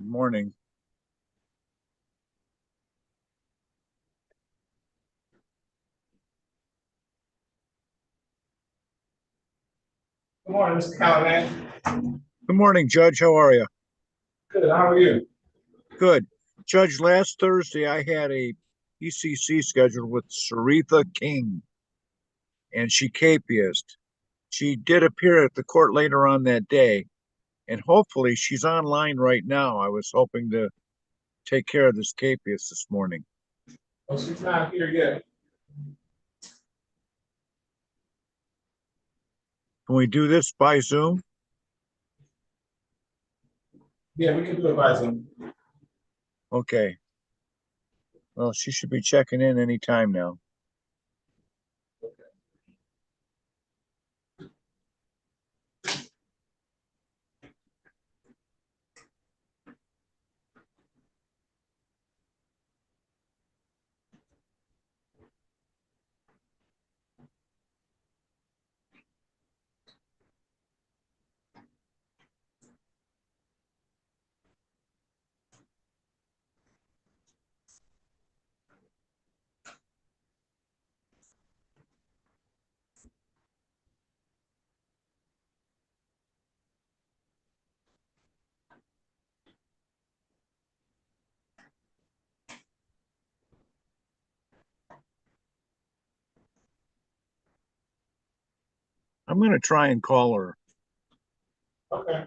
Good morning. Good morning, Mr. Callahan. Good morning, Judge. How are you? Good, how are you? Good. Judge, last Thursday I had a PCC scheduled with Saritha King, and she capiased. She did appear at the court later on that day, and hopefully she's online right now. I was hoping to take care of this capias this morning. Oh, she's not here yet. Can we do this by Zoom? Yeah, we can do it by Zoom. Okay. Well, she should be checking in any time now. I'm going to try and call her. Okay.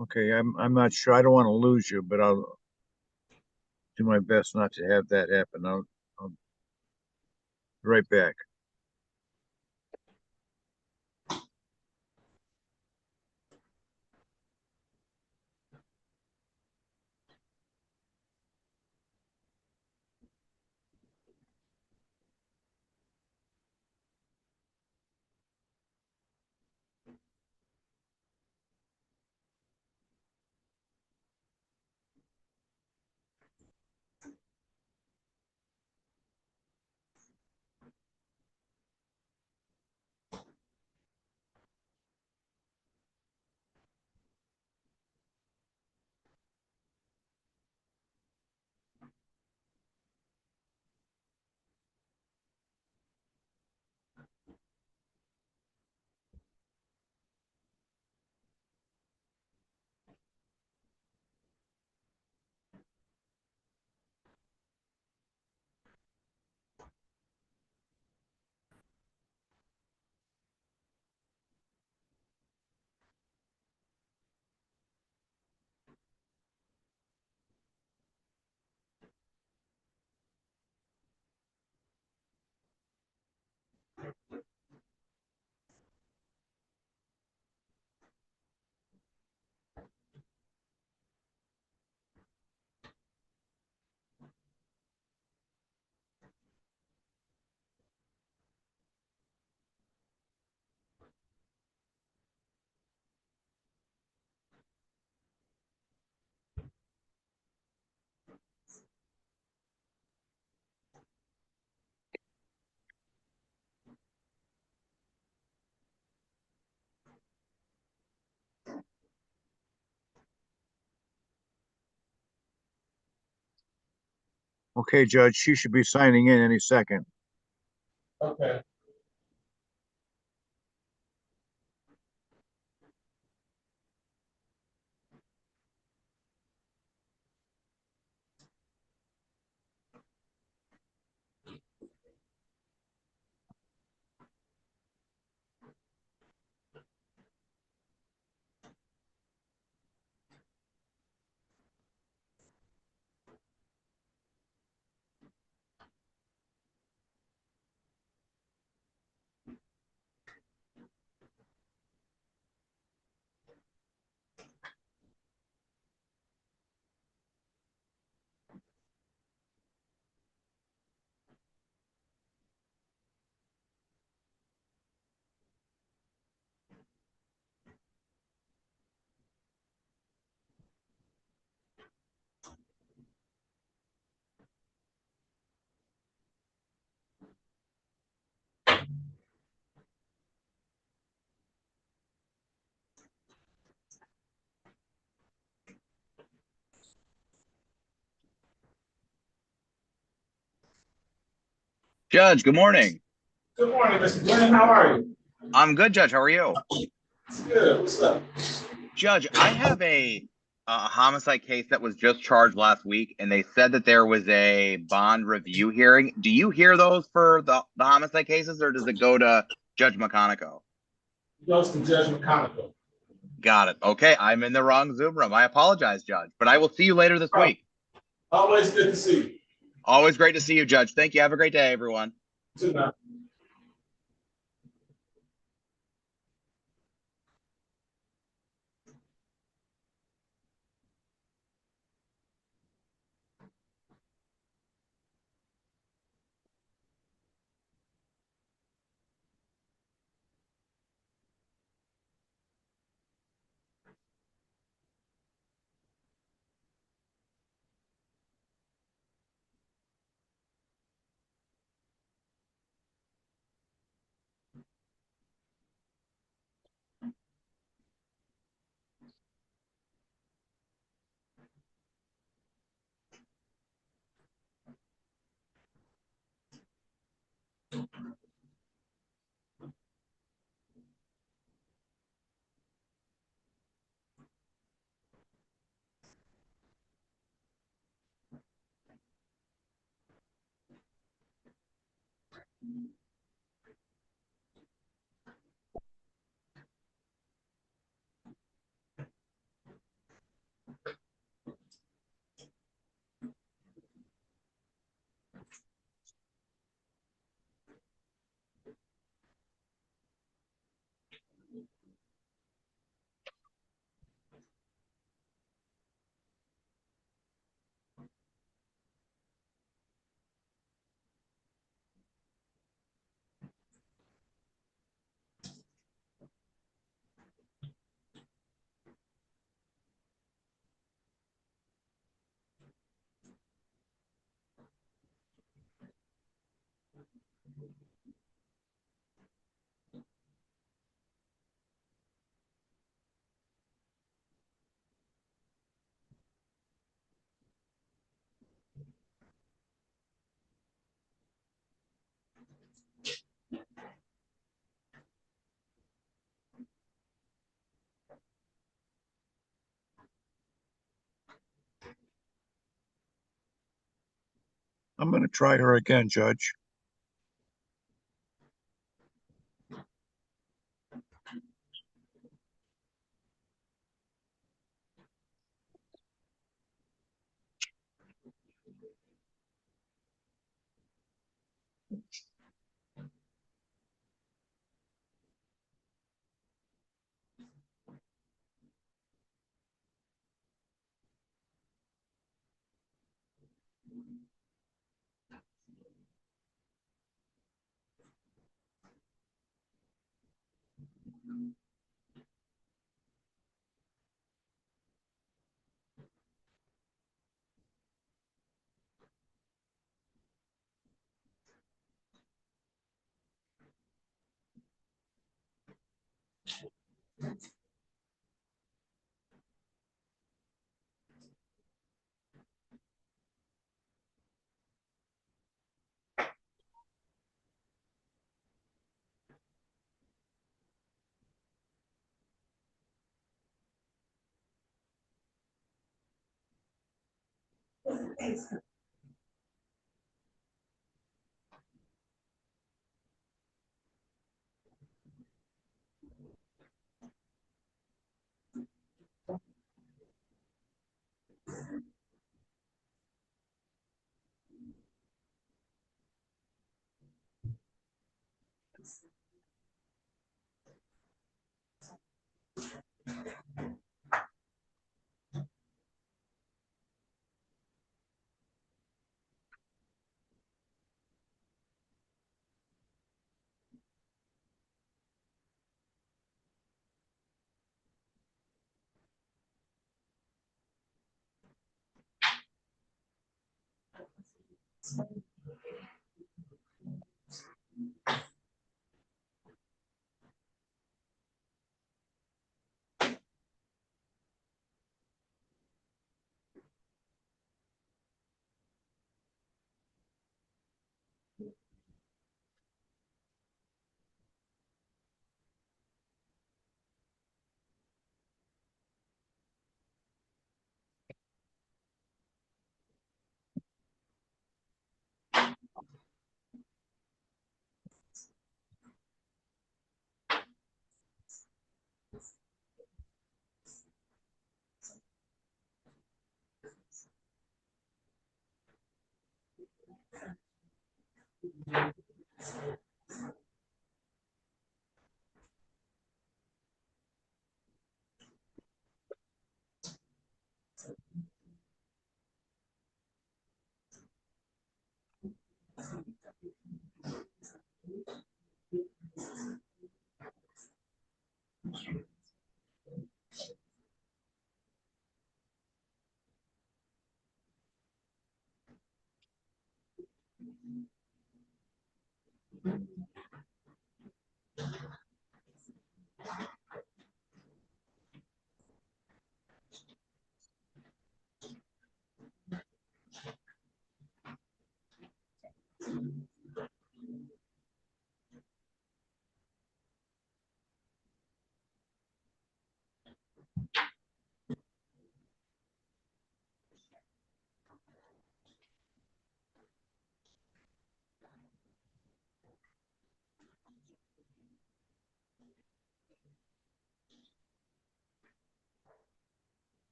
Okay, I'm not sure. I don't want to lose you, but I'll do my best not to have that happen. I'll be right back. Okay, Judge, she should be signing in any second. Okay. Judge, good morning. Good morning, Mr. Glenn. How are you? I'm good, Judge. How are you? It's good. What's up? Judge, I have a homicide case that was just charged last week, and they said that there was a bond review hearing. Do you hear those for the homicide cases, or does it go to Judge McConico? Goes to Judge McConico. Got it. Okay, I'm in the wrong Zoom room. I apologize, Judge, but I will see you later this week. Always good to see you. Always great to see you, Judge. Thank you. Have a great day, everyone. Too now. I'm going to try her again, Judge.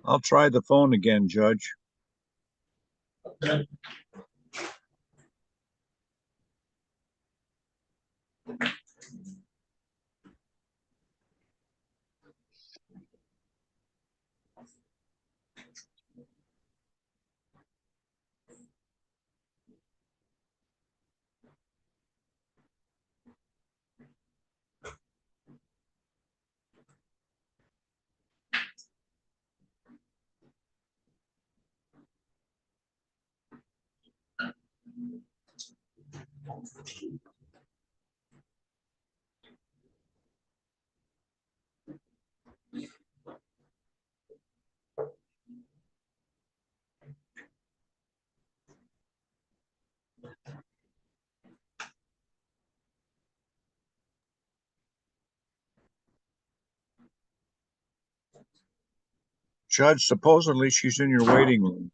I'll try the phone again, Judge. Okay. Judge, supposedly she's in your waiting room.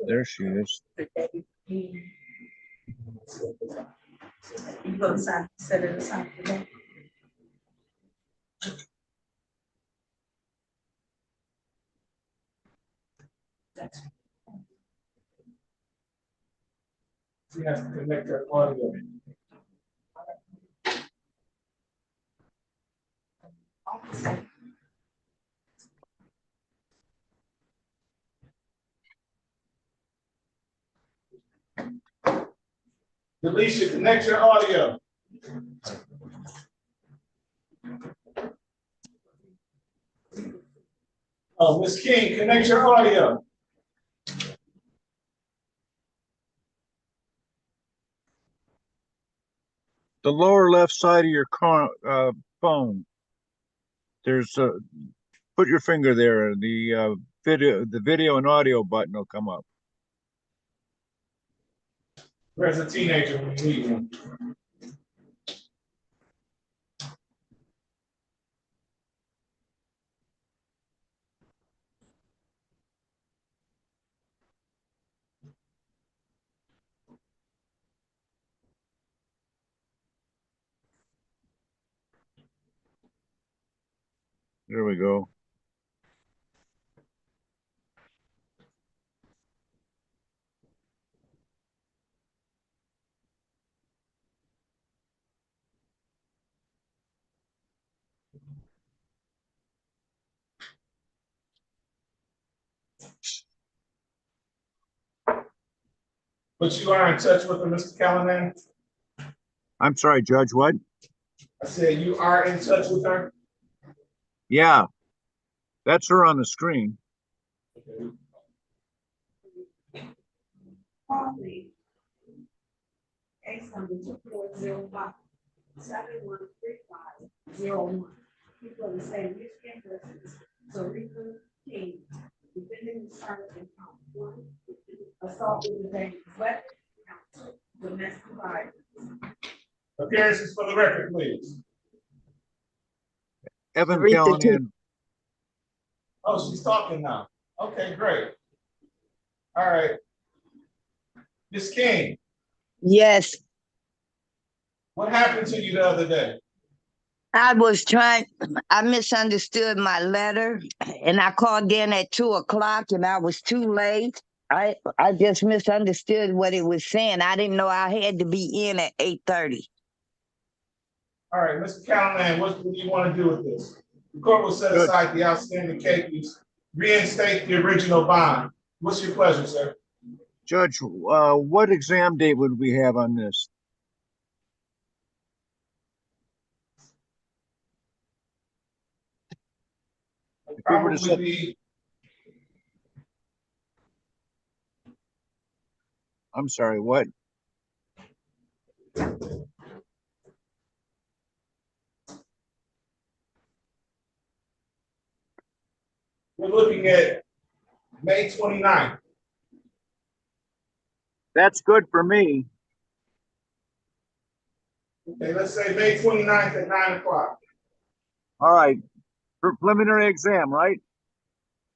There she is. She has to connect her audio. Alicia, connect your audio. Oh, Ms. King, connect your audio. The lower left side of your phone. There's put your finger there, and the video and audio button will come up. Where's a teenager when you need one? There we go. But you are in touch with her, Mr. Callahan? I'm sorry, Judge, what? I said you are in touch with her? Yeah, that's her on the screen. Case number 2405-713501. People of the state of Michigan versus Sarika King. Defendant is charged in count 1, assault with a dangerous weapon, count 2, domestic violence. Appearances for the record, please. Evan Sarita Callahan. Oh, she's talking now. Okay, great. All right. Ms. King, Yes, what happened to you the other day? I misunderstood my letter and I called in at 2 o'clock and I was too late. I just misunderstood what it was saying. I didn't know I had to be in at 8:30. All right, Mr. Callahan, what do you want to do with this? The court will set aside the outstanding cases, reinstate the original bond. What's your pleasure, sir? Judge, what exam date would we have on this? If we were to set, I'm sorry, what? We're looking at May 29th. That's good for me. Okay, let's say May 29th at 9 o'clock. All right. For preliminary exam, right?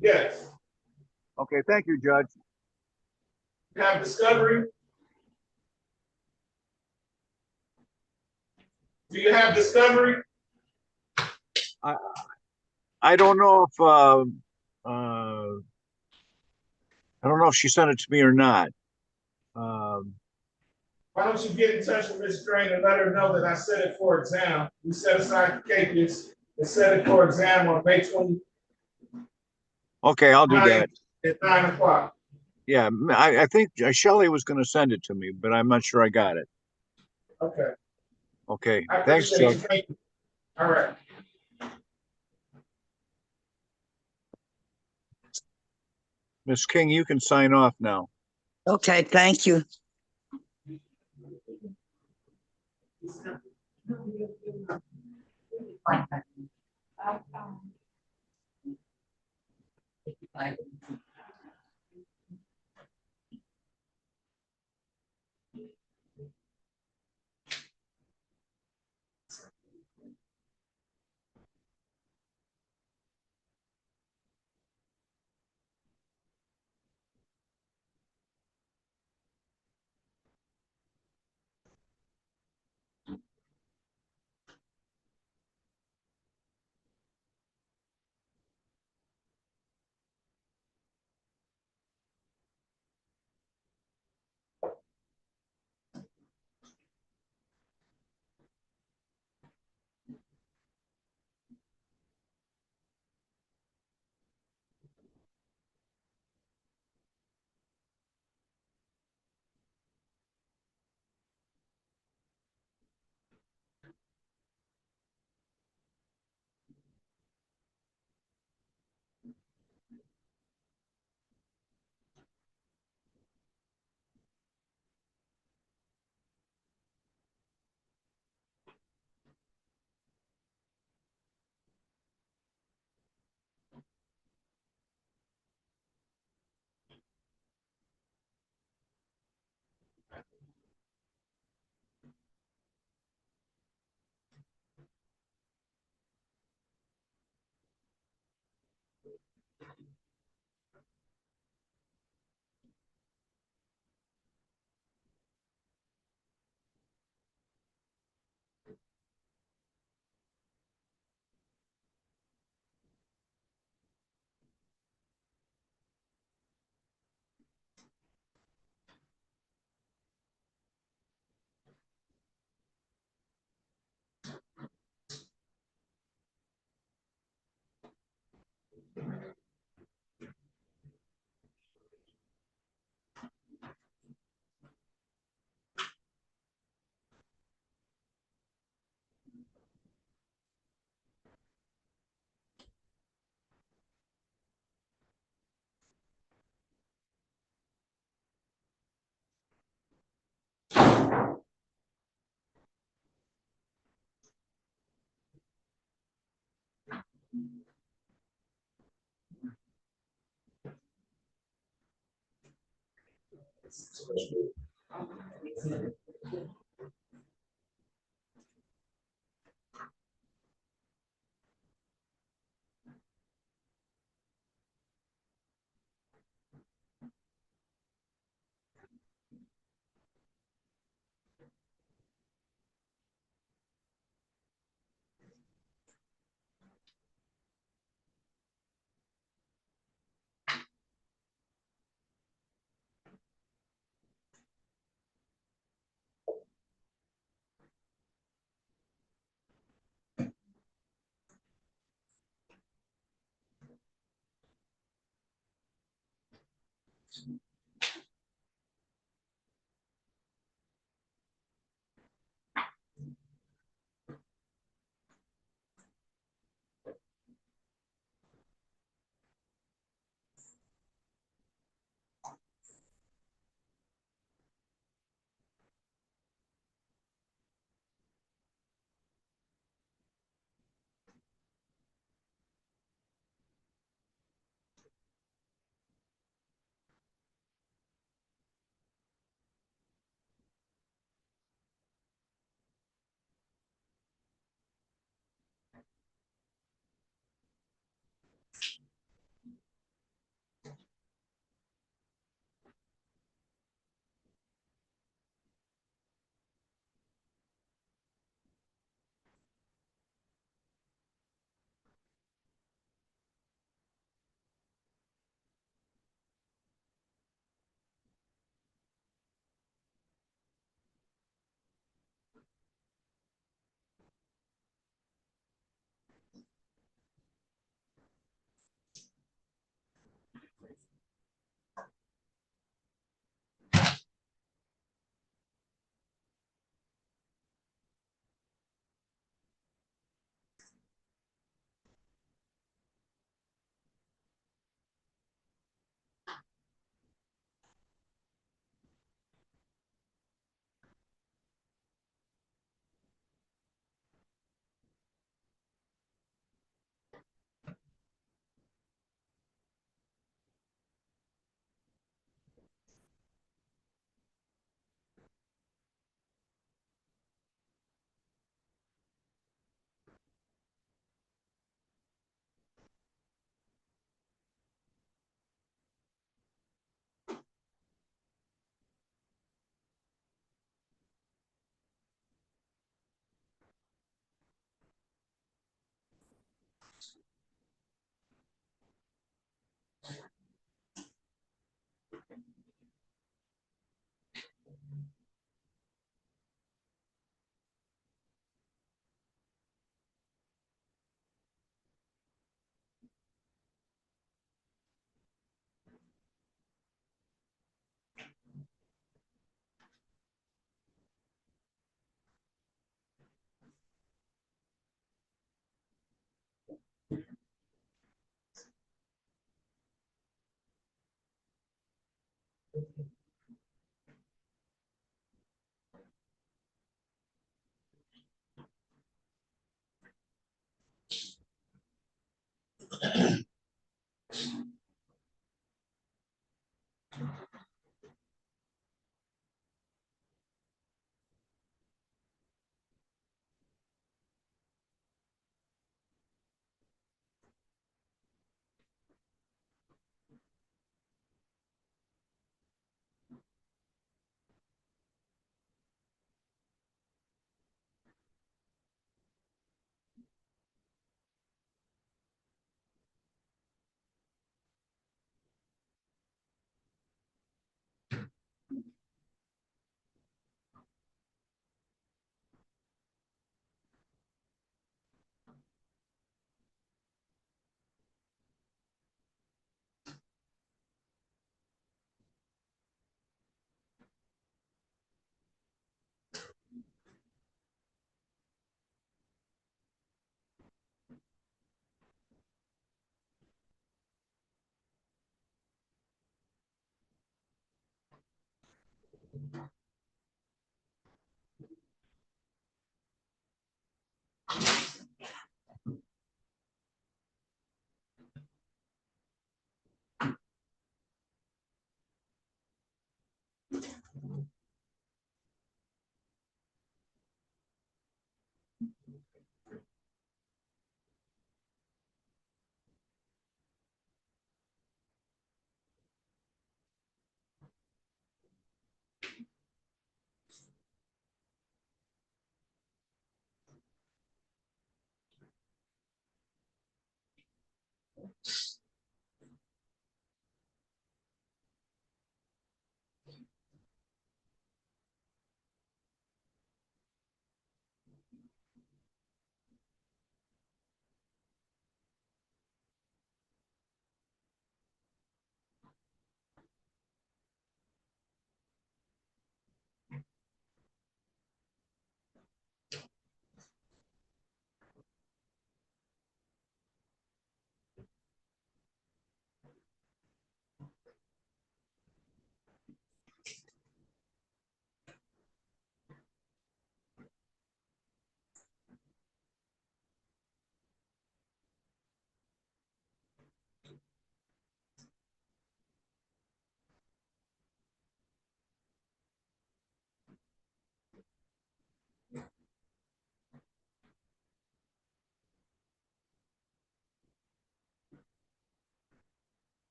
Yes. Okay, thank you, Judge. You have discovery? Do you have discovery? I don't know if I don't know if she sent it to me or not. Why don't you get in touch with Ms. Drain and let her know that I set it for exam. We set aside the cases and set it for exam on May 20th. Okay, I'll do that. At 9 o'clock. Yeah, I think Shelley was going to send it to me, but I'm not sure I got it. Okay. Okay, I thanks, appreciate Judge. you. Thank you. All right. Ms. King, you can sign off now. Okay, thank you.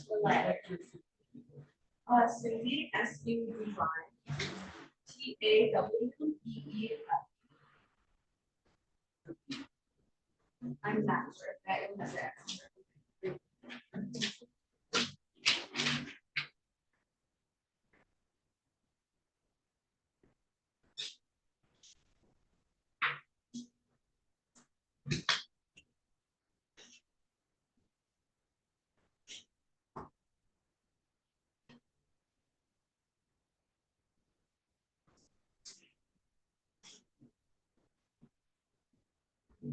The letter. Cindy, S-U-D-Y, T-A-W-E-E. I'm not sure if that is that. You're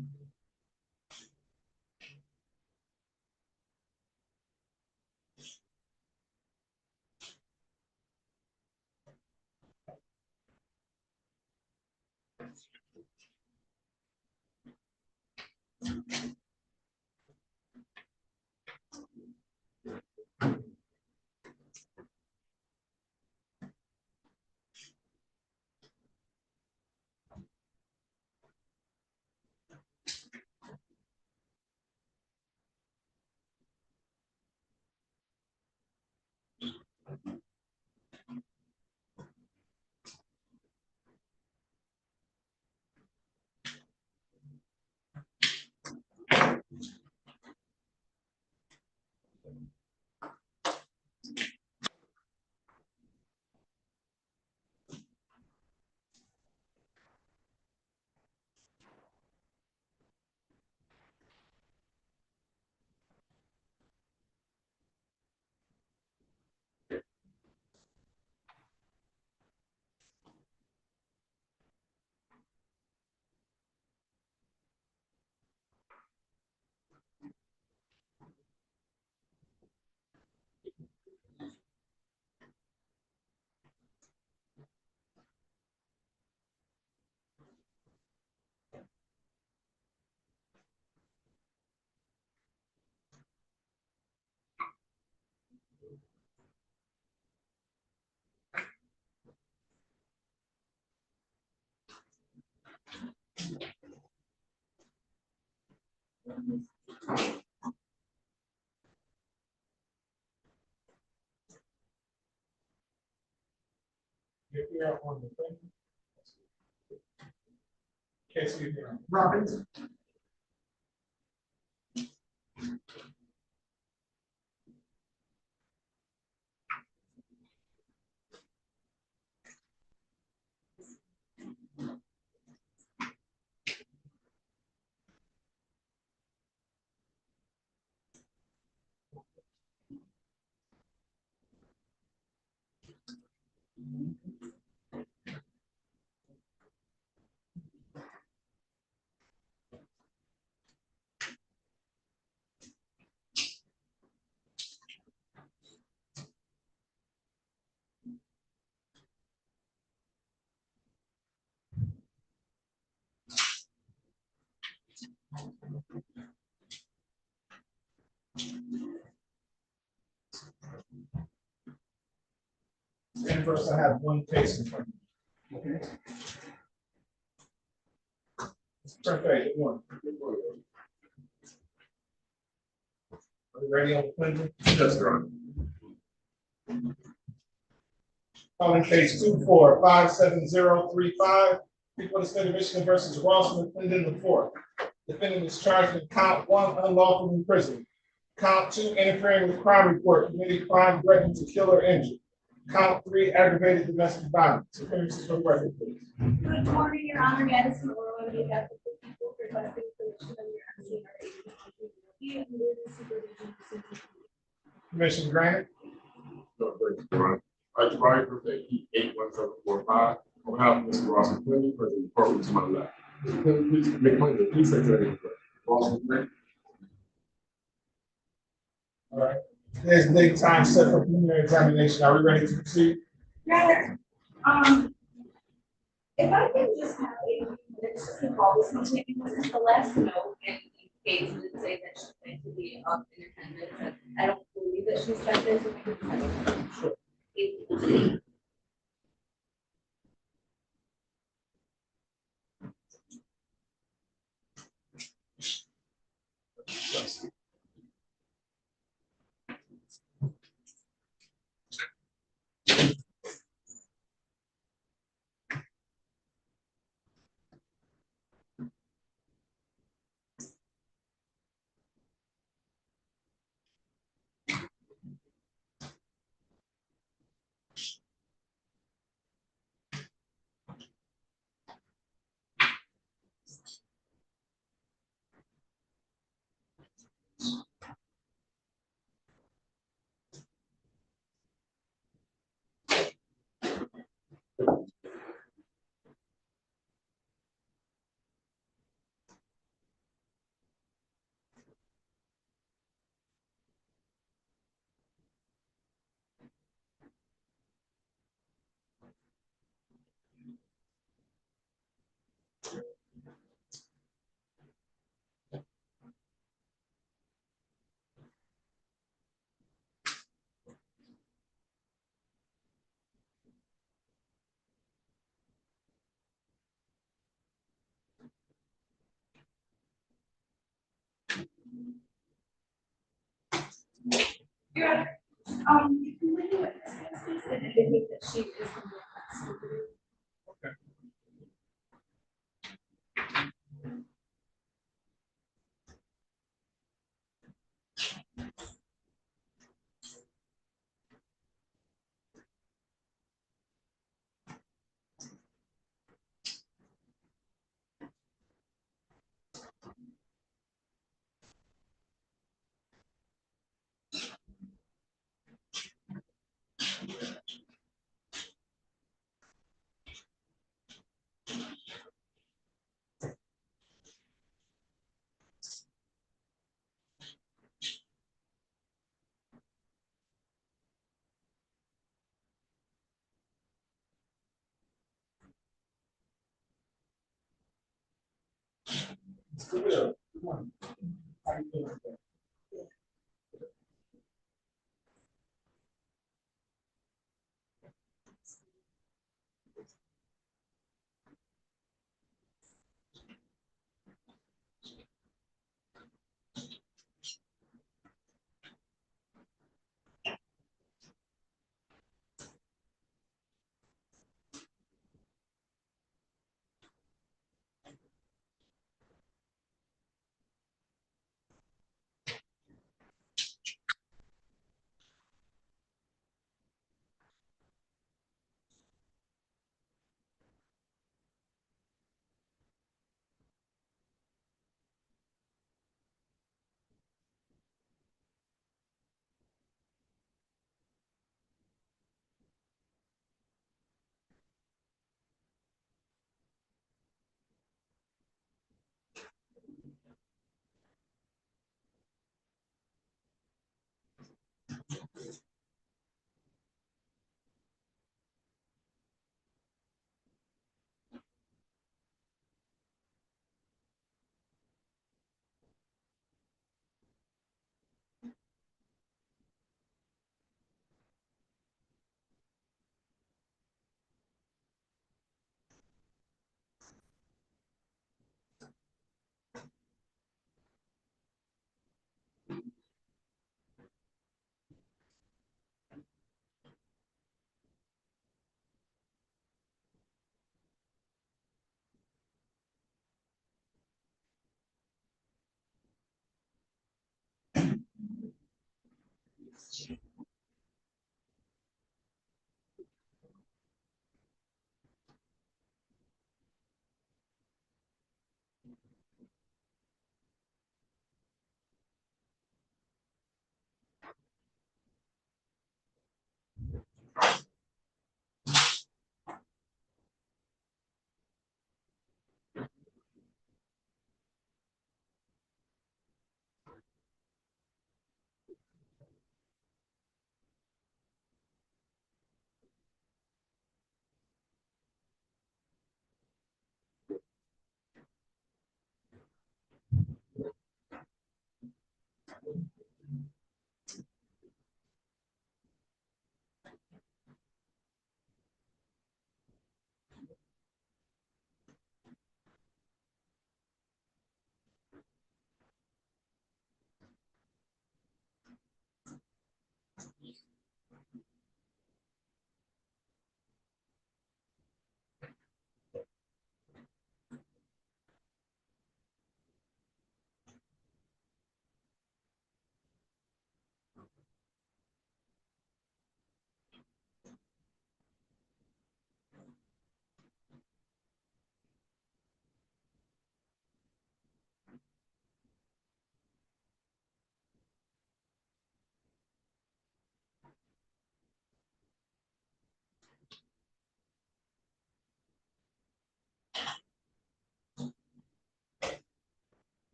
here on the thing. Case you here. Robbins. And first, I have one case in front of me. Okay. Turn page one. Are you ready on the printer? Yes, sir. Calling case 2457035, people of the state of Michigan versus Ross McClendon the fourth. Defendant is charged in count 1, unlawful imprisonment. Count 2, interfering with crime report, committing crime threatening to kill or injure. Count 3, aggravated domestic violence. Appearances for the record, please. Good morning, Your Honor. Madison Oral, on behalf of the people requesting permission of your Commission granted. I drive with a heat 81745. On behalf of Mr. Ross McClendon, President of the Court to my left. Mr. McClendon, please McClendon, please say that again. Ross McClendon. All right. There's a date time set for preliminary examination. Are we ready to proceed? Rather, if I can just have a minutes to call this meeting, this is the last note, and Kate did say that she's going to be up in attendance. I don't believe that she's been there, so we can have a- she is the one that's stupid. Mr. Will, good morning. How you doing today?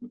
Okay.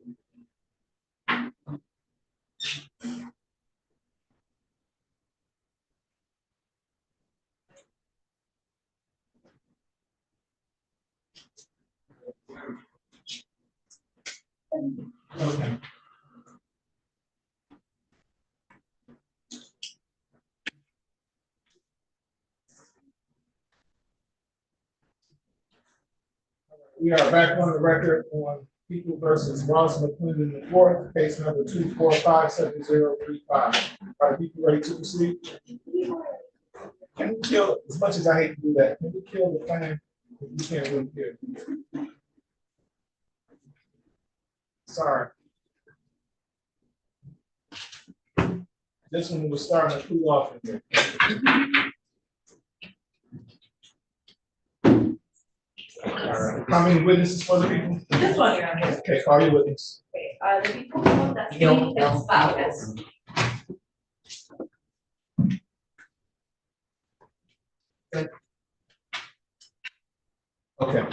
We are back on the record on People versus Ross McClendon the fourth, case number 2457035. Are people ready to proceed? Can we kill, as much as I hate to do that, can we kill the plan? We can't really kill. Sorry. This one was starting to cool off in here. All right. How many witnesses for the people? Just one, Your Honor. Okay, call your witness. Okay, the people that's being espoused. Okay.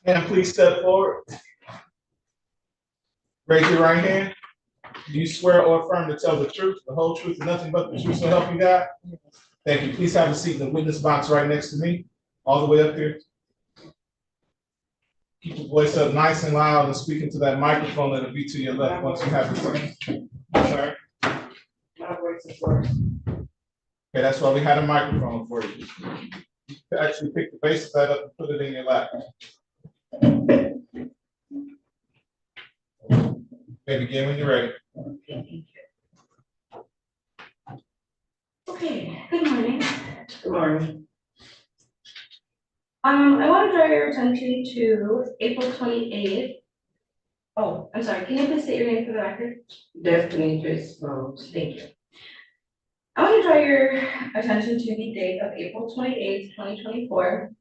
And please step forward. Raise your right hand. Do you swear or affirm to tell the truth, the whole truth, and nothing but the truth, so help you God? Thank you. Please have a seat in the witness box right next to me, all the way up here. Keep your voice up nice and loud and speak into that microphone that'll be to your left once you have the seat. Sorry. My voice is worse. Okay, that's why we had a microphone for you. You can actually pick the base of that up and put it in your lap. Okay, begin when you're ready. Okay, good morning. Good morning. I want to draw your attention to April 28th. Oh, I'm sorry, can you please state your name for the record? Destiny Dismissals. Thank you. I want to draw your attention to the date of April 28th, 2024.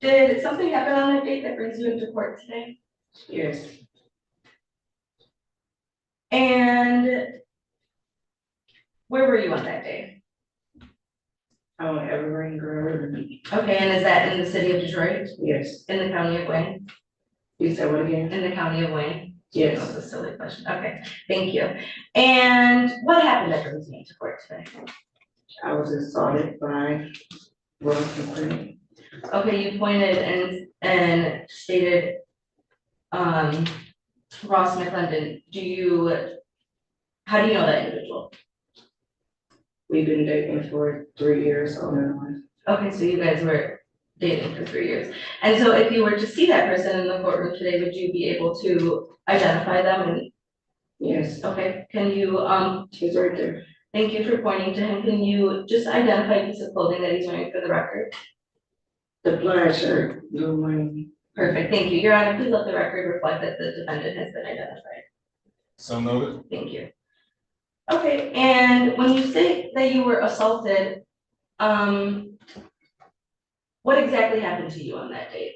Did something happen on that date that brings you into court today? Yes. And where were you on that day? I'm an Evergreen girl. Okay, and is that in the city of Detroit? Yes. In the county of Wayne? You said what again? In the county of Wayne? Yes. That was a silly question. Okay, thank you. And what happened that brings you into court today? I was assaulted by Ross McClendon. Okay, you pointed and stated Ross McClendon. How do you know that individual? We've been dating for 3 years on and on. Okay, so you guys were dating for 3 years. And so if you were to see that person in the courtroom today, would you be able to identify them? And Yes. okay, can you He's right there. thank you for pointing to him. Can you just identify a piece of clothing that he's wearing for the record? The plaid shirt, blue one. Perfect, thank you. Your Honor, please let the record reflect that the defendant has been identified. So noted. Thank you. Okay, and when you say that you were assaulted, what exactly happened to you on that date?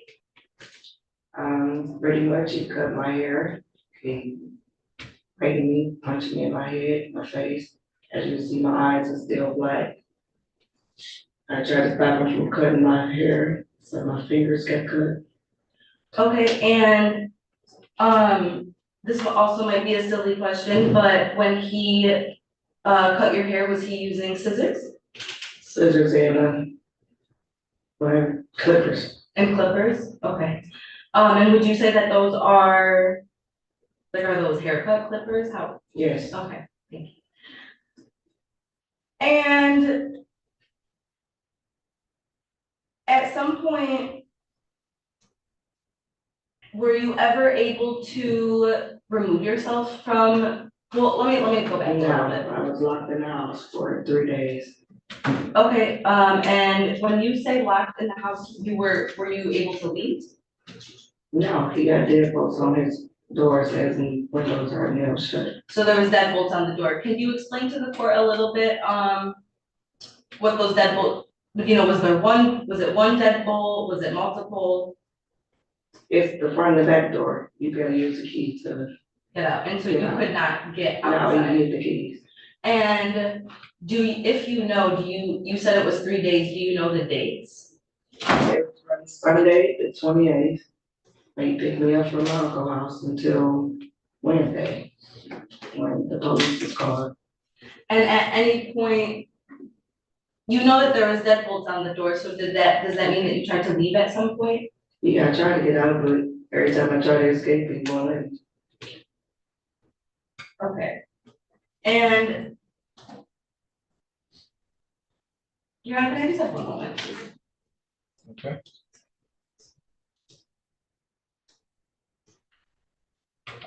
Pretty much he cut my hair. He raped me, punched me in my head, my face. As you see, my eyes are still black. I tried to stop him from cutting my hair, so my fingers got cut. Okay, and this also might be a silly question, but when he cut your hair, was he using scissors? Scissors and clippers. And clippers? Okay. And would you say that those are those haircut clippers? How? Yes. Okay, thank you. And at some point, were you ever able to remove yourself from, well, let me go back a No, little bit. I was locked in the house for 3 days. Okay, and when you say locked in the house, were you able to leave? No, he got deadbolts on his doors as in windows are nailed shut. So there was deadbolts on the door. Can you explain to the court a little bit, what those deadbolt, was it one deadbolt, was it multiple? It's the front and the back door, you gotta use the key to, Get out, and so you Yeah. could not get now you outside. need the keys. And if you said it was 3 days, do you know the dates? It was from Sunday, the 28th. They picked me up from my uncle's house until Wednesday, when the police was called. And at any point, you know that there was deadbolts on the door, so does that mean that you tried to leave at some point? Yeah, I tried to get out, but every time I try to escape, people won't let me. Okay. And Your Honor, can I just have one moment, please? Okay.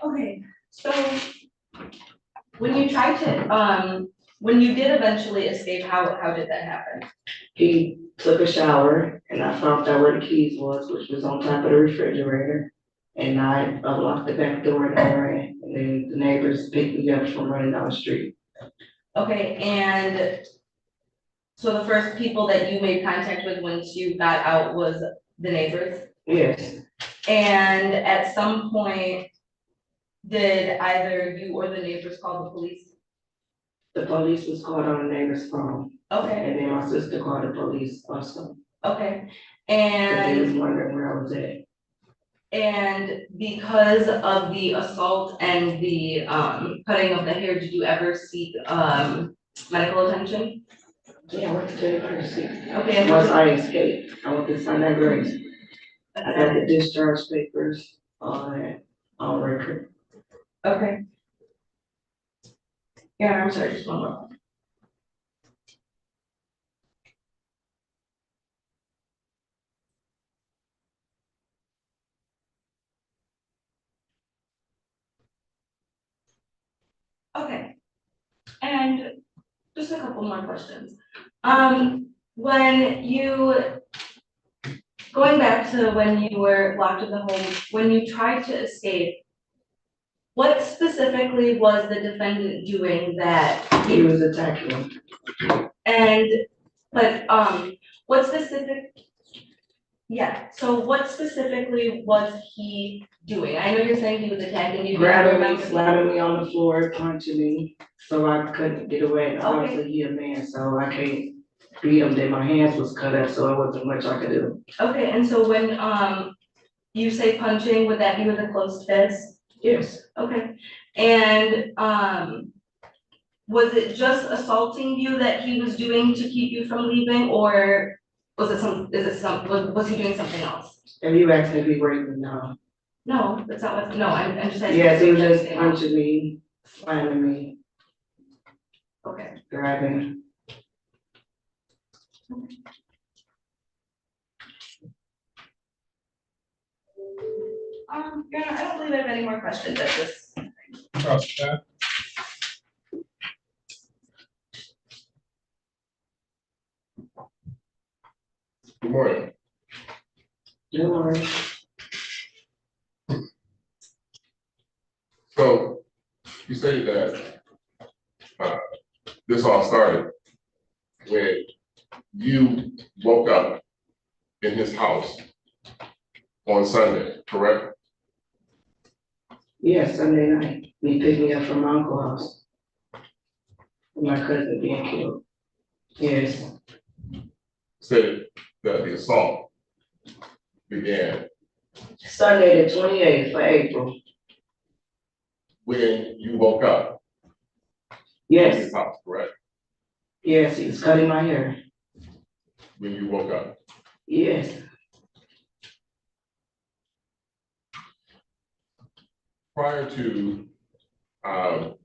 Okay, so when you tried to, when you did eventually escape, how did that happen? He took a shower and I found out where the keys was, which was on top of the refrigerator. And I unlocked the back door and I ran, and then the neighbors picked me up from running down the street. Okay, and so the first people that you made contact with once you got out was the neighbors? Yes, And at some point, did either you or the neighbors call the police? the police was called on the neighbor's phone, Okay, and then my sister called the police also. okay, But they was and wondering where I was at. because of the assault and the cutting of the hair, did you ever seek medical attention? Yeah, I went to jail first. Okay, and Once I escaped, I went to Sunday Grace. I got okay, the discharge papers on record. okay. Yeah, I'm sorry, just one more. Okay, and just a couple more questions. When you, going back to when you were locked in the home, when you tried to escape, what specifically was the defendant doing that He was attacking me. and, but, what specific? Yeah, so what specifically was he doing? I know you're saying he was attacking you. Do you Grabbing me, remember? slapping me on the floor, punching me, so I couldn't get away. And Okay. obviously he a man, so I can't beat him. Then my hands was cut up, so there wasn't much I could do. Okay, and so when, you say punching, would that be with a closed fist? Yes, Okay, and, was it just assaulting you that he was doing to keep you from leaving, or was he doing something else? and you asked me if he raped me, no. No, that's not what, no, I'm just asking. Yes, he was just punching me, slamming me, Okay, grabbing. Your Honor, I don't believe I have any more questions at this. Good morning. Don't worry. So you say that this all started when you woke up in his house on Sunday, correct? Yes, Sunday night, he picked me up from my uncle's house. My cousin being killed. Yes, Said that the assault began Sunday the 28th of April. when you woke up in Yes, his house, correct? yes, he was cutting my hair. When you woke up. Yes, Prior to, how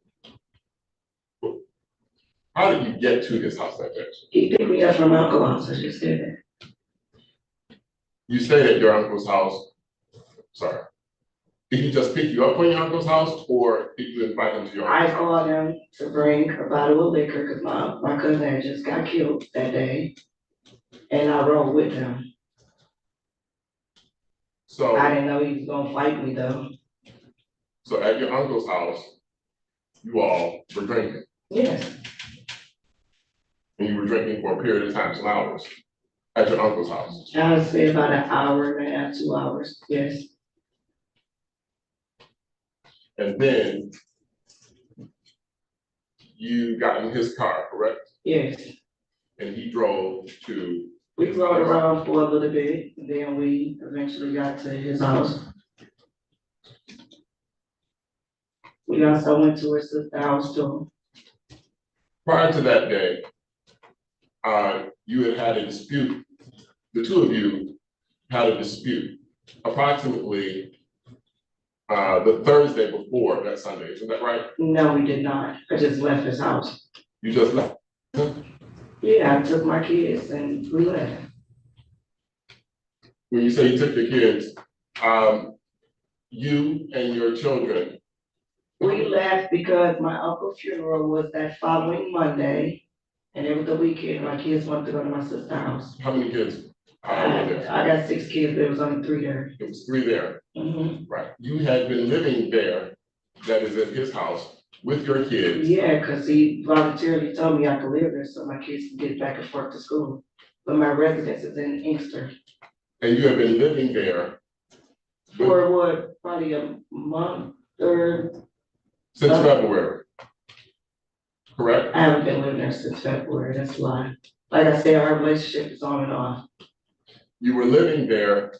did you get to his house that day? he picked me up from my uncle's house, I just said that. You stayed at your uncle's house, sorry. Did he just pick you up from your uncle's house, or did you invite him to your I uncle's house? called him to bring a bottle of liquor, cause my cousin had just got killed that day. And I rode with him. So, I didn't know he was gonna fight me though. So at your uncle's house, you all were drinking, Yes, and you were drinking for a period of time, some hours, at your uncle's house. I would say about an hour and a half, 2 hours, yes. And then you got in his car, correct? Yes, And he drove to, we rode around for a little bit, and then we eventually got to his house. We also went to his sister's house too. prior to that day, you had a dispute, the two of you had a dispute approximately the Thursday before that Sunday, isn't that right? No, we did not. I just left his house. You just left. Yeah, I took my kids and we left. When you say you took the kids, you and your children, We left because my uncle's funeral was that following Monday. And it was the weekend, my kids wanted to go to my sister's house. how many kids were I there? got 6 kids, there was only 3 there. It was 3 there, Mhm. right? You had been living there, that is at his house, with your kids. Yeah, cause he voluntarily told me I could live there so my kids can get back and forth to school. But my residence is in Inkster. And you have been living there For what, probably a month or, since February, correct? I haven't been living there since February, that's why. Like I said, our relationship is on and off. You were living there,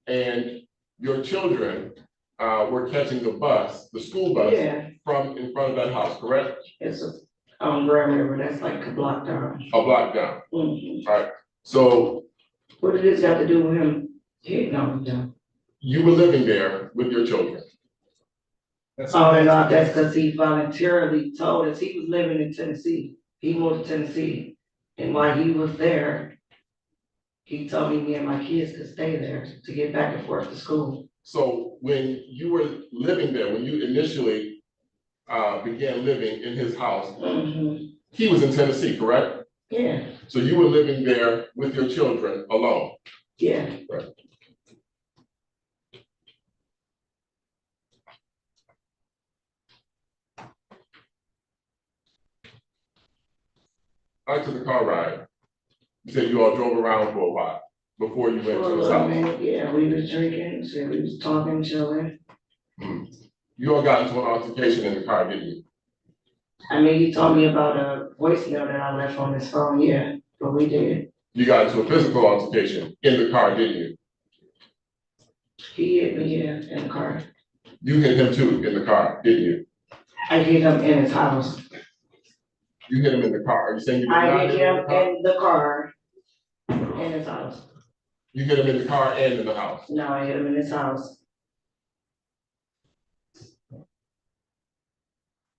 and your children were catching the bus, the school bus, Yeah, from in front of that house, correct? it's on Grand River, that's like a block down. A block down. Mhm. All right. So What did this got to do with him hitting on them? you were living there with your children. On and off, that's cause he voluntarily told us he was living in Tennessee. He moved to Tennessee, and while he was there, he told me and my kids could stay there to get back and forth to school. So when you were living there, when you initially began living in his house, Mhm. he was in Tennessee, correct? Yeah, So you were living there with your children alone. yeah. Back to the car ride. You said you all drove around for a while before you went For a to his little house. minute, yeah, we was drinking, so we was talking, chilling. You all got into an altercation in the car, didn't you? I mean, he told me about a voicemail that I left on his phone, yeah, but we did. You got into a physical altercation in the car, didn't you? He hit me, yeah, in the car. You hit him too in the car, didn't you? I hit him in his house. You hit him in the car. Are you saying you did I not hit hit him him in the car, in his house. You hit him in the car and in the house. No, I hit him in his house.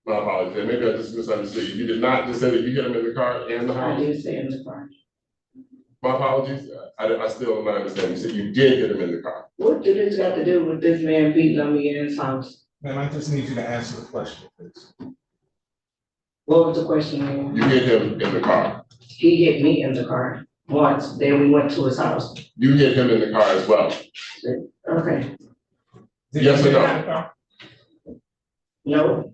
My apologies. Maybe I just misunderstood you. You did not just say that you hit him in the car and the I house? did say in the car. My apologies. I still don't understand. You said you did hit him in the car. What did this got to do with this man beating on me in his house? Ma'am, I just need you to answer the question, please. What was the question, man? You hit him in the car. He hit me in the car once, then we went to his house. You hit him in the car as well. Okay, Yes or no? no,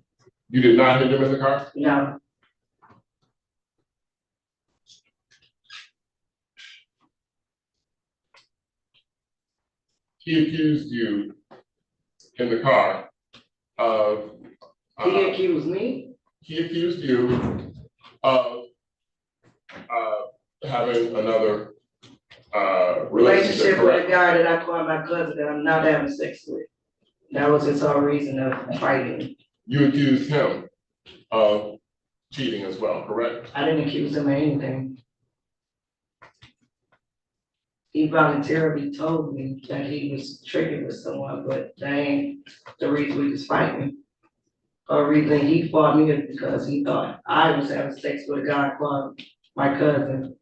You did not hit him in the car? no, He accused you in the car of, he accused me? he accused you of having another relationship, Relationship with a correct? guy that I call my cousin that I'm not having sex with. That was his whole reason of fighting. You accused him of cheating as well, correct? I didn't accuse him of anything. He voluntarily told me that he was tricking with someone, but that ain't the reason we was fighting. Or reason he fought me is because he thought I was having sex with a guy called my cousin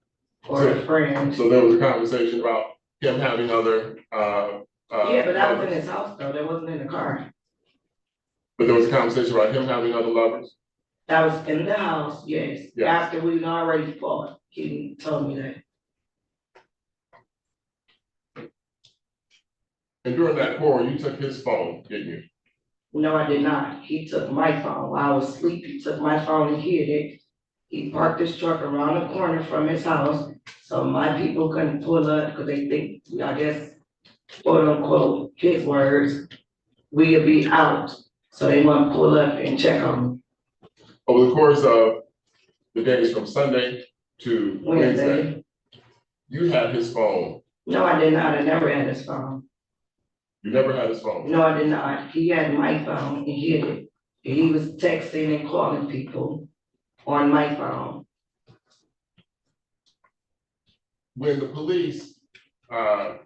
or a friend. So there was a conversation about him having other, Yeah, but that was in his house though, that wasn't in the car. but there was a conversation about him having other lovers? That was in the house, yes, Yes. after we'd already fought, he told me that. And during that quarrel, you took his phone, didn't you? No, I did not. He took my phone while I was asleep. He took my phone and hid it. He parked his truck around the corner from his house, so my people couldn't pull up because they think, I guess, quote unquote, his words, we'll be out. So they want to pull up and check on me. Over the course of the days from Sunday to Wednesday, Wednesday. you had his phone. No, I did not. I never had his phone. You never had his phone? No, I did not. He had my phone and hid it. And he was texting and calling people on my phone. When the police finally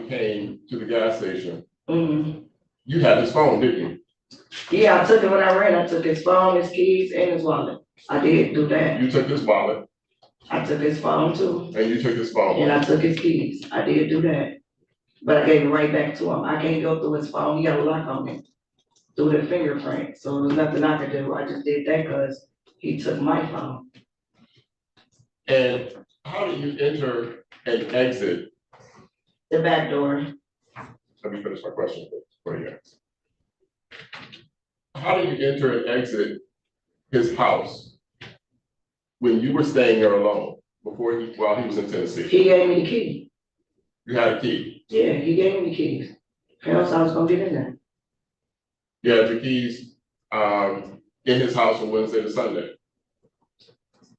came to the gas station, you had his phone, didn't you? Yeah, I took it when I ran. I took his phone, his keys, and his wallet. I did do that. You took his wallet I took his phone too, and you took his phone. and I took his keys. I did do that. But I gave it right back to him. I can't go through his phone. He got a lock on it through the fingerprint. So there was nothing I could do. I just did that because he took my phone. And how do you enter and exit? The back door. Let me finish my question for you. How do you enter and exit his house when you were staying there alone while he was in Tennessee? He gave me the key. You had a key. Yeah, he gave me the keys. Or else I was gonna get in there. You had your keys in his house from Wednesday to Sunday.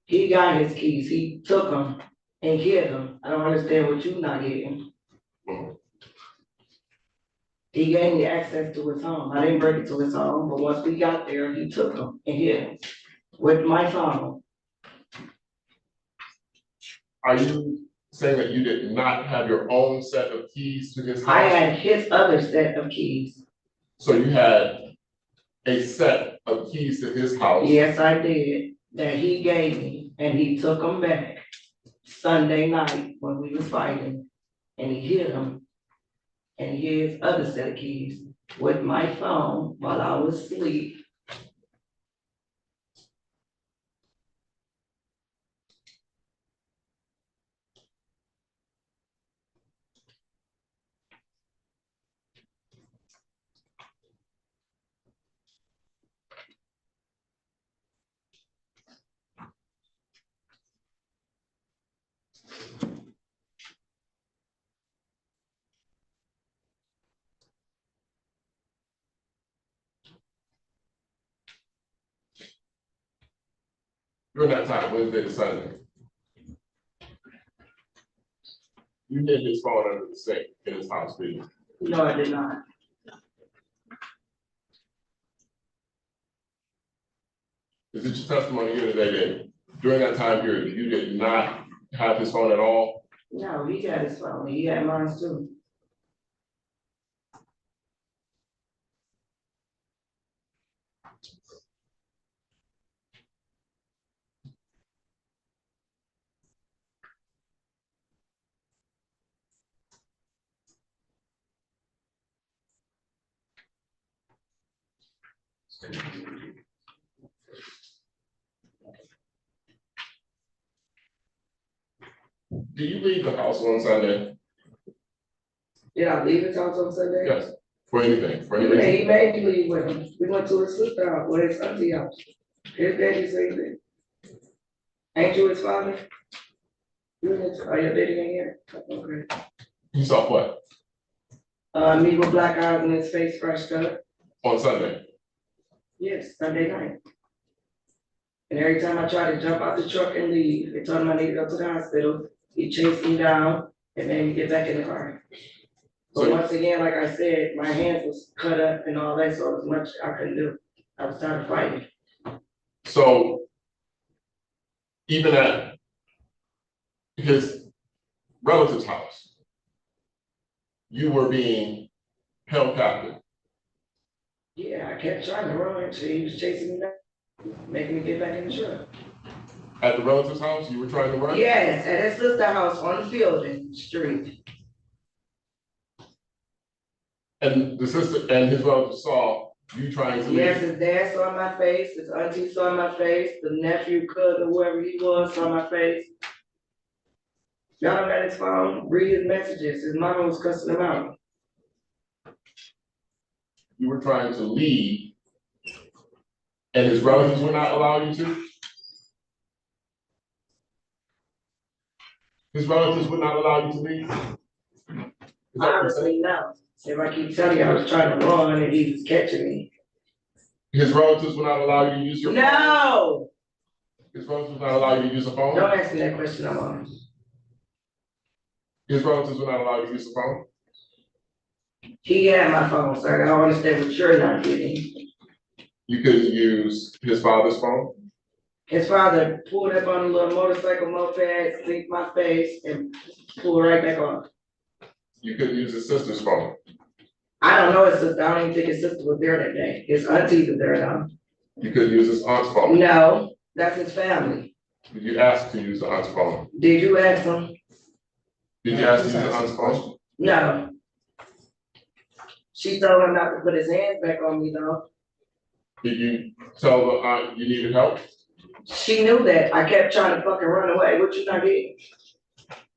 He got his keys. He took them and hid them. I don't understand what you not getting. Mhm. He gave me access to his home. I didn't break it to his home, but once we got there, he took them and hid them with my phone. Are you saying that you did not have your own set of keys to his house? I had his other set of keys. So you had a set of keys to his house? Yes, I did, that he gave me, and he took them back Sunday night when we was fighting, and he hid them. And he hid his other set of keys with my phone while I was asleep. During that time, Wednesday to Sunday, you hid his phone under the sink in his house, didn't you? No, I did not. Is it your testimony here today that during that time period, you did not have his phone at all? No, he got his phone, he had mine too. Do you leave the house on Sunday? Did I leave his house on Sunday? Yes, for anything, for any Yeah, reason? he made me leave with him. We went to his sister house, or his auntie house. His daddy said that. Ain't you his father? Are your daddy in here? Okay. You saw what? Me with black eyes and his face scratched up. On Sunday? Yes, Sunday night. And every time I tried to jump out the truck and leave, they told him I needed to go to the hospital. He chased me down and made me get back in the car. But So- once again, like I said, my hands was cut up and all that, so it was much I couldn't do. I was tired of fighting. So even at his relative's house, you were being held captive? Yeah, I kept trying to run, so he was chasing me down, making me get back in the truck. At the relative's house, you were trying to run? Yes, at his sister house on the Fielding Street. And the sister and his relative saw you trying to leave? Yes, his dad saw my face, his auntie saw my face, the nephew, cousin, whoever he was saw my face. Y'all got his phone, read his messages, his mama was cussing him out. you were trying to leave and his relatives would not allow you to? His relatives would not allow you to leave? Is that what you're saying? Honestly, no. If I keep telling you I was trying to run and he was catching me. His relatives would not allow you to use your phone? No, His relatives would not allow you to use a phone? don't ask me that question, I'm on. His relatives would not allow you to use a phone? He had my phone, sir. I don't understand what you're not getting. You couldn't use his father's phone? His father pulled up on a little motorcycle moped, licked my face, and pulled right back on. You couldn't use his sister's phone? I don't know his sister. I don't even think his sister was there that day. His aunties are there now. You couldn't use his aunt's phone? No, that's his family. Did you ask to use the aunt's phone? Did you ask him? Did you ask to use the aunt's phone? No. She told him not to put his hands back on me though. Did you tell the aunt you needed help? She knew that. I kept trying to fucking run away. What you not getting?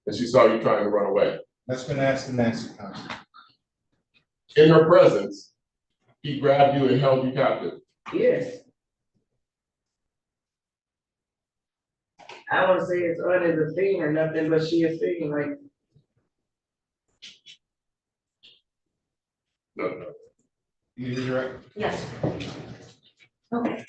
And she saw you trying to run away? That's been asked and answered, Counsel. In her presence, he grabbed you and held you captive. Yes. I don't wanna say it's under the thing or nothing, but she is feeling like, No. You direct? Yes. Okay.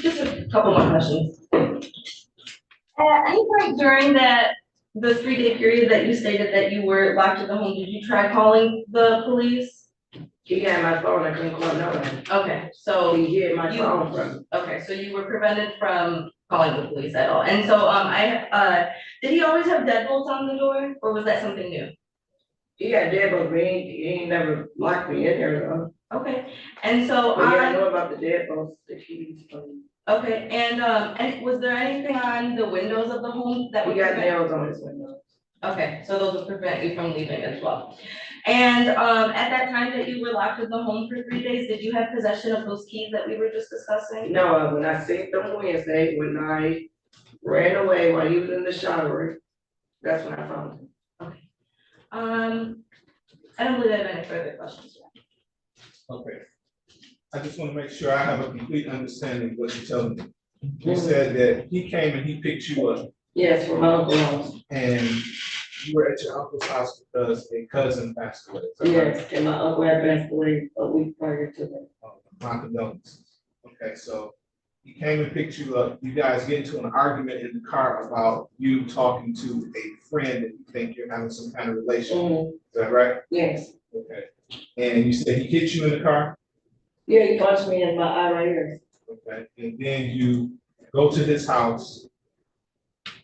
Just a couple more questions. At any point during the 3-day period that you stated that you were locked in the home, did you try calling the police? he had my phone, I couldn't call no one. Okay, so, He hid my phone from me. okay, so you were prevented from calling the police at all. And so, did he always have deadbolts on the door, or was that something new? He had deadbolts, but he ain't never locked me in there though. Okay, and so But yeah, I know about the deadbolts, the keys. okay, and was there anything on the windows of the home that He would got prevent? nails on his window. Okay, so those would prevent you from leaving as well. And, at that time that you were locked in the home for 3 days, did you have possession of those keys that we were just discussing? No, when I seen them Wednesday, when I ran away while he was in the shower, that's when I found him. I don't believe I have any further questions. Okay. I just want to make sure I have a complete understanding of what you're telling me. You said that he came and he picked you up Yes, from my uncle's house. and you were at your uncle's house because a cousin passed away. Is that right? Yes, and my uncle had passed away a week prior to that. My condolences. Okay, so he came and picked you up. You guys get into an argument in the car about you talking to a friend that you think you're having some kind of relationship. Is that right? Yes, Okay. And you said he hit you in the car? yeah, he punched me in my eye right here. Okay. And then you go to his house.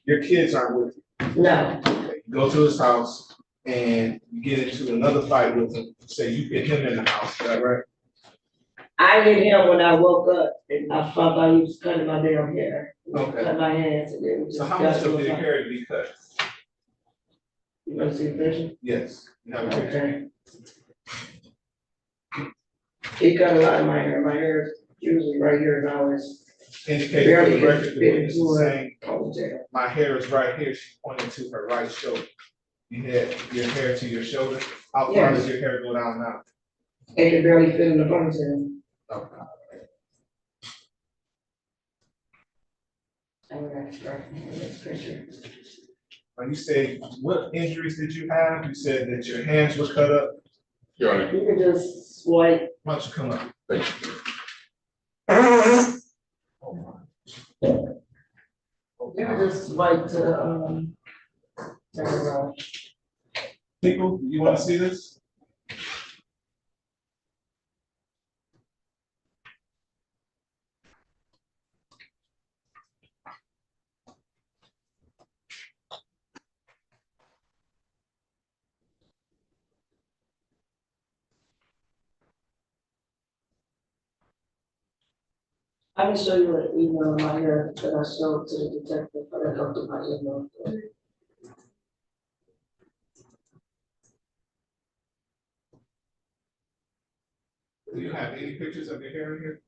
Your kids aren't with you. No, Okay. You go to his house and you get into another fight with him. Say you hit him in the house. Is that right? I hit him when I woke up and I found out he was cutting my damn hair. Okay. Cut my hands and then we just So how got much to of a your fight. hair did he cut? You wanna see the picture? Yes. You have a picture? Okay. He cut a lot of my hair. My hair is usually right here and always Indicate for barely the record, the fit witness into is a saying, ponytail. my hair is right here. She pointed to her right shoulder. You had your hair to your shoulder. How far Yes. does your hair go down now? It can barely fit in the ponytail. Okay. I'm gonna start this picture. When you said, what injuries did you have? You said that your hands were cut up. Your Honor, You can just swipe. Why don't you come up? thank you. You can just swipe to, turn around. People, you want to see this? I can show you an email in my hair that I showed to the detective, but I don't do my email. Do you have any pictures of your hair in here?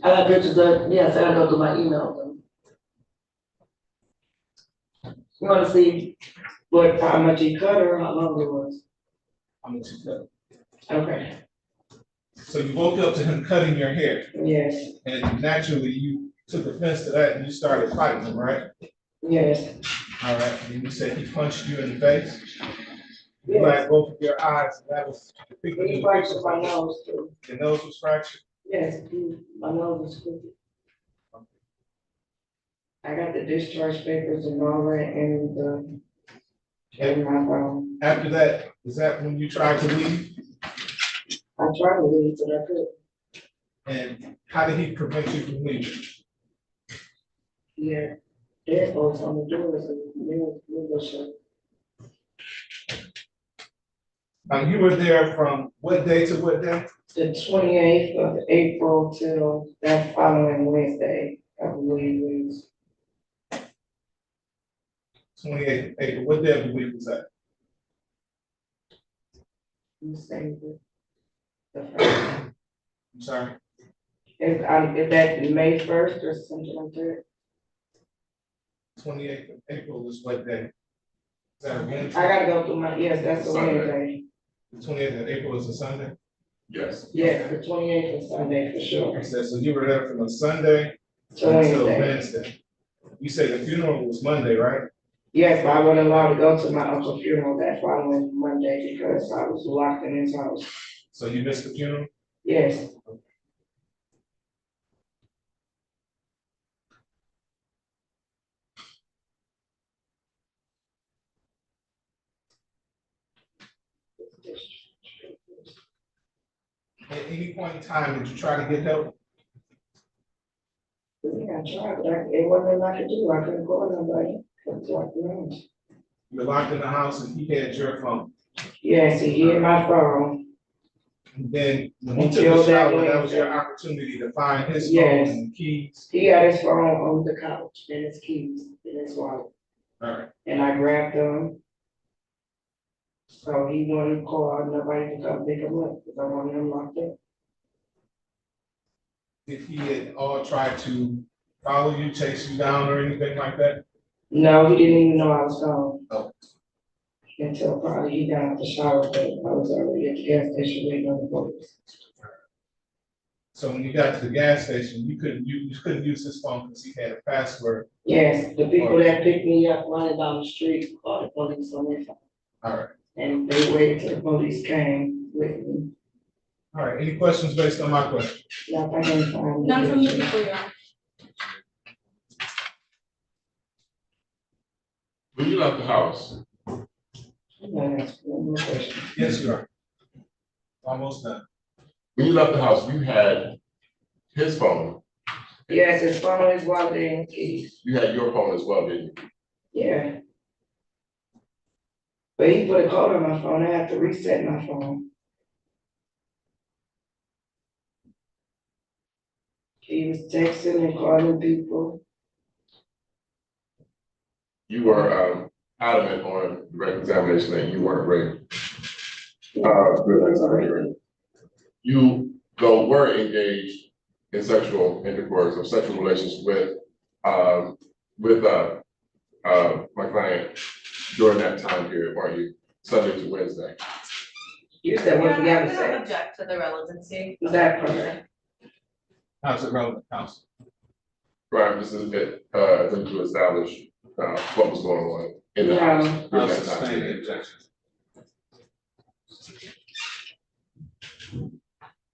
I got pictures of, yes, I go through my email. You wanna see how much he cut or how long it was? How much you cut? Okay, So you woke up to him cutting your hair, Yes, and naturally you took offense to that and you started fighting him, right? yes, All right, and you said he punched you in the face? You yes. had both of your eyes, and that was depicted in He the fractured pictures. my nose too. Your nose was fractured? Yes, my nose was crooked. I got the discharge papers and all that and and my phone. After that, is that when you tried to leave? I tried to leave, but I couldn't. And how did he prevent you from leaving? Yeah, there's folks on the doors and they were shut. You were there from what day to what day? The 28th of April till that following Wednesday, I believe it was. 28th of April. What day of the week was that? You say the first. I'm sorry. Is that May 1st or something like that? 28th of April is what day? Is that a I Wednesday? gotta go through my, yes, that's a Sunday. Wednesday. The 28th of April is a Sunday? Yes. Yes, the 28th is Sunday for sure. I said, so you were there from a Sunday So until Wednesday. Wednesday. You say the funeral was Monday, right? Yes, but I wasn't allowed to go to my uncle's funeral that following Monday because I was locked in his house. So you missed the funeral? Yes, At any point in time, did you try to get help? yeah, I tried, but it wasn't nothing I could do. I couldn't call nobody. Couldn't talk to them. You were locked in the house and he had your phone. Yes, he hit my phone. And then when he took Until a that shower, that was your Wednesday. opportunity to find his phone Yes. and keys. He had his phone on the couch and his keys in his wallet. All right. And I grabbed them. So he wanted to call nobody to come pick him up because I wanted him locked up. Did he at all try to follow you, chase you down or anything like that? No, he didn't even know I was gone. Oh. Until probably he got out the shower, but I was already at the gas station waiting on the police. So when you got to the gas station, you couldn't use his phone because he had a password. Yes, the people that picked me up running down the street called the police on their phone. All right. And they waited till the police came with me. All right. Any questions based on my question? Now, if I can find. None from the people you're on. When you left the house, Yes, you are. Almost done. when you left the house, you had his phone. Yes, his phone, his wallet, and his keys. You had your phone as well, didn't you? Yeah. But he put a code on my phone, I had to reset my phone. He was texting and calling people. You were adamant on direct examination that you weren't raped. You, though, were engaged in sexual intercourse or sexual relations with my client during that time period, weren't you? Sunday to Wednesday. You said what you gotta I don't say. object to the relevancy. That part. How's it relevant, counsel? Right, this is it, to establish what was going on in the house. No. during I'll that time sustain the period. objection.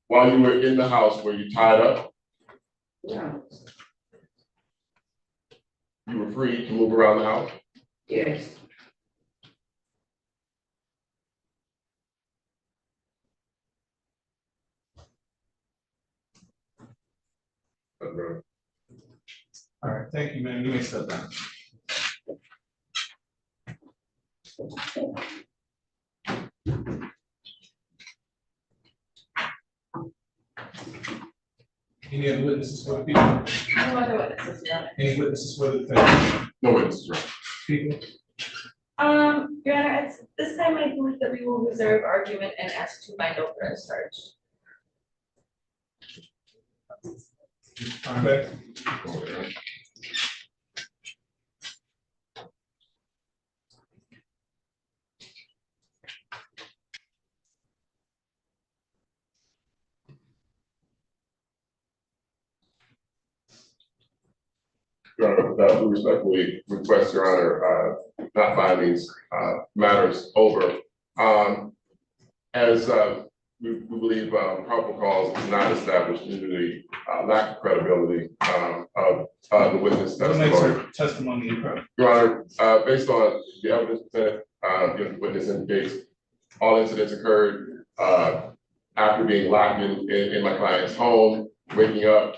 While you were in the house, were you tied up? No, You were free to move around the house? yes. All right, thank you, man. You may step down. Any other witnesses for the people? No other witnesses, no. Any witnesses for the defendant? No witnesses, right? People? Your Honor, at this time, I believe that we will reserve argument and ask to bind over as charged. Okay. Your Honor, we respectfully request, Your Honor, not find these matters over. As we believe probable cause is not established due to the lack of credibility of the witness What makes testimony. her testimony incredible? Your Honor, based on the evidence presented, the witness indicates all incidents occurred after being locked in my client's home, waking up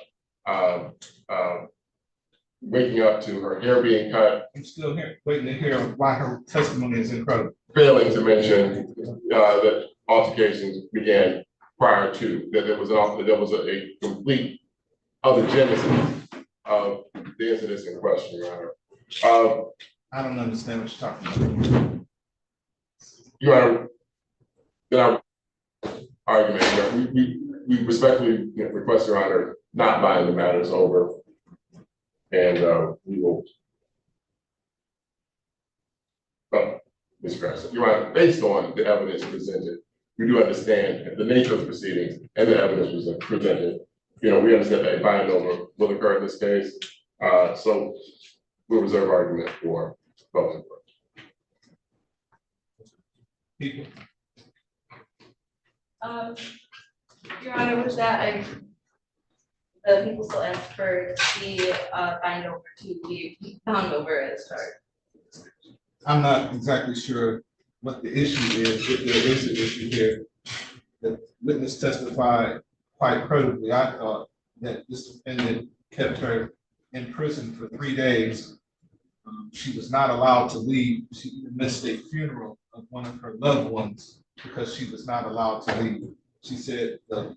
to her hair being cut, I'm still here, waiting to hear why her testimony is incredible. failing to mention that altercations began prior to, that there was a complete other genesis of the incidents in question, Your Honor. I don't understand what you're talking about. Your Honor, in our argument, Your Honor, we respectfully request, Your Honor, not buying the matters over. And we will. Mr. Grassley, Your Honor, based on the evidence presented, we do understand the nature of the proceedings and the evidence was presented. We understand that a buying over will occur in this case. So we'll reserve argument for closing. People, Your Honor, with that, the people still ask for the bind over to be bound over as charged. I'm not exactly sure what the issue is, if there is an issue here. The witness testified quite credibly. I thought that this defendant kept her in prison for 3 days. She was not allowed to leave. She even missed a funeral of one of her loved ones because she was not allowed to leave. She said the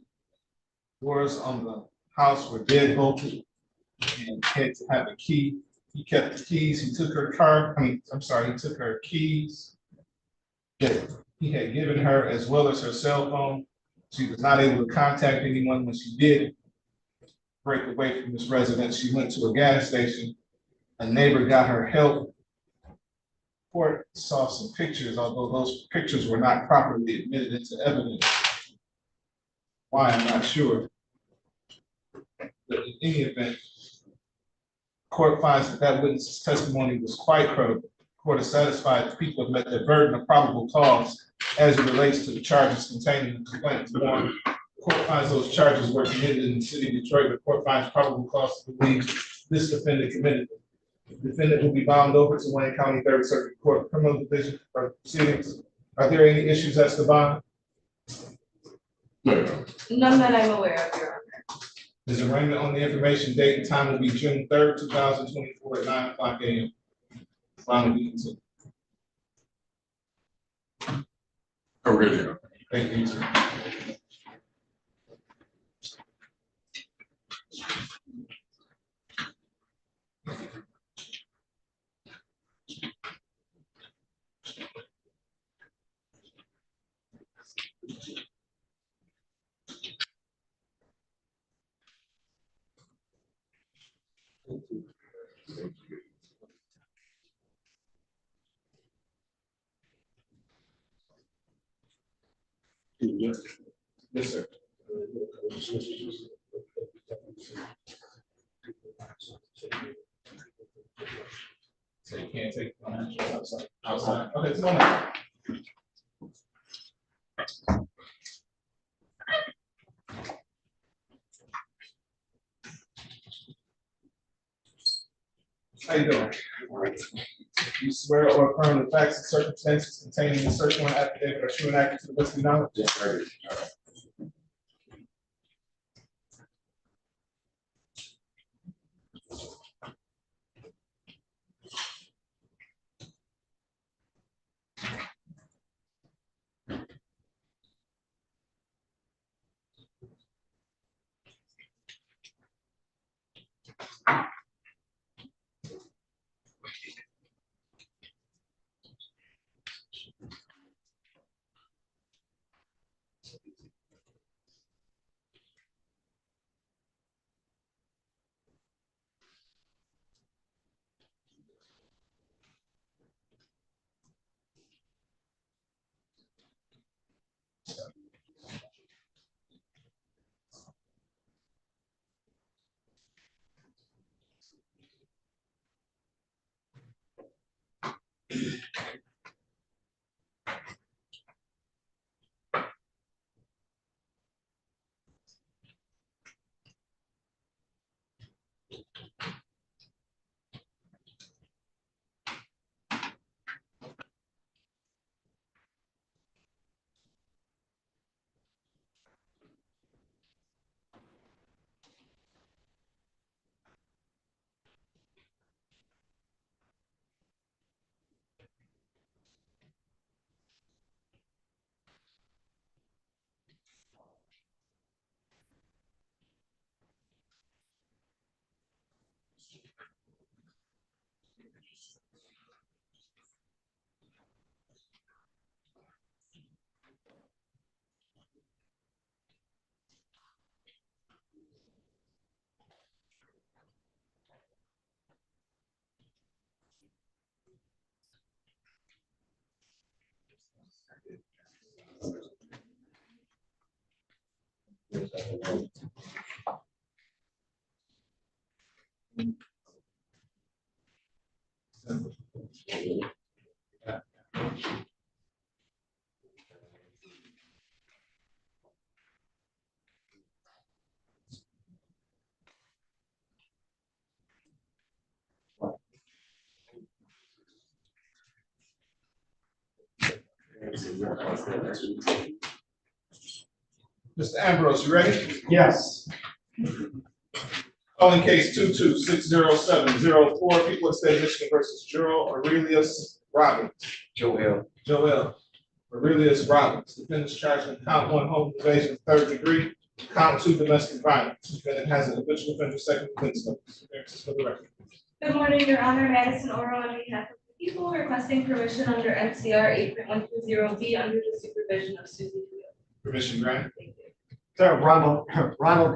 doors on the house were dead bolted and had to have a key. He kept the keys. He took her car. He took her keys that he had given her as well as her cell phone. She was not able to contact anyone when she did break away from this residence. She went to a gas station. A neighbor got her help. Court saw some pictures, although those pictures were not properly admitted into evidence. Why, I'm not sure. But in any event, court finds that that witness's testimony was quite credible. Court is satisfied the people have met their burden of probable cause as it relates to the charges contained in the complaint. One, court finds those charges were committed in the city of Detroit. The court finds probable cause to believe this defendant committed them. The defendant will be bound over to Wayne County Third Circuit Court Criminal Division for proceedings. Are there any issues as to bond? No. None that I'm aware of, Your Honor. His arraignment on the information date and time will be June 3rd, 2024 at 9:00 a.m. Bond will be considered. Oh, really? Thank you, sir. Yes, sir. So you can't take financials outside. Okay, come on now. How you doing? You swear or affirm the facts and circumstances contained in the search warrant affidavit are true and accurate to the best of your knowledge? Yes, sir. Mr. Ambrose, you ready? Yes. Calling case 2260704, people of the state of Michigan versus Joel Aurelius Robbins. Joel Aurelius Robbins. Defendant's charged in count 1 home invasion, 3rd degree, count 2 domestic violence. Defendant has an habitual offender, second offense notice. Appearances for the record. Good morning, Your Honor. Madison Oral on behalf of the people requesting permission under MCR 8.120B under the supervision of Susie Field. Permission granted. Thank you. So Ronald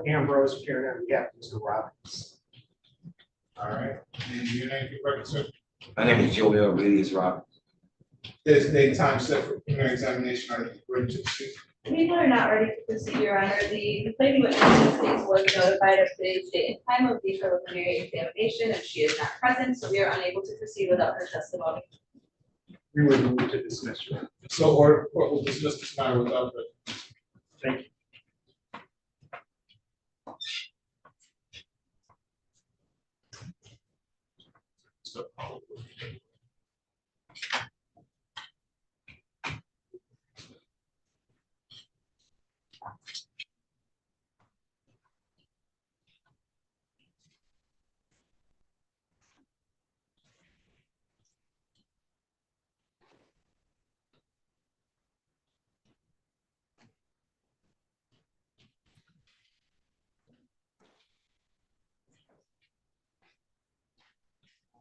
Ambrose appearing on behalf of Mr. Robbins. All right. And your name, for record, sir? My name is Joel Aurelius Robbins. Designate time set for preliminary examination. Are you ready to proceed? People are not ready to proceed, Your Honor. The complaining witness in this case was notified of today's date and time of the preliminary examination, and she is not present, so we are unable to proceed without her testimony. We would move to dismiss you. So order, court will dismiss this matter without the. Thank you.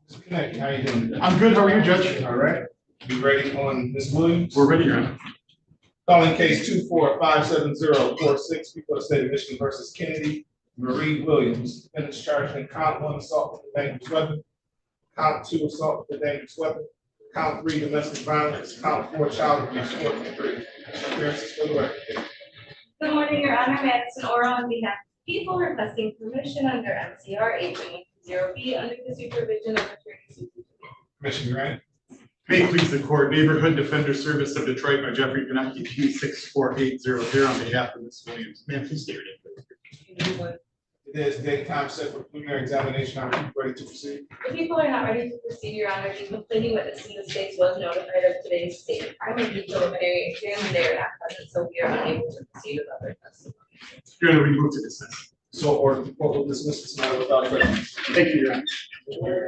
Mr. Kenneth, how you doing? I'm good. How are you, Judge? All right. You ready on Ms. Williams? We're ready, Your Honor. Calling case 2457046, people of the state of Michigan versus Kennedy Marie Williams. Defendant's charged in count 1 assault with a dangerous weapon, count 2 assault with a dangerous weapon, count 3 domestic violence, count 4 child abuse, 4.3. Appearances for the record. Good morning, Your Honor. Madison Oral on behalf of the people requesting permission under MCR 8.120B under the supervision of Attorney Susie Field. Permission granted. May it please the court, Neighborhood Defender Service of Detroit by Jeffrey Kenneth, P 64800 on behalf of Ms. Williams. Ma'am, please state your name, please. It is date time set for preliminary examination. Are you ready to proceed? The people are not ready to proceed, Your Honor. The complaining witness in this case was notified of today's date and time of the preliminary exam, and they are not present, so we are unable to proceed with other testimony. Your Honor, we move to dismiss. So order, the court will dismiss this matter without prejudice. Thank you, Your Honor.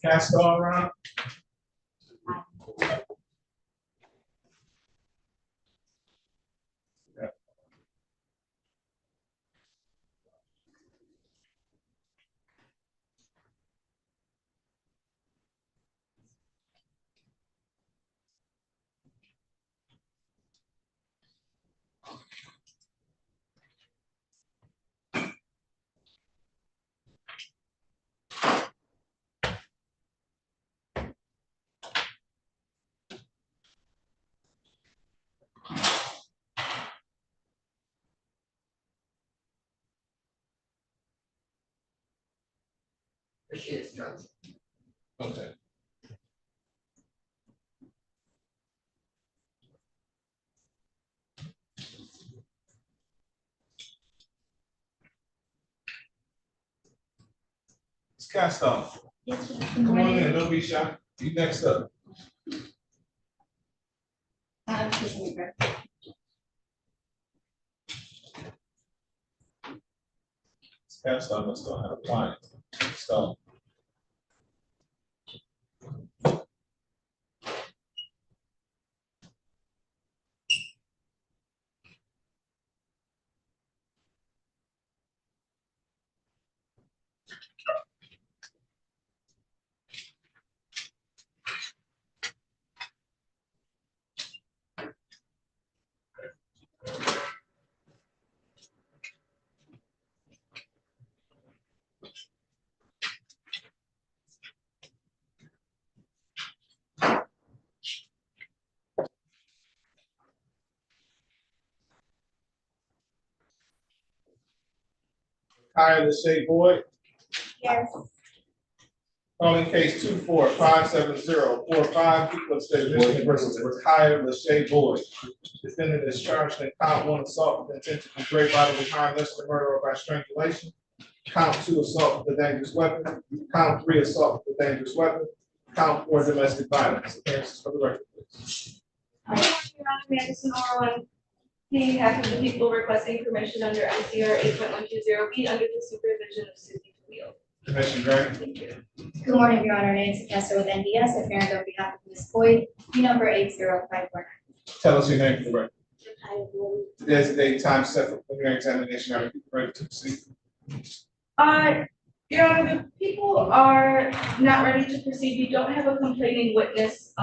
Cast all around. Okay. It's cast off. Yes, sir. Good Come on morning. in, don't be shy. You next up. It's cast off, let's go ahead and apply it. start. Kyle Lachey Boyd, Yes. calling case 24-57045, people of the state of Michigan versus Kyle Lachey Boyd. Defendant is charged in count 1 assault with intent to do great bodily harm, less than murder or by strangulation. Count 2 assault with a dangerous weapon. Count 3 assault with a dangerous weapon. Count 4 domestic violence. Appearances for the record, please. Your Honor, Madison Oral on behalf of the people requesting permission under ICR 8.120B under the supervision of Susie Wheel. Commission granted. Thank you. Good morning, Your Honor. Nancy Kessler with NDS, appearing on behalf of Ms. Boyd, P number 80549. Tell us your name for the record. Today's the date, time set for preliminary examination. Are you ready to proceed? Your Honor, the people are not ready to proceed. We don't have a complaining witness,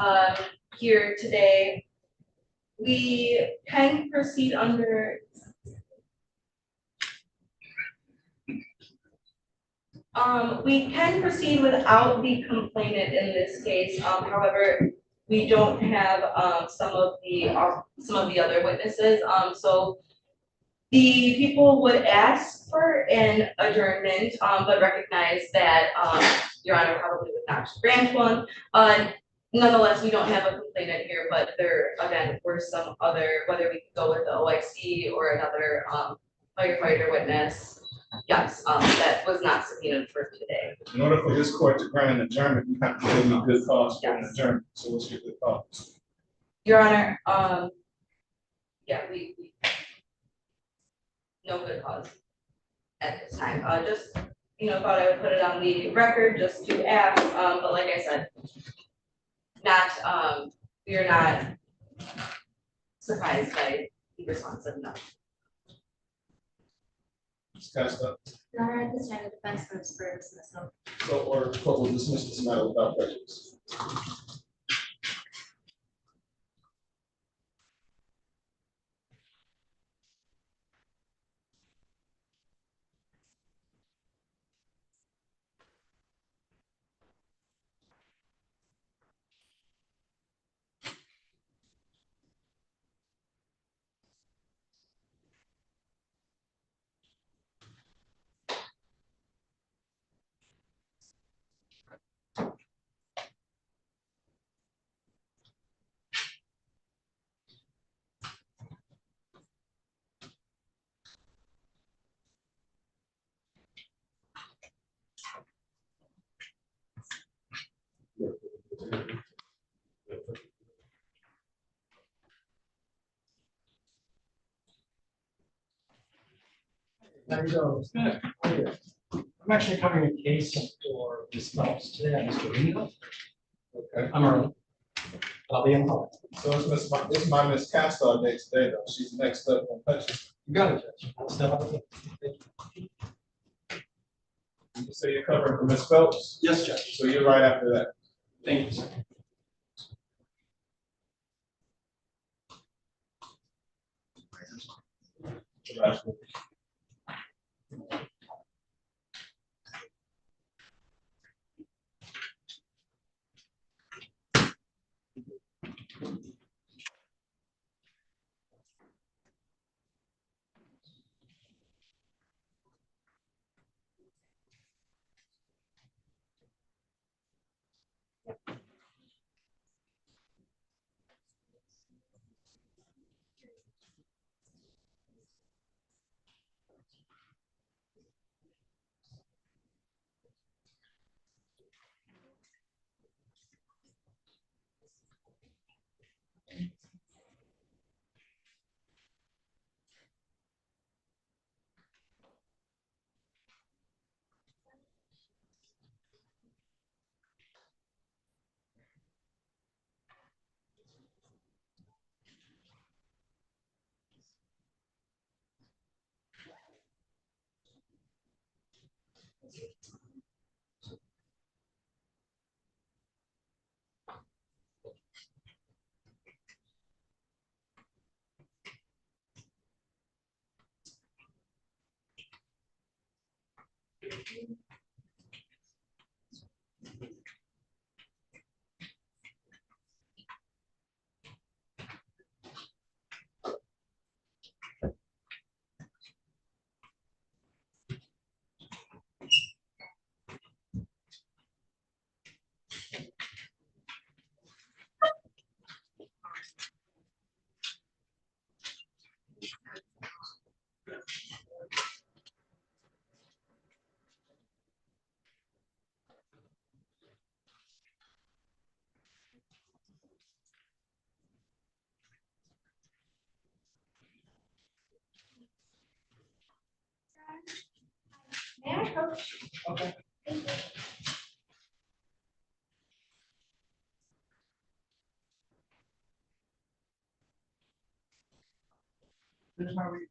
here today. We can proceed under. We can proceed without the complainant in this case. However, we don't have, some of the other witnesses. So the people would ask for an adjournment, but recognize that, Your Honor probably would not grant one. Nonetheless, we don't have a complainant here, but there, again, were some other, whether we could go with the OIC or another, firefighter witness. Yes, that was not subpoenaed for today. In order for this court to grant an adjournment, you have to give me good cause for an Yes. adjournment. So what's your good cause? Your Honor, yeah, we no good cause at this time. Just, thought I would put it on the record just to ask, but like I said, we are not surprised by the response of no. Ms. Costa, Your Honor, at this time, the defense moves for dismissal. so order, court will dismiss this matter without prejudice. There you go. I'm actually covering a case for dismissals today, Mr. Reno. Okay. I'm early. I'll be in hall. So this is my Miss Costa day today, though. She's next up on touches. You got it, Judge. I'll step up. Thank you. You say you're covering for Miss Phelps? Yes, Judge. So you're right after that. Thank you, sir. May I approach? Okay. Thank you. There's my read.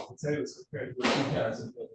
Potatoes compared to what you guys have done.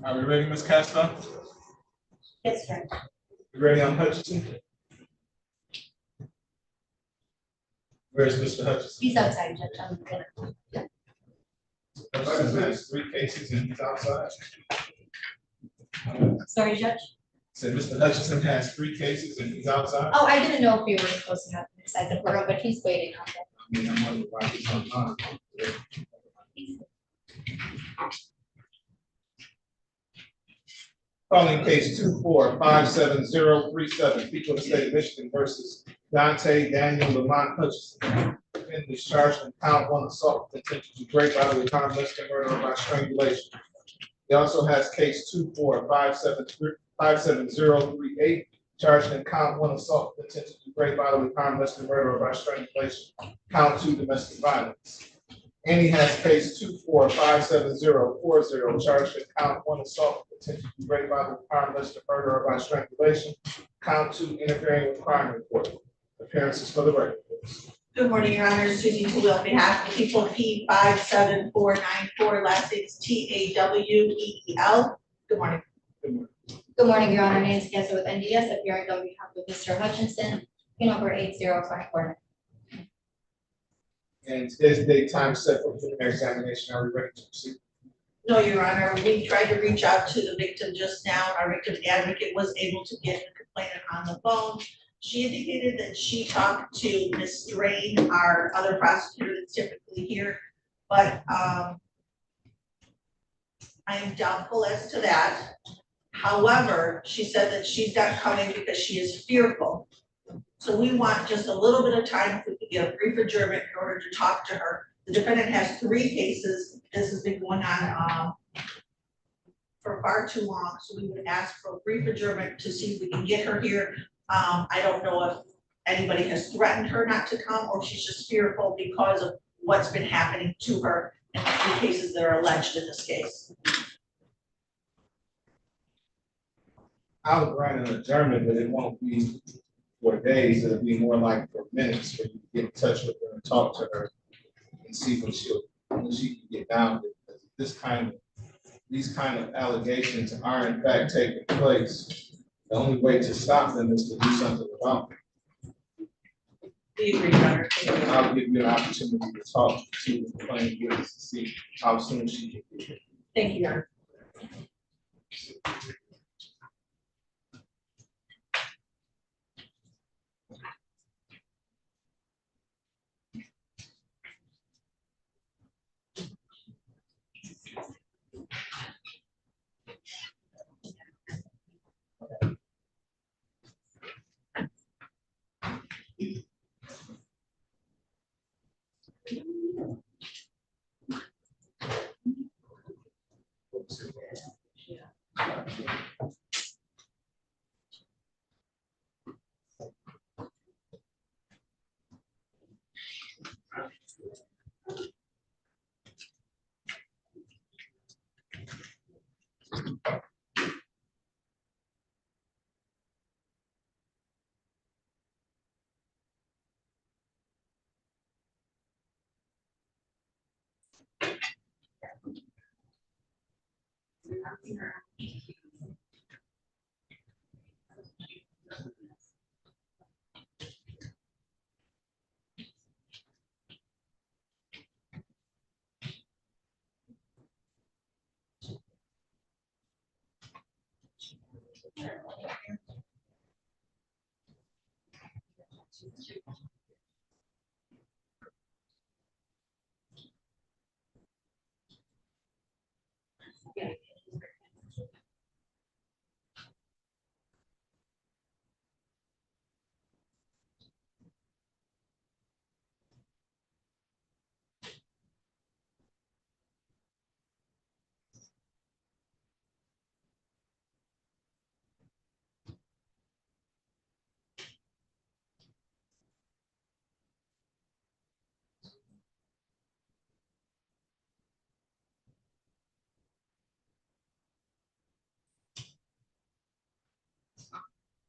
Are we ready, Ms. Castro? Yes, Judge. You ready on Hutchinson? Where's Mr. Hutchinson? He's outside, Judge. I'm gonna. Hutchinson has 3 cases and he's outside. Sorry, Judge. Said Mr. Hutchinson has 3 cases and he's outside. Oh, I didn't know if we were supposed to have him inside the courtroom, but he's waiting out there. I mean, I'm wondering why he's online. Calling case 24-57037, people of the state of Michigan versus Dante Daniel Lamont Hutchinson. Defendant is charged in count 1 assault with intent to do great bodily harm, less than murder, or by strangulation. He also has case 24-57038, charged in count 1 assault with intent to do great bodily harm, less than murder, or by strangulation. Count 2 domestic violence. And he has case 24-57040, charged in count 1 assault with intent to do great bodily harm, less than murder, or by strangulation. Count 2 interfering with crime report. Appearances for the record. Good morning, Your Honor. Susie Tully on behalf of the people, P57494, last name is Taweel. Good morning. Good morning, Your Honor. Nancy Kessler with NDS, appearing on behalf of Mr. Hutchinson, number 8054. And today's date time set for preliminary examination. Are we ready to proceed? No, Your Honor, we tried to reach out to the victim just now. Our victim advocate was able to get the complainant on the phone. She indicated that she talked to Ms. Drain, our other prosecutor that's typically here, but I am doubtful as to that. However, she said that she's not coming because she is fearful. So we want just a little bit of time if we could get a brief adjournment in order to talk to her. The defendant has 3 cases. This has been going on for far too long. So we would ask for a brief adjournment to see if we can get her here. I don't know if anybody has threatened her not to come or she's just fearful because of what's been happening to her in the 3 cases that are alleged in this case. I'll grant an adjournment, but it won't be for days. It'll be more like for minutes where you get in touch with her and talk to her and see when she can get down with it. These kind of allegations are in fact taking place. The only way to stop them is to do something about them. We agree, Your Honor. I'll give you an opportunity to talk to the complainant witness to see how soon she can be here. Thank you, Your Honor.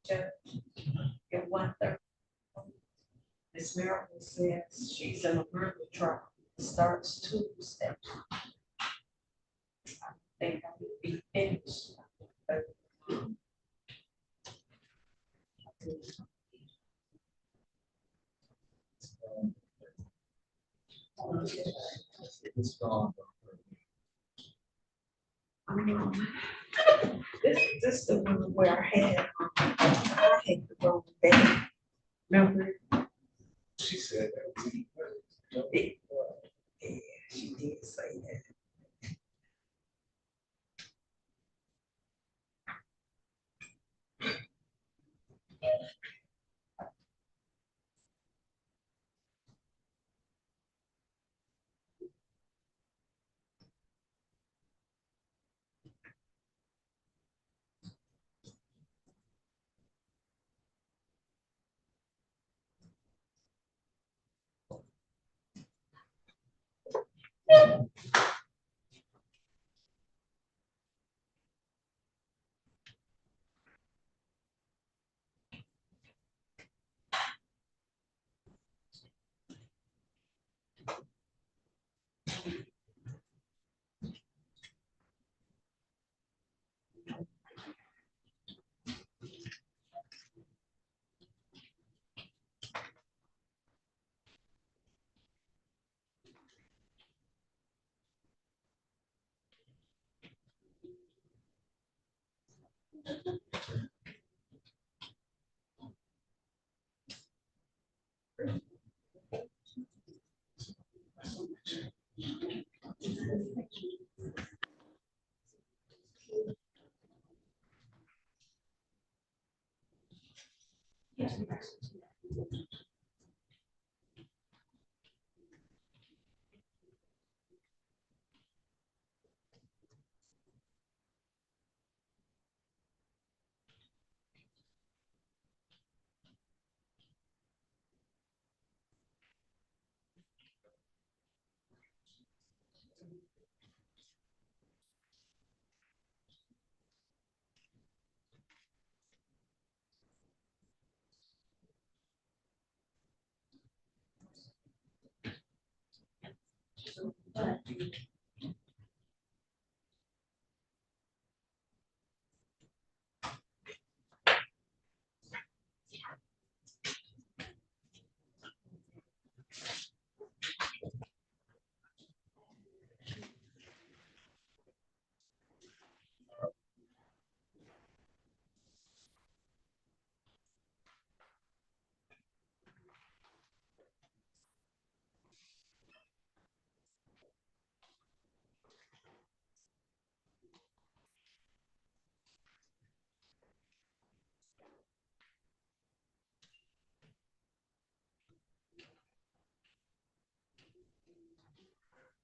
At 1:30. Ms. Miracle says she's in a murder trial, starts Tuesday. I think I will be finished This the one where I had the wrong day. Remember? She said that. Yeah, she did say that.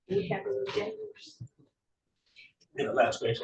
We have a genders. In the last page.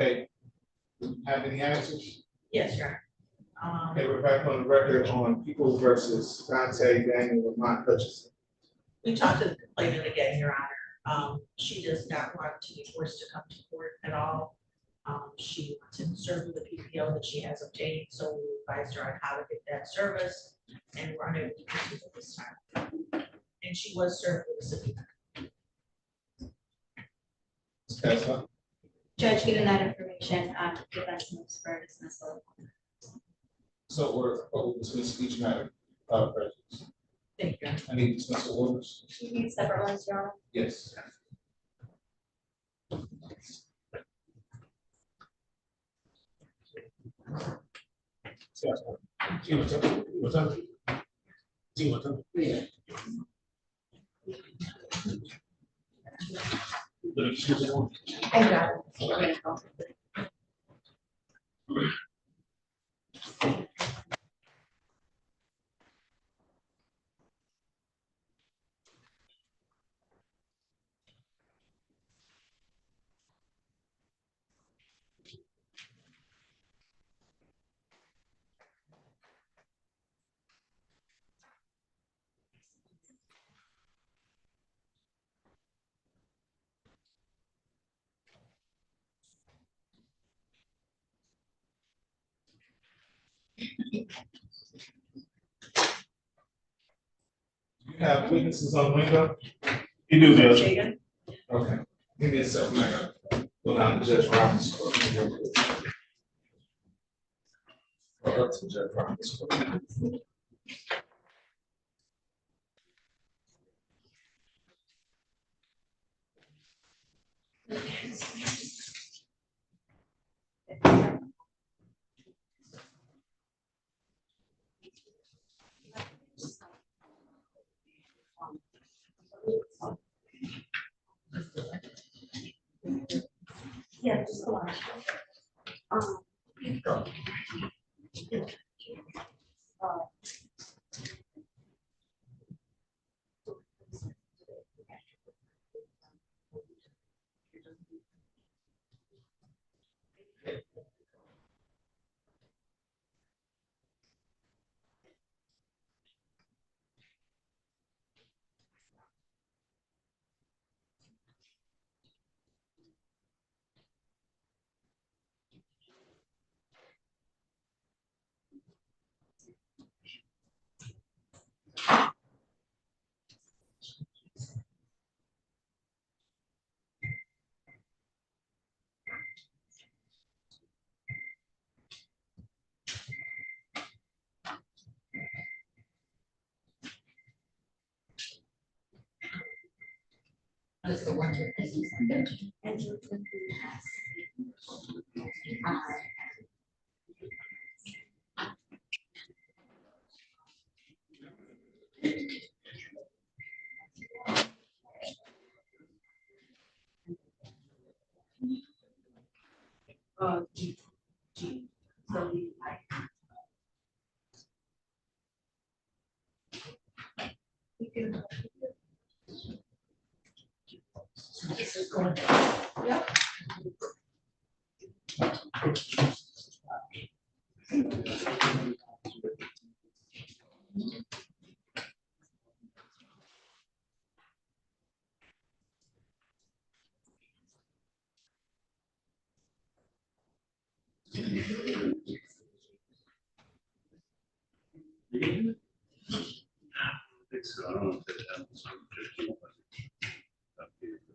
Okay, have any answers? Yes, Your Honor. Okay, we're back on the record on People versus Dante Daniel Lamont Hutchinson. We talked to the complainant again, Your Honor. She does not want to be forced to come to court at all. She wants to serve with the PPO that she has obtained, so we advised her on how to get that service, and we're unable to proceed at this time. And she was served with a subpoena. Tesla. Judge, given that information, defense moves for dismissal. So we'll dismiss each matter, prejudice. Thank you. I need dismissal orders. You need separate ones, Your Honor? Yes. I got it. You have witnesses on window? You do, Judge. Okay, give me a second, I gotta go down to Judge Robbins' court. Go up to Judge Robbins' court. Yeah, just go on. Go.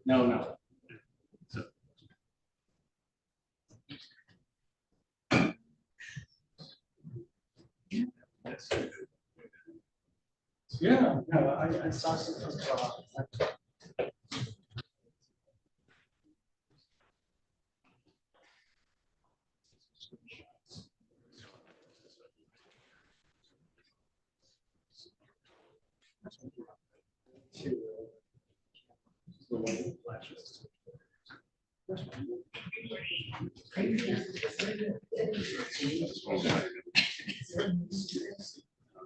No. Yeah, I saw some.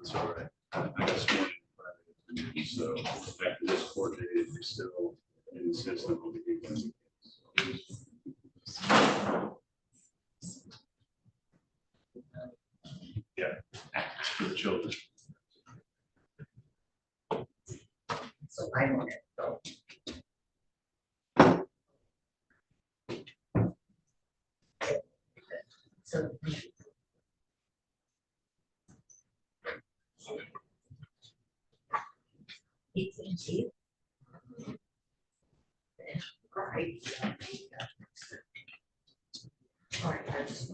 It's all right. I just wanted to, so after this court date, if you're still in the system, we'll be doing. Yeah, for the children. So I want it, so. So. It's in cheap. Right. All right, I just.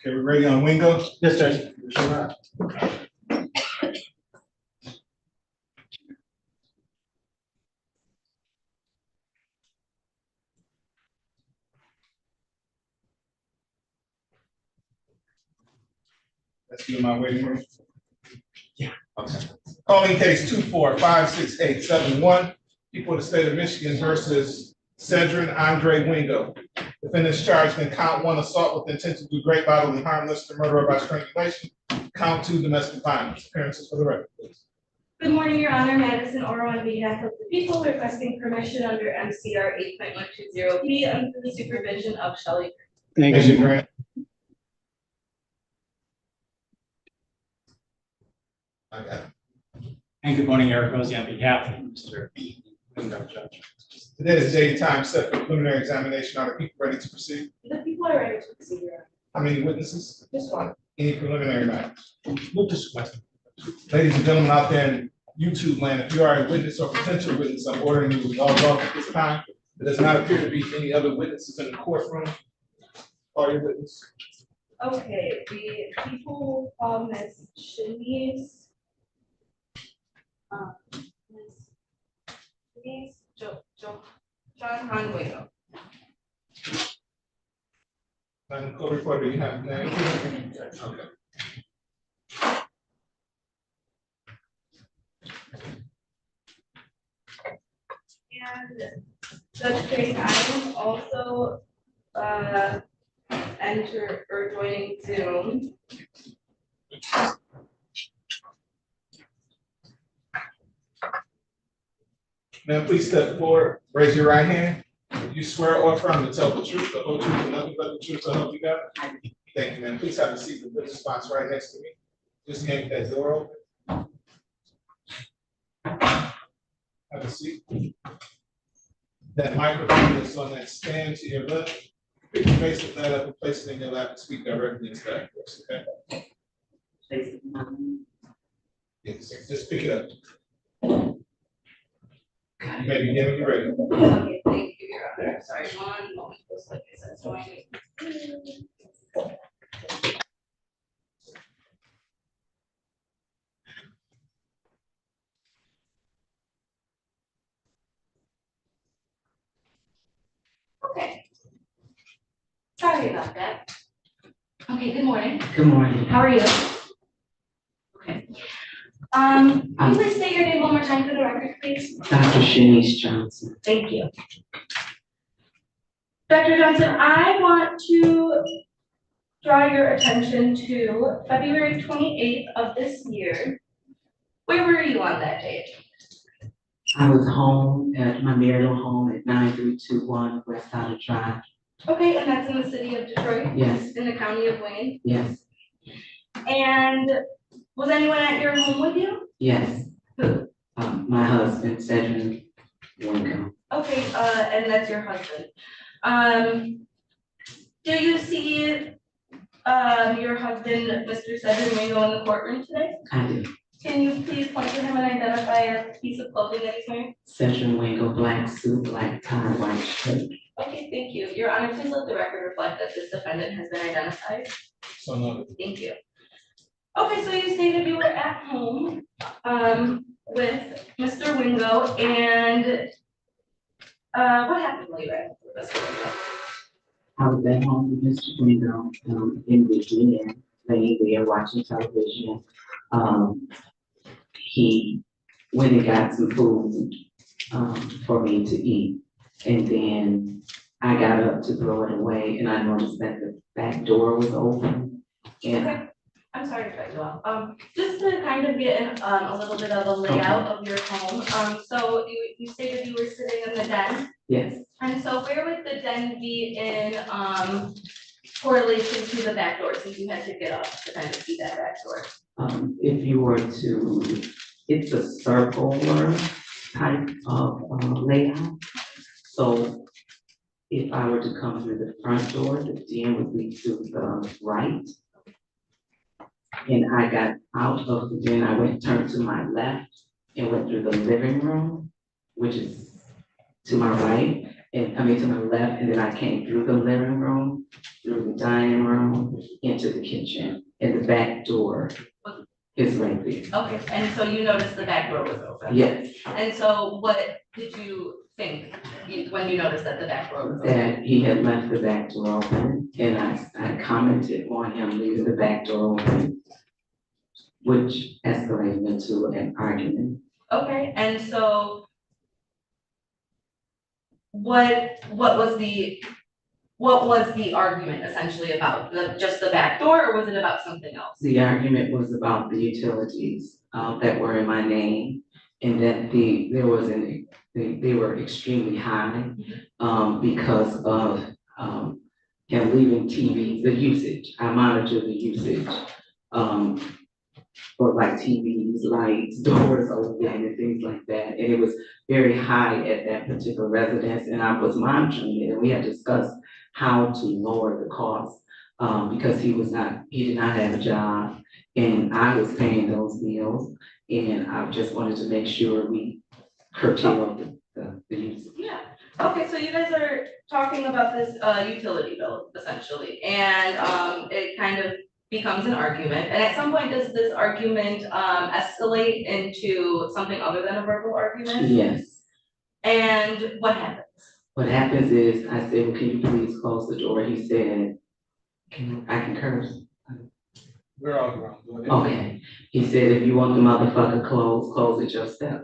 Okay, we're ready on Wingo? Yes, Judge. That's you in my waiting room. Yeah. Okay. Calling case 2456871, people of the state of Michigan versus Cedrin Andre Wingo. Defendants charged in count 1 assault with intent to do great bodily harm, less than murder or by strangulation. Count 2 domestic violence. Appearances for the record, please. Good morning, Your Honor. Madison Oro on behalf of the people requesting permission under MCR 8.120B under the supervision of Shelley. Thank you, Grant. I got it. And good morning, Eric Rosie on behalf of Mr. Wingo, Judge. Today is date and time set for preliminary examination. Are the people ready to proceed? The people are ready to proceed, Your Honor. How many witnesses? Just one. Any preliminary matters? Move to suppress. Ladies and gentlemen out there in YouTube land, if you are a witness or potential witness, I'm ordering you to log off at this time. There does not appear to be any other witnesses in the courtroom. Are you witness? Okay, the people will call Ms. Shanice. Ms. Shanice John Wingo. Madam Clerk Reporter, do you have the name? Okay. And Judge Craig, I am also joining Zoom. Ma'am, please step forward, raise your right hand. You swear or affirm to tell the truth, the whole truth, and nothing but the truth, so help you God? Thank you, ma'am. Please have a seat. The witness box right next to me. Just yank that door open. Have a seat. That microphone is on that stand to your left. Pick your face, lift that up, and place it in your lap and speak directly into that voice, okay? Yes, just pick it up. You may begin when you're ready. Okay, thank you, Your Honor. Sorry, one moment. Looks like it says joining. Okay. Sorry about that. Okay, good morning. Good morning. How are you? Okay. Can you please state your name one more time for the record, please? Dr. Shanice Johnson. Thank you. Dr. Johnson, I want to draw your attention to February 28th of this year. Where were you on that date? I was home at my marital home at 9321 West Side Drive. Okay, and that's in the city of Detroit? Yes. In the county of Wayne? Yes, And was anyone at your home with you? yes. Who? My husband, Cedric Wingo. Okay, and that's your husband. Do you see, your husband, Mr. Cedric Wingo, in the courtroom today? I do. Can you please point to him and identify a piece of clothing that he's wearing? Cedric Wingo, black suit, black tie, white shirt. Okay, thank you. Your Honor, please let the record reflect that this defendant has been identified. So noted. Thank you. Okay, so you stated you were at home, with Mr. Wingo, and, what happened while you were at home with Mr. Wingo? I was at home with Mr. Wingo, in Virginia, laying there watching television. He went and got some food, for me to eat. And then I got up to throw it away and I noticed that the back door was open. And Okay, I'm sorry to cut you off. Just to kind of get a little bit of a layout of your home. So you stated you were sitting in the den. yes, And so where would the den be in, correlation to the back door, since you had to get up to kind of see that back door? if you were to, it's a circular type of layout. So if I were to come through the front door, the den would be to the right. And I got out of the den, I turned to my left and went through the living room, which is to my right, and I mean to my left, and then I came through the living room, through the dining room, into the kitchen, and the back door is right there. Okay, and so you noticed the back door was open? Yes, And so what did you think when you noticed that the back door was open? that he had left the back door open, and I commented on him leaving the back door open, which escalated into an argument. Okay, and so what was the argument essentially about? Just the back door, or was it about something else? The argument was about the utilities that were in my name, and that they were extremely high because of him leaving TV, the usage. I monitor the usage for like TVs, lights, doors open, and things like that. And it was very high at that particular residence, and I was monitoring it, and we had discussed how to lower the cost because he did not have a job, and I was paying those bills, and I just wanted to make sure we curtailed the use. Yeah, okay, so you guys are talking about this utility bill essentially, and it kind of becomes an argument, and at some point does this argument escalate into something other than a verbal argument? Yes. And what happens? What happens is, I said, well, can you please close the door? He said, I can curse. We're all grown. Go ahead. Okay. He said, if you want the motherfucker closed, close it yourself.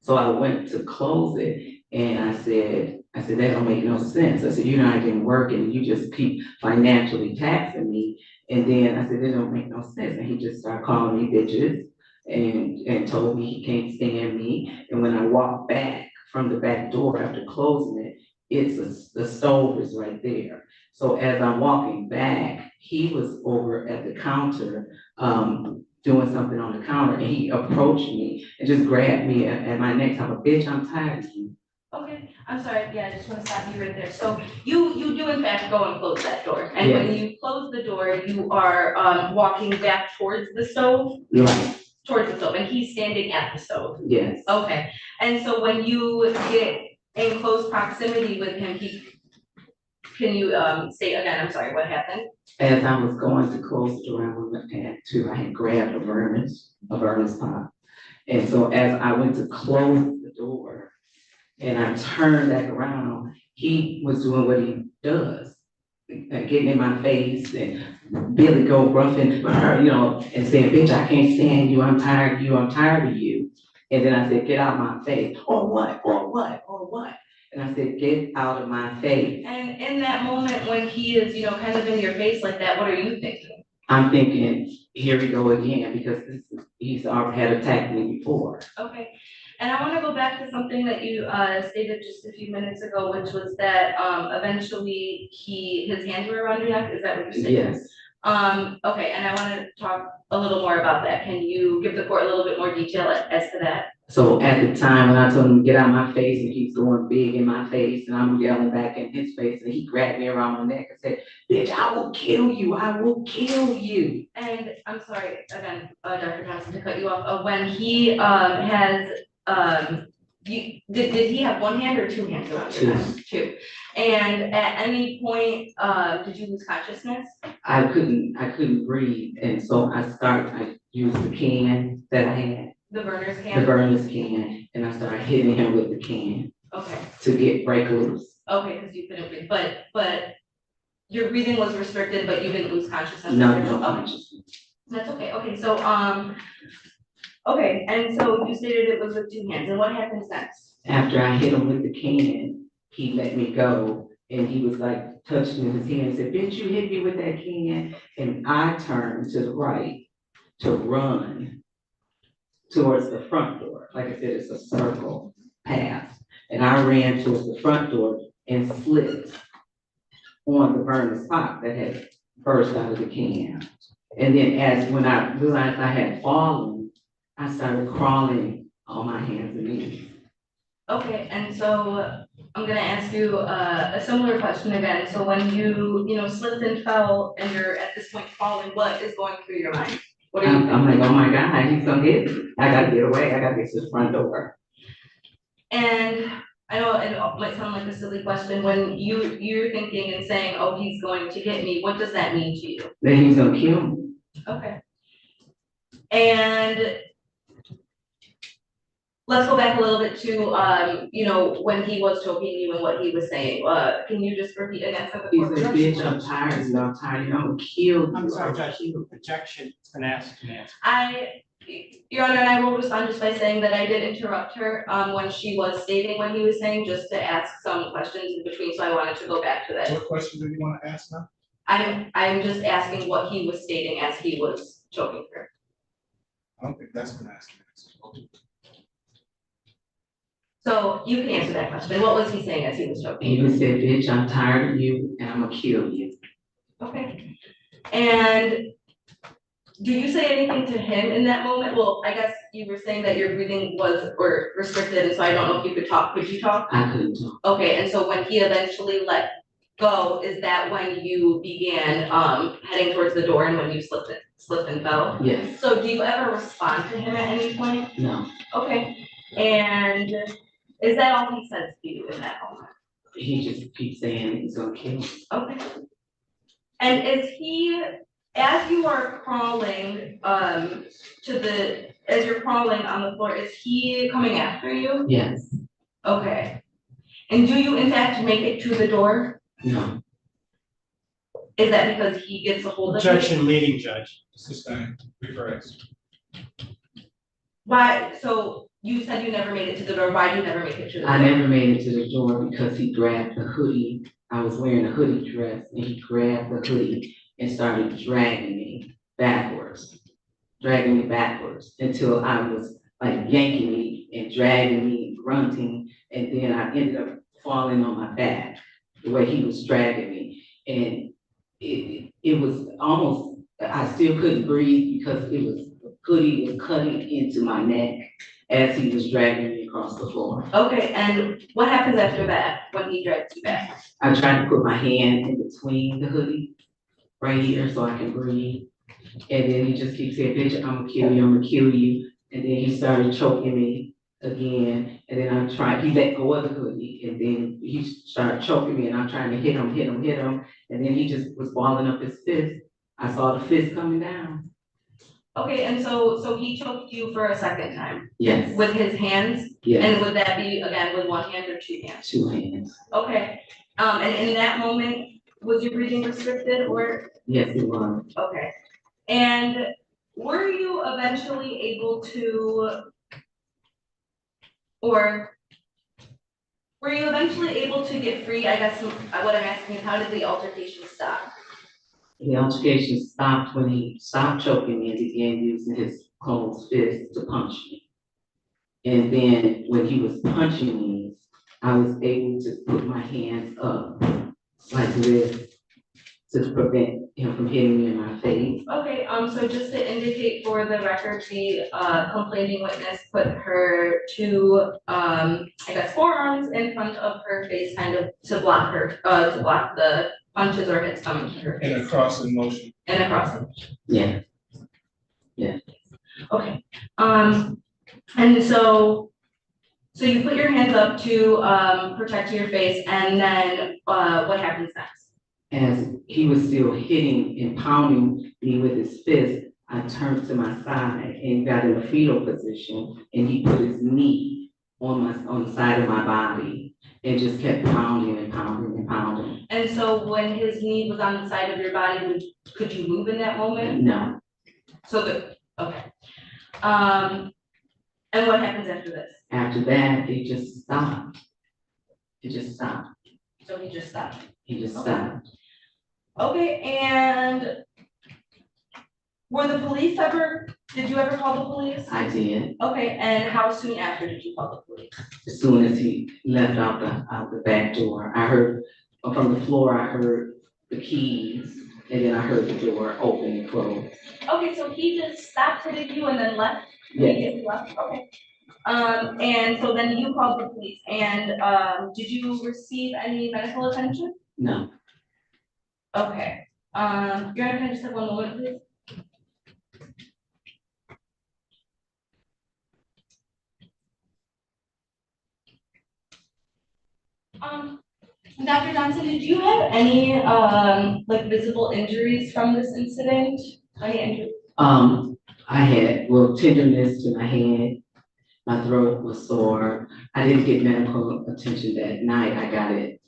So I went to close it, and I said, that don't make no sense. I said, you're not even working, you just keep financially taxing me. And then I said, that don't make no sense. And he just started calling me bitches and told me he can't stand me. And when I walked back from the back door after closing it, the stove is right there. So as I'm walking back, he was over at the counter, doing something on the counter, and he approached me and just grabbed me at my neck, I'm a bitch, I'm tired of you. Okay, I'm sorry, yeah, I just want to stop you right there. So you do in fact go and close that door, and when you close the door, you are walking back towards the stove? Right. Towards the stove, and he's standing at the stove? Yes. Okay, and so when you get in close proximity with him, can you say again, I'm sorry, what happened? As I was going to close the door, I had grabbed a Vernis pot. And so as I went to close the door and I turned back around, he was doing what he does, getting in my face and Billy go roughing her, and saying, bitch, I can't stand you, I'm tired of you, I'm tired of you. And then I said, get out my face. Or what? And I said, get out of my face. And in that moment when he is, kind of in your face like that, what are you thinking? I'm thinking, here we go again, because he's already had attacked me before. Okay, and I wanna go back to something that you stated just a few minutes ago, which was that eventually his hands were around your neck, is that what you're saying? Yes. Okay, and I wanna talk a little more about that. Can you give the court a little bit more detail as to that? So at the time when I told him to get out of my face and he's going big in my face and I'm yelling back in his face and he grabbed me around my neck and said, bitch, I will kill you, I will kill you. And I'm sorry, again, Dr. Johnson, to cut you off, when he has, did he have one hand or two hands around your neck? Two. And at any point, did you lose consciousness? I couldn't breathe, and so I used the can that I had. The burner's can? The burner's can, and I started hitting him with the can. Okay. To break loose. Okay, because you couldn't breathe, but your breathing was restricted, but you didn't lose consciousness? No consciousness. That's okay, okay, so, okay, and so you stated it was with two hands, and what happens next? After I hit him with the can, he let me go, and he was like touching his hand and said, bitch, you hit me with that can, and I turned to the right to run towards the front door. Like I said, it's a circle path, and I ran towards the front door and slipped on the burner spot that had burst out of the can. And then when I realized I had fallen, I started crawling on my hands and knees. Okay, and so I'm gonna ask you a similar question again. So when you slipped and fell and you're at this point falling, what is going through your mind? What are you thinking? I'm like, oh my God, he's gonna hit me. I gotta get away. I gotta get to the front door. And I know it might sound like a silly question. When you're thinking and saying, oh, he's going to get me, what does that mean to you? Then he's gonna kill me. Okay. And let's go back a little bit to, when he was choking you and what he was saying. Can you just repeat again for the He court? said, bitch, I'm tired, I'm tired, I'm gonna kill you. I'm sorry, Judge, objection, it's been asked and answered. Your Honor, and I will respond just by saying that I did interrupt her when she was stating what he was saying, just to ask some questions in between, so I wanted to go back to that. What question do you want to ask now? I'm just asking what he was stating as he was choking her. I don't think that's been asked. So you can answer that question. What was he saying as he was choking? He just said, bitch, I'm tired of you and I'm gonna kill you. Okay. And do you say anything to him in that moment? Well, I guess you were saying that your breathing was restricted, and so I don't know if you could talk. Could you talk? I couldn't talk. Okay, and so when he eventually let go, is that when you began heading towards the door and when you slipped and fell? Yes. So do you ever respond to him at any point? No. Okay. And is that all he says to you in that moment? He just keeps saying he's gonna kill me. Okay. And is he, as you are crawling as you're crawling on the floor, is he coming after you? Yes. Okay. And do you in fact make it to the door? No. Is that because he gets a hold of you? Objection, leading judge. Rephrase. Why, so you said you never made it to the door, why do you never make it to the door? I never made it to the door because he grabbed the hoodie. I was wearing a hoodie dress and he grabbed the hoodie and started dragging me backwards until I was like yanking me and dragging me, grunting, and then I ended up falling on my back the way he was dragging me. And it was almost, I still couldn't breathe because the hoodie was cutting into my neck as he was dragging me across the floor. Okay, and what happens after that when he drags you back? I tried to put my hand in between the hoodie right here so I can breathe. And then he just keeps saying, bitch, I'm gonna kill you, I'm gonna kill you. And then he started choking me again. And then he let go of the hoodie and then he started choking me and I'm trying to hit him. And then he just was balling up his fist. I saw the fist coming down. Okay, and so he choked you for a second time? Yes. With his hands? Yes. And would that be, again, with one hand or two hands? Two hands. Okay, and in that moment, was your breathing restricted or? Yes, it was. Okay, and were you eventually able to, get free? I guess what I'm asking is how did the altercation stop? The altercation stopped when he stopped choking me and began using his closed fist to punch me. And then when he was punching me, I was able to put my hands up like this to prevent him from hitting me in my face. Okay, so just to indicate for the record, the complaining witness put her two, I guess, forearms in front of her face, kind of to block her, to block the punches or hits coming to her. In a crossing motion. In a cross motion. Yeah. Okay, and so you put your hands up to protect your face, and then what happens next? As he was still hitting and pounding me with his fist, I turned to my side and got in a fetal position, and he put his knee on the side of my body and just kept pounding and pounding and pounding. And so when his knee was on the side of your body, could you move in that moment? No. Okay. And what happens after this? After that, it just stopped. It just stopped. So he just stopped. He just stopped. Okay, and were the police did you ever call the police? I did. Okay, and how soon after did you call the police? As soon as he left out the back door, I heard from the floor, I heard the keys, and then I heard the door open and close. Okay, so he just stopped hitting you and then left? Yes. Immediately left, okay. And so then you called the police, and did you receive any medical attention? No. Okay, Your Honor, can I just have one moment, please? Dr. Johnson, did you have any, like visible injuries from this incident? Any injuries? I had, tenderness to my head. My throat was sore. I didn't get medical attention that night. I got it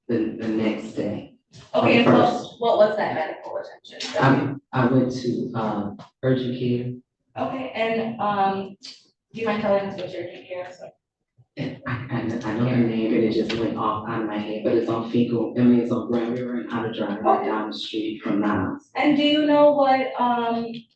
the next day. Okay, and First. what was that medical attention? I went to urgent care. Okay, and do you mind telling us what your urgent care is? I know her name, and it just went off out of my head, but it's on it's on Grand River and Outer Drive, right down the street from Niles. And do you know what,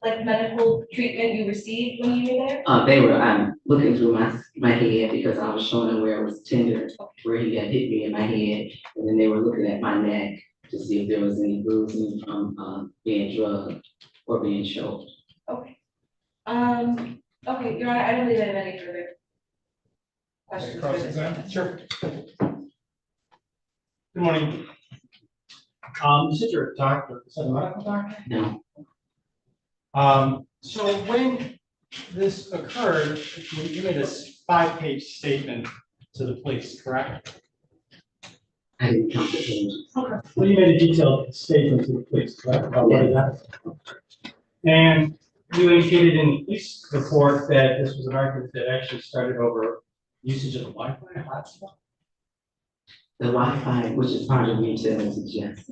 like medical treatment you received when you were there? They were, looking through my head because I was showing them where it was tender, where he had hit me in my head, and then they were looking at my neck to see if there was any bruising from, being drugged or being choked. Okay. Okay, Your Honor, I don't believe I have any further questions for this witness. Sure. Good morning. You said you're a doctor, is that a medical doctor? No. So when this occurred, you made a 5-page statement to the police, correct? I didn't count the pages. Okay. Well, you made a detailed statement to the police, correct? About what had happened. And you indicated in the police report that this was an argument that actually started over usage of the Wi-Fi hotspot. The Wi-Fi, which is part of retail, is yes.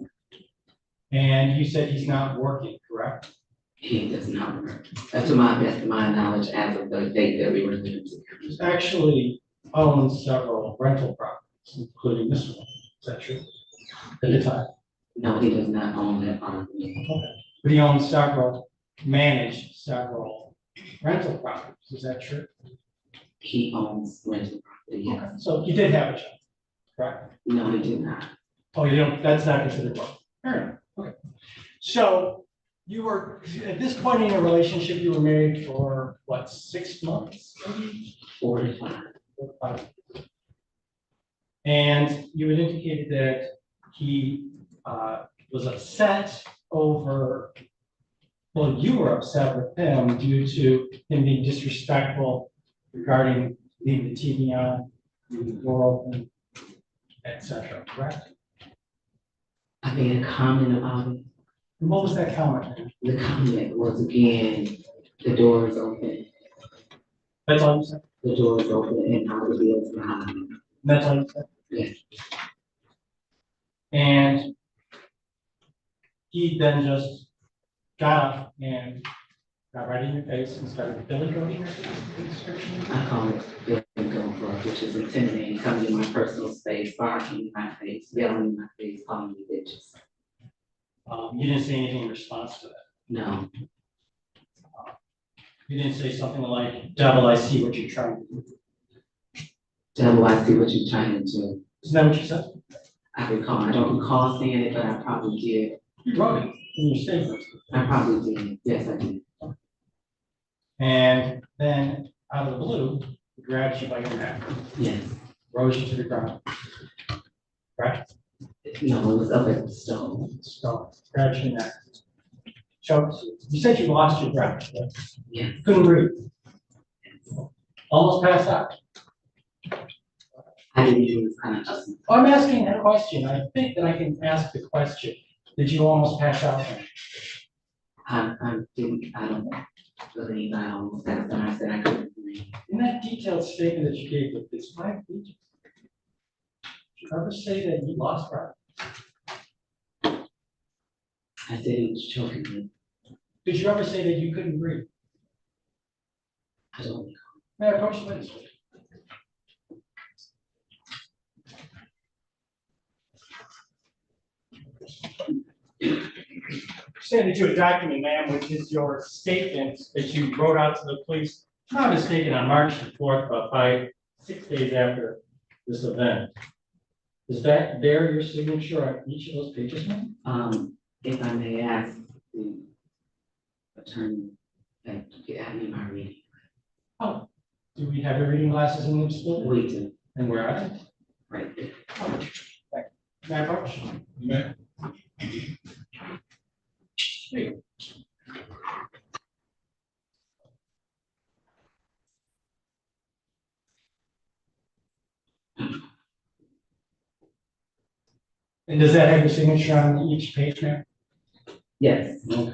And you said he's not working, correct? He does not work. To my best of my knowledge, as of the date that we were living together. He actually owns several rental properties, including this one. Is that true? At the time? No, he does not own that property. Okay. But he owns managed several rental properties. Is that true? He owns rental property, yes. Okay. So he did have a job, correct? No, he did not. Oh, you don't, that's not considered work. Fair enough. Okay. So you were, at this point in your relationship, you were married for what, 6 months? Maybe? 4 to 5. 4 to 5. And you had indicated that he was upset over, well, you were upset with him due to him being disrespectful regarding leaving the TV on, leaving the door open, etc. Correct? I made a comment about it. And what was that comment? The comment was, again, the door is open. That's all you said? The door is open and I will be able to hide. That's all you said? Yes. And he then just got up and got right in your face and started Billy goating your I call it Billy Goat, which is intimidating, coming in my personal space, barking in my face, yelling in my face, calling me bitches. You didn't say anything in response to that. No, You didn't say something like, devil, I see what you're trying to do. devil, I see what you're trying to do. Isn't that what you said? I recall, I don't recall saying it, but I probably did. You wrote it in your statement. I probably did. Yes, I did. And then out of the blue, he grabs you by your neck, Yes. throws you to the ground. Right? No, it was up at the stove. So grabs your neck. Chokes you. You said you lost your breath. Right? Yes. Couldn't breathe. Almost passed out. I didn't even conscious. I'm asking a question. I think that I can ask the question. Did you almost pass out? I don't believe I almost passed out. I said I couldn't breathe. In that detailed statement that you gave with this 5 pages, did you ever say that you lost breath? I said he was choking me. Did you ever say that you couldn't breathe? I don't recall. May I approach the witness, please? Send it to a document, ma'am, which is your statement that you wrote out to the police, if I'm not mistaken, on March the 4th, about 6 days after this event. Is that bear your signature on each of those pages, ma'am? If I may ask the attorney to get me my reading. Oh, do we have your reading glasses in the school? We do. And where are they? Right there. May I approach? Yeah. Please. And does that have your signature on each page, ma'am? Yes. Okay.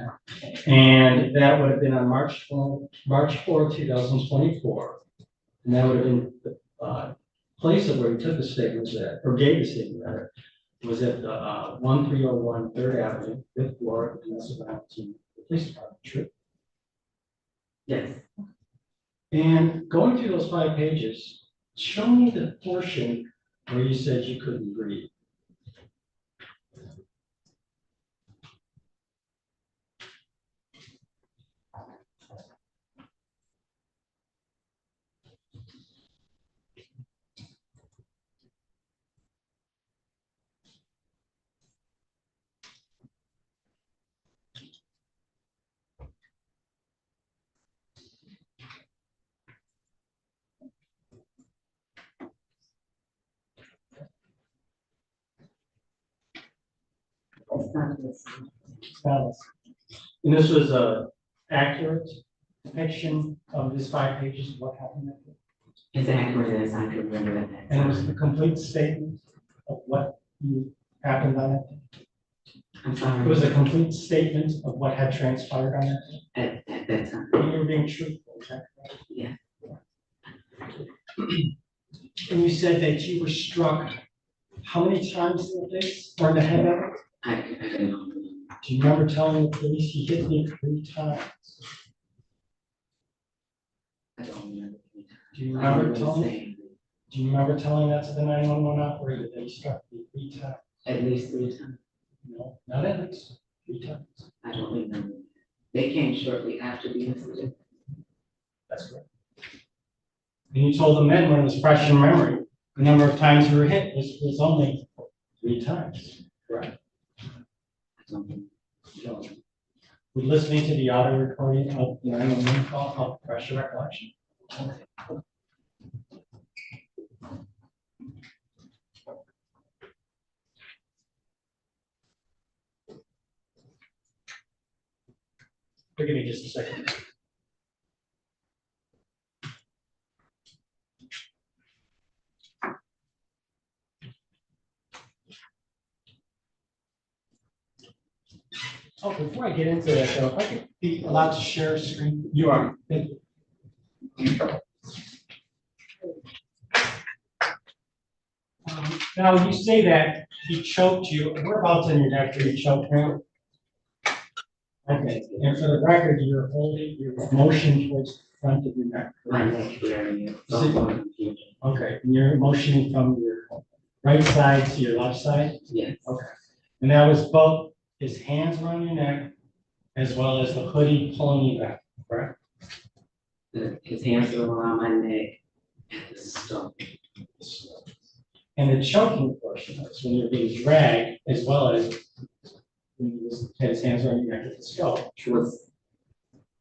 And that would have been on March 4, 2024. And that would have been the place of where you took the statements at, or gave the statement rather, was at the 1301 3rd Avenue, 5th floor, and that's around to the police department, true? Yes. And going through those 5 pages, show me the portion where you said you couldn't breathe. And this was a accurate depiction of this 5 pages of what happened that day? It's accurate as I can remember at that And it time. was the complete statement of what happened on that day? I'm sorry. It was a complete statement of what had transpired on that day? At that time. And you were being truthful, is that correct? Yeah. And you said that you were struck how many times in the face or in the head of it? I don't know. Do you remember telling the police you hit me 3 times? I don't remember. Do you I don't remember remember telling? saying Do you remember telling that to the 911 operator that you struck me 3 times? at least 3 times. No, not at least 3 times. I don't remember. They came shortly after the incident. That's correct. And you told the men when it was fresh in memory, the number of times you were hit was only 3 times. Correct. I don't remember. So, we're listening to the audio recording of the 911 call, of fresh recollection. Give me just a second. Oh, before I get into that, though, if I could be allowed to share a screen. You are. Thank you. Now, you say that he choked you. Whereabouts in your neck did he choke you? Okay, and for the record, you're holding your motion towards the front of your neck. My neck area. Okay, and you're motioning from your right side to your left side? Yes. Okay. And that was both his hands around your neck, as well as the hoodie pulling you back, correct? His hands were around my neck at the stomach. And the choking portion is when you're being dragged, as well as when he had his hands around your neck at the skull. Was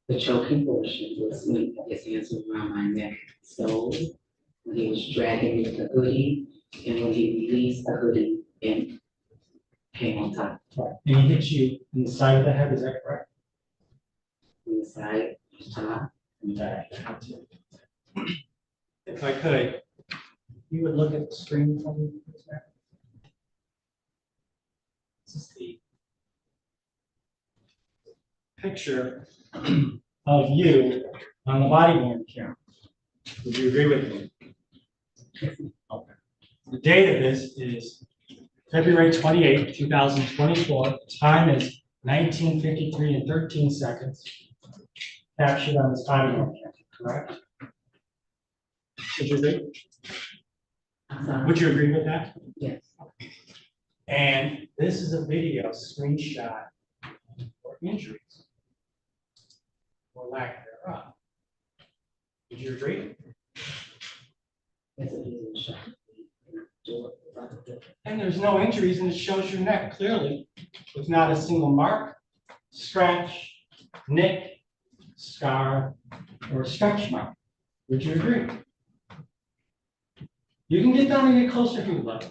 the choking portion was when his hands were around my neck, so when he was dragging me with the hoodie, and when he released the hoodie and came on top. Right. And he hit you in the side of the head, is that correct? On the side, top. In the back. If I could, you would look at the screen for me. Please, Matt? This is the picture of you on the body worn camera. Would you agree with me? Okay. The date of this is February 28, 2024. Time is 19:53 and 13 seconds. Captured on this body worn camera, correct? Would you agree? Would you agree with that? Yes. And this is a video screenshot for injuries or lack thereof. Would you agree? It's a video shot. And there's no injuries, and it shows your neck clearly with not a single mark, scratch, nick, scar, or stretch mark. Would you agree? You can get down and get closer if you would like.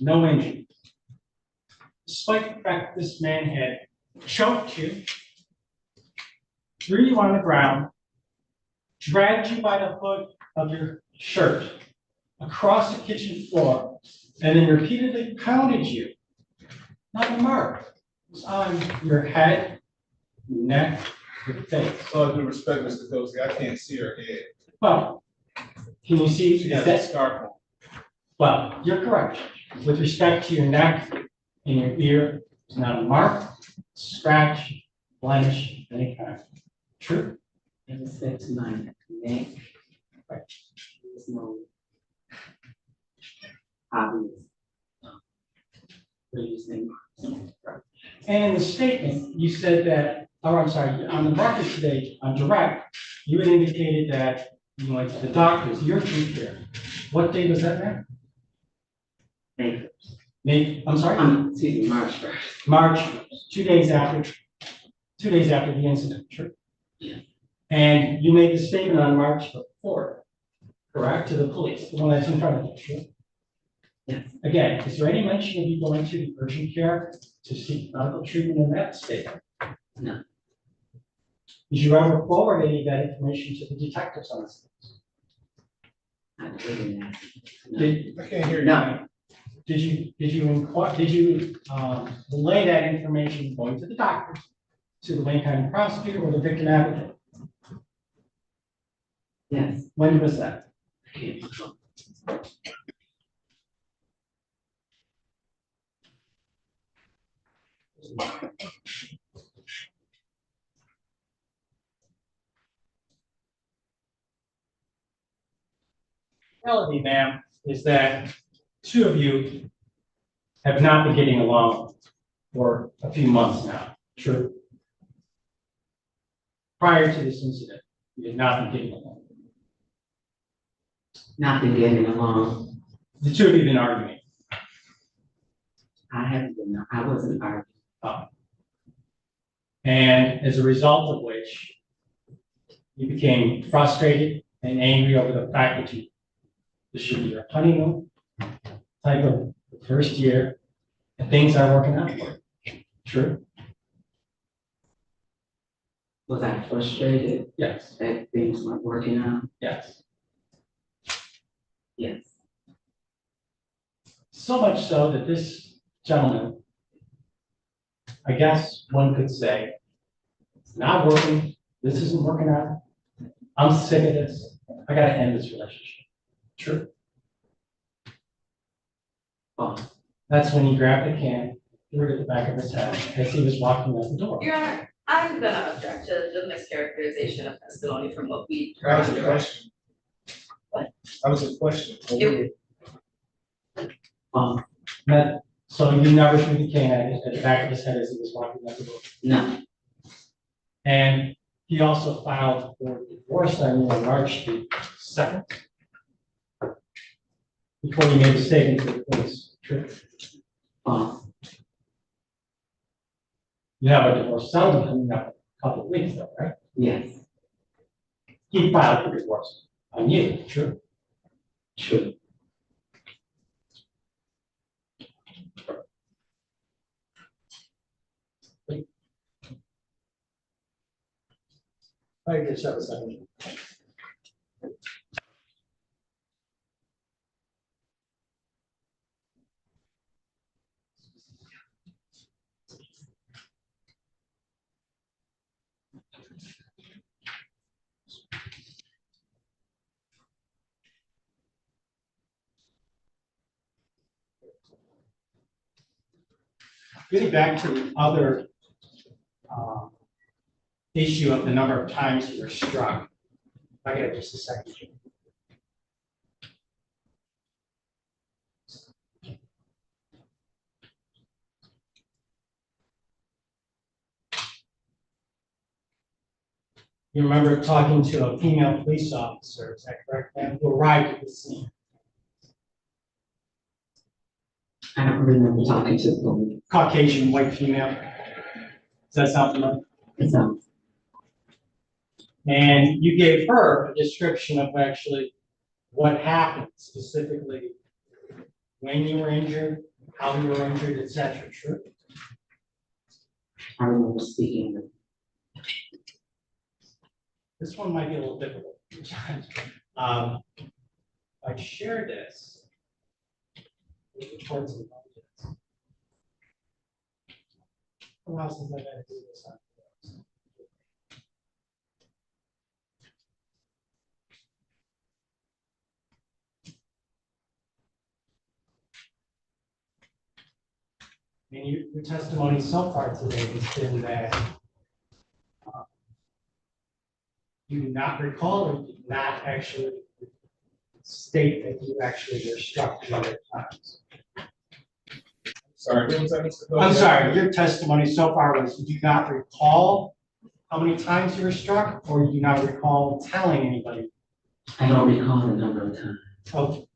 No injury. Despite the fact this man had choked you, threw you on the ground, dragged you by the hood of your shirt across the kitchen floor, and then repeatedly pounded you. Not a mark. It was on your head, your neck, your face. So with respect, Mr. Dorsey, I can't see her head. Well, can you see? She Is has a that? scarf on. Well, you're correct. With respect to your neck and your ear, it's not a mark, scratch, blemish, any kind. True? In respect to my neck, Right. there's no obvious. What do you think? And in the statement, you said that, or I'm sorry, on the record today, on direct, you had indicated that you went to the doctor's, your food care. What date was that, man? May, I'm sorry? Excuse me, March 1st. March, 2 days after the incident, true? Yeah. And you made the statement on March the 4th, correct, to the police, the one that's in front of you, true? Yes. Again, is there any mention of you going to the urgent care to seek medical treatment in that statement? No. Did you ever forward any of that information to the detectives on this case? I didn't ask. No. Did, I can't hear you. No. did you relay that information going to the doctors, to the Wayne County prosecutor or the victim advocate? Yes. When was that? I can't recall. Reality, ma'am, is that two of you have not been getting along for a few months now, true? Prior to this incident, you had not been getting along. Not been getting along. The two of you have been arguing. I haven't been, I wasn't arguing. And as a result of which, you became frustrated and angry over the fact that this should be your honeymoon type of first year, and things are working out for you. True? Was I frustrated Yes. that things weren't working out? Yes. Yes. So much so that this gentleman, I guess one could say, it's not working, this isn't working out, I'm sick of this, I gotta end this relationship. True. Oh, That's when he grabbed the can, threw it at the back of his head as he was walking out the door. Your Honor, I'm gonna object to the mischaracterization of testimony from what we. That was a question. What? That was a question. It- That So you never threw the cane at the back of his head as he was walking out the door? No, And he also filed for divorce on you on March the 2nd. Before he made a statement to the police. True. false. You have a divorce settlement coming up in a couple of weeks though, right? Yes, He filed for divorce on you, true? true. I just have a second. Getting back to the other issue of the number of times you were struck. I got just a second. You remember talking to a female police officer, is that correct, ma'am, who arrived at the scene? I don't remember talking to the woman. Caucasian, white female. Does that sound familiar? So, And you gave her a description of actually what happened, specifically when you were injured, how you were injured, et cetera, true? I remember speaking with This one might be a little difficult. I share this with the courts and budgets. A while since I've had to do this. And your testimony so far today has been that you do not recall or did not actually state that you actually were struck 2 other times. Sorry, what was that, Mr. Cole? I'm sorry, your testimony so far was you do not recall how many times you were struck, or you do not recall telling anybody? I don't recall the number of times. Okay.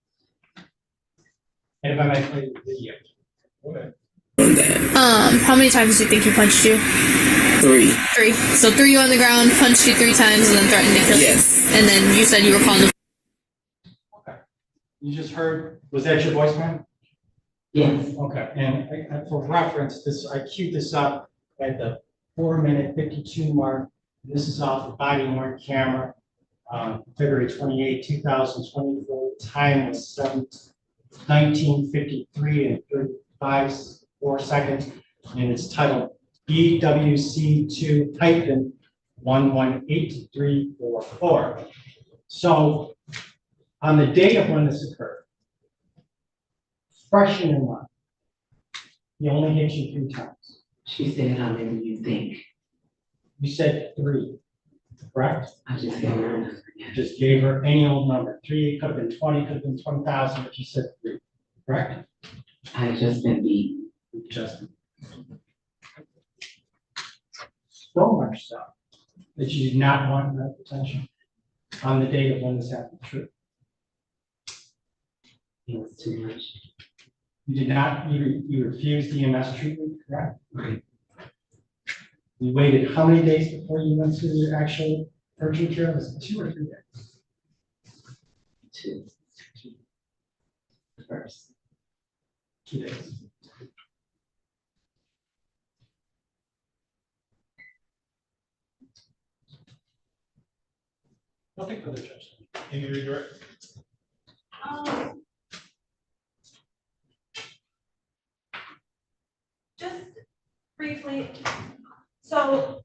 And if I might play the video. Okay. How many times do you think he punched you? 3. 3. So threw you on the ground, punched you 3 times, and then threatened to kill you. Yes. And then you said you were calling the. Okay. You just heard, was that your voice, man? Yes, Okay, and for reference, I queued this up at the 4-minute 52 mark. This is off the body worn camera, February 28, 2024. Time was 19:53 and 35 seconds, and it's titled BWC2-118344. So, on the date of when this occurred, fresh in your mind, he only hit you 3 times. she said, how many do you think? You said 3, correct? I just gave her a number. You just gave her any old number. 3 could have been 20, could have been 20,000, but you said 3, correct? I had just been beaten. Just so much so that you did not want that attention on the date of when this happened. True. It was too much. You did not. You refused EMS treatment, correct? Right. You waited how many days before you went to your actual urgent care? Was it 2 or 3 days? 2. First. 2 days. Nothing further, Judge. Any regret? Just briefly, so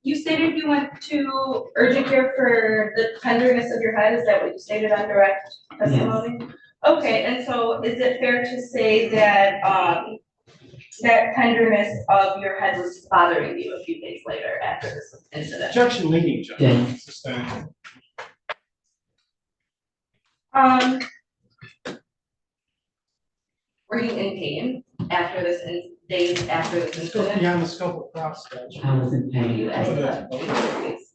you stated you went to urgent care for the tenderness of your head, is that what you stated on direct testimony? Yes. Okay, and so is it fair to say that, that tenderness of your head was bothering you a few days later after this incident? Objection leading, Judge. Yes. Sustained. Were you in pain? after this, days after this It's still incident? beyond the scope of cross statute. I was in pain. That's the case.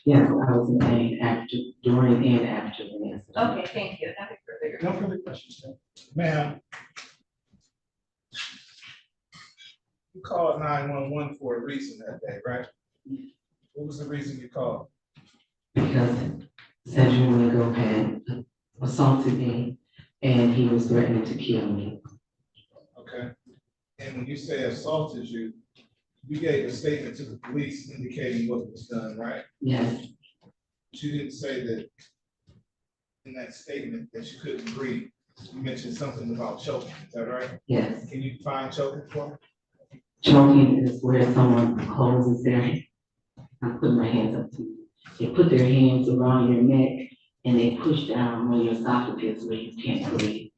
Yes, I was in pain after, during and after the incident. Okay, thank you. Nothing further. No further questions, then. Ma'am. You called 911 for a reason that day, right? What was the reason you called? Because Sergio Wingo had assaulted me and he was threatening to kill me. Okay. And when you say assaulted you, you gave a statement to the police indicating what was done, right? Yes, But you didn't say that in that statement that you couldn't breathe. You mentioned something about choking, is that right? yes. Can you define choking for me? Choking is where someone closes their, I'm putting my hands up to you. They put their hands around your neck and they push down on your esophagus where you can't breathe.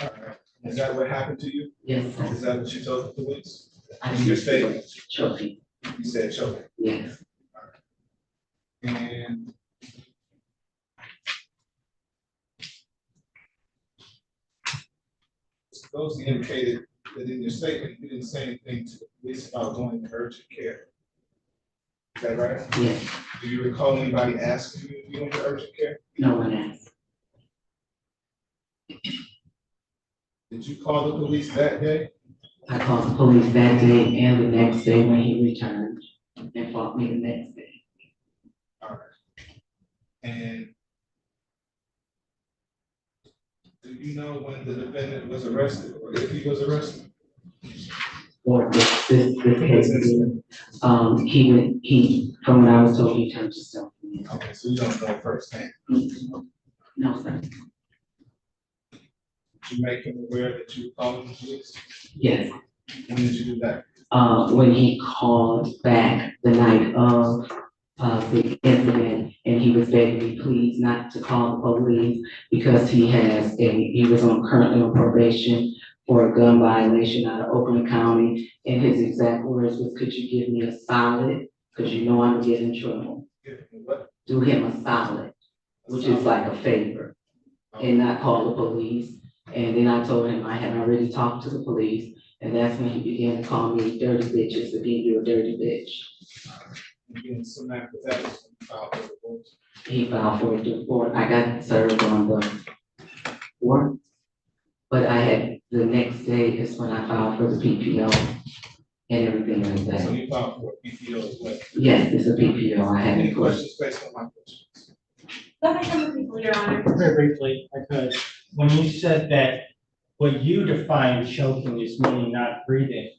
All right. Is that what happened to you? Yes, sir. Is that what you told the police? I In your statement, choking. you said choking. Yes. And those indicated that in your statement, you didn't say anything to the police about going to urgent care. Is that right? Yes. Do you recall anybody asking you if you went to urgent care? No one asked. Did you call the police that day? I called the police that day and the next day when he returned and fought me the next day. All right. And do you know when the defendant was arrested or if he was arrested? Or this case, from what I was told, he turned himself in. Okay, so you don't know firsthand. No, sir. Did you make him aware that you were calling the police? Yes. When did you do that? When he called back the night of the incident, and he was begging me please not to call the police because he was currently on probation for a gun violation out of Oakland County. And his exact words was, could you give me a solid? Because you know I'm gonna get in trouble. What? Do him a solid, which is like a favor, and not call the police. And then I told him I had already talked to the police, and that's when he began to call me dirty bitches, to be you a dirty bitch. And then soon after that, he filed for divorce. He filed for a divorce. I got served on the 4th, but the next day is when I filed for the PPO and everything like So that. you filed for PPO as well? Yes, it's a PPO. I had Any it. questions based on my questions? Let me come with people, Your Honor. Very briefly, I could, when you said that what you define choking is meaning not breathing,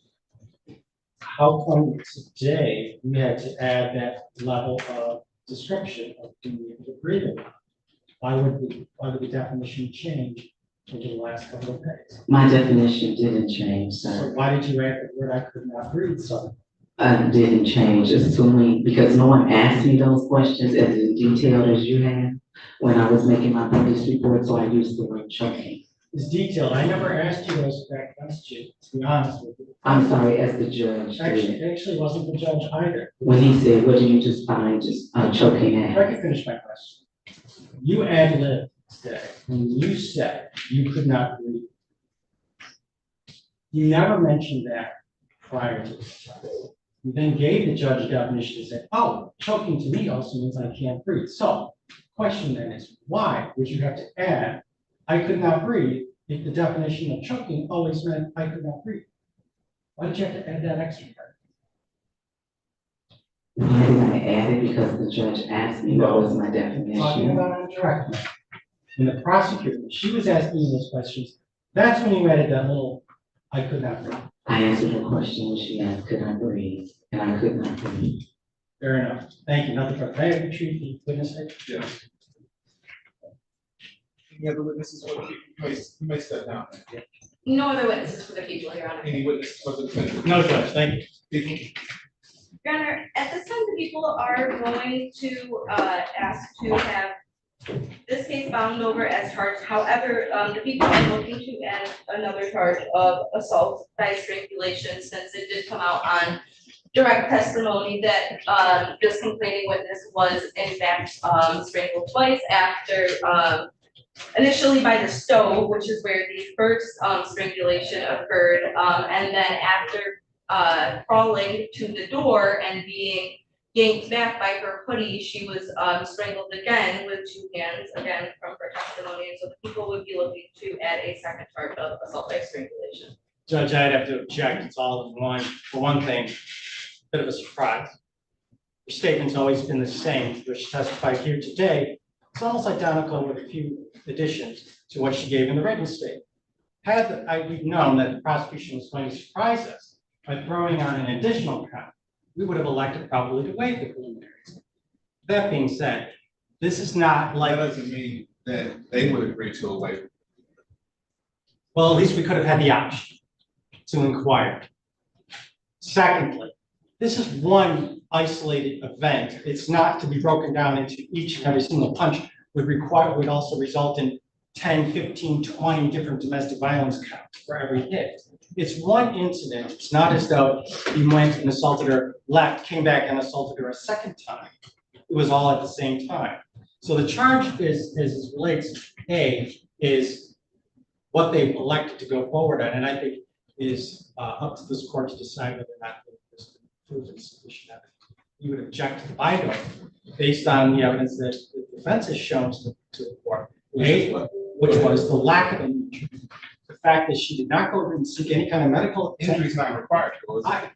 how come today you had to add that level of description of being able to breathe? Why would the definition change over the last couple of days? My definition didn't change, So sir. why did you add the word I could not breathe, sir? Didn't change. Assuming, because no one asked me those questions as detailed as you have when I was making my police report, so I used the word choking. It's detailed. I never asked you those exact questions, to be honest with you. I'm sorry, as the judge did. Actually wasn't the judge either. When he said, what do you just find choking If I at? could finish my question. You ad-libbed today when you said you could not breathe. You never mentioned that prior to this. You then gave the judge a definition and said, oh, choking to me also means I can't breathe. So, question then is, why would you have to add, I could not breathe, if the definition of choking always meant I could not breathe? Why did you have to add that extra part? Why did I add it? Because the judge asked me what was my Talking definition. about on direct mail. And the prosecutor, when she was asking you those questions, that's when you added that little, I could not breathe. I answered her question when she asked, could I breathe? And I could not breathe. Fair enough. Thank you. Nothing further. Can I have you treat the witness? Yes. Any other witnesses for the people? You may step down. No other witnesses for the people, Your Honor. Any witnesses for the defendant? No, Judge. Thank you. People? Your Honor, at this time, the people are going to ask to have this case bound over as charged. However, the people are looking to add another charge of assault by strangulation, since it did come out on direct testimony that this complaining witness was in fact strangled twice after initially by the stove, which is where the first strangulation occurred, and then after crawling to the door and being yanked back by her hoodie, she was strangled again with two hands, again from her testimony. And so the people would be looking to add a second charge of assault by strangulation. Judge, I'd have to object. It's all in one. For one thing, bit of a surprise. Her statement's always been the same. She testified here today. It's almost identical with a few additions to what she gave in the written statement. Had we known that the prosecution was going to surprise us by throwing on an additional count, we would have elected probably to waive the preliminaries. That being said, this is not like. That doesn't mean that they would agree to a waiver. Well, at least we could have had the option to inquire. Secondly, this is one isolated event. It's not to be broken down into each and every single punch would also result in 10, 15, 20 different domestic violence counts for every hit. It's one incident. It's not as though he went and assaulted her, left, came back and assaulted her a second time. It was all at the same time. So the charge is, as it relates, is what they've elected to go forward on, and I think is up to this court to decide whether or not there's proven sufficient evidence. You would object to the BIDO based on the evidence that the defense has shown to the court, which was the lack of an injury. The fact that she did not go and seek any kind of medical Injury is not required.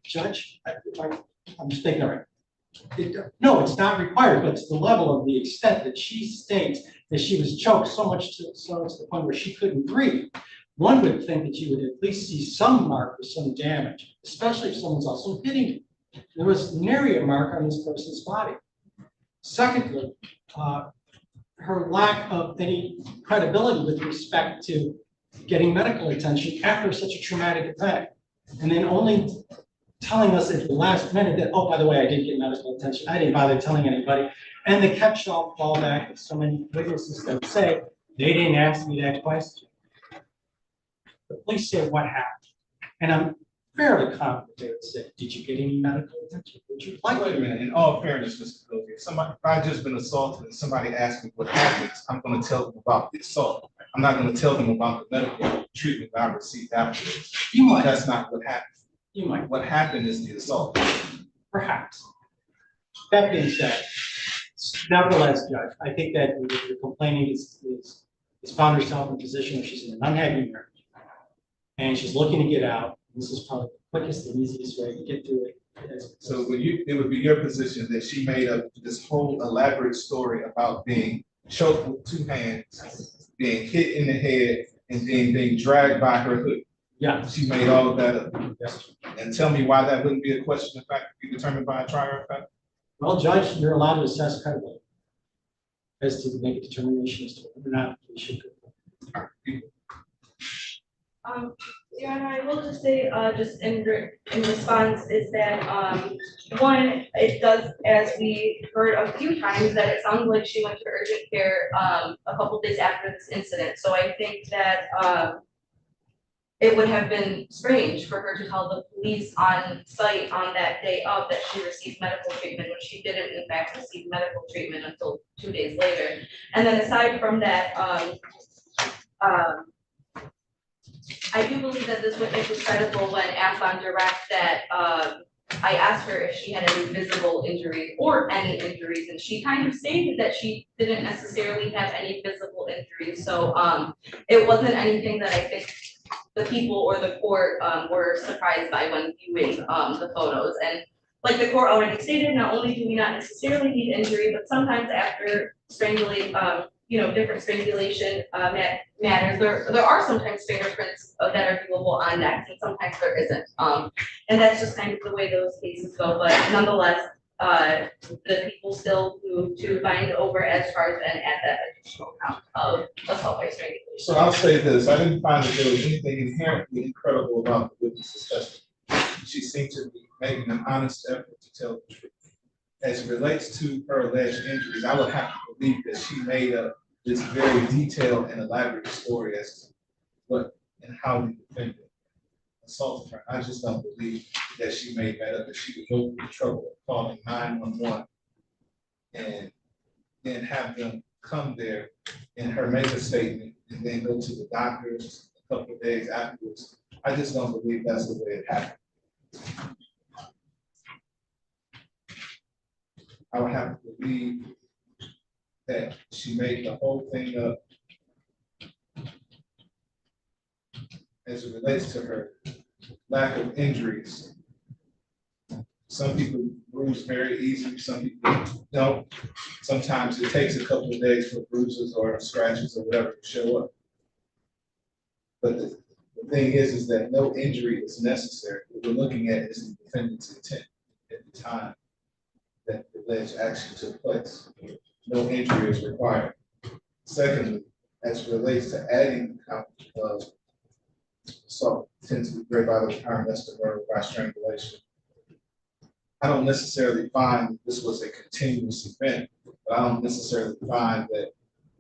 Judge, I'm just ignorant. No, it's not required, but to the level of the extent that she states that she was choked so much to the point where she couldn't breathe. One would think that you would at least see some mark or some damage, especially if someone's also hitting you. There was nary a mark on this person's body. Secondly, her lack of any credibility with respect to getting medical attention after such a traumatic event, and then only telling us at the last minute that, oh, by the way, I did get medical attention. I didn't bother telling anybody. And the catch-all fallback of so many witnesses that say they didn't ask me that question. But please say what happened. And I'm fairly confident they would say, did you get any medical attention? Would you like Wait a minute, in all fairness, Mr. Kofi, if I've just been assaulted and somebody asks me what happened, I'm gonna tell them about the assault. I'm not gonna tell them about the medical treatment that I received afterwards. You might. That's not what happened. You might. What happened is the assault. Perhaps. That being said, nevertheless, Judge, I think that the complaining is found herself in a position where she's in an unhappy marriage. And she's looking to get out. This is probably the quickest and easiest way to get through it. So it would be your position that she made up this whole elaborate story about being choked with two hands, being hit in the head, and then being dragged by her hood. Yeah. She made all of that up. Yes. And tell me why that wouldn't be a question of fact to be determined by a trier of fact? Well, Judge, you're allowed to assess credibility as to make a determination as to whether or not we should go. Your Honor, I will just say, just in response, is that one, it does, as we heard a few times, that it sounds like she went to urgent care a couple days after this incident. So I think that it would have been strange for her to tell the police on site on that day of that she received medical treatment when she didn't in fact receive medical treatment until 2 days later. And then aside from that, I do believe that this witness was credible when asked on direct that I asked her if she had any visible injuries or any injuries, and she kind of stated that she didn't necessarily have any visible injuries. So it wasn't anything that I think the people or the court were surprised by when viewing the photos. And like the court already stated, not only do we not necessarily need injury, but sometimes after strangulation, different strangulation matters, there are sometimes fingerprints that are viewable on necks, and sometimes there isn't. And that's just kind of the way those cases go. But nonetheless, the people still move to find over as charged and add that additional count of assault by strangulation. So I'll say this, I didn't find that there was anything inherently incredible about the witness's testimony. She seemed to be making an honest effort to tell the truth. As it relates to her alleged injuries, I would have to believe that she made up this very detailed and elaborate story as to what and how the defendant assaulted her. I just don't believe that she made that up, that she would go through the trouble of calling 911 and then have them come there and her make a statement and then go to the doctors a couple of days afterwards. I just don't believe that's the way it happened. I would have to believe that she made the whole thing up as it relates to her lack of injuries. Some people bruise very easily, some people don't. Sometimes it takes a couple of days for bruises or scratches or whatever to show up. But the thing is that no injury is necessary. What we're looking at is the defendant's intent at the time that the alleged action took place. No injury is required. Secondly, as it relates to adding the count of assault, intensely grave bodily harm, that's the murder by strangulation. I don't necessarily find that this was a continuous event, but I don't necessarily find that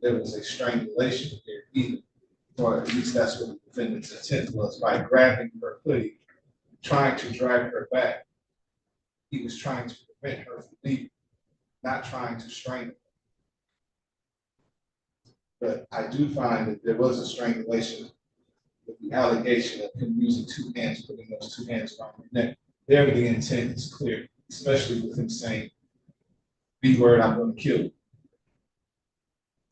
there was a strangulation here either. Or at least that's what the defendant's intent was. By grabbing her hoodie, trying to drag her back, he was trying to prevent her from leaving, not trying to strangle her. But I do find that there was a strangulation with the allegation of him using two hands, putting those two hands around her neck. There the intent is clear, especially with him saying, "B word, I'm going to kill you."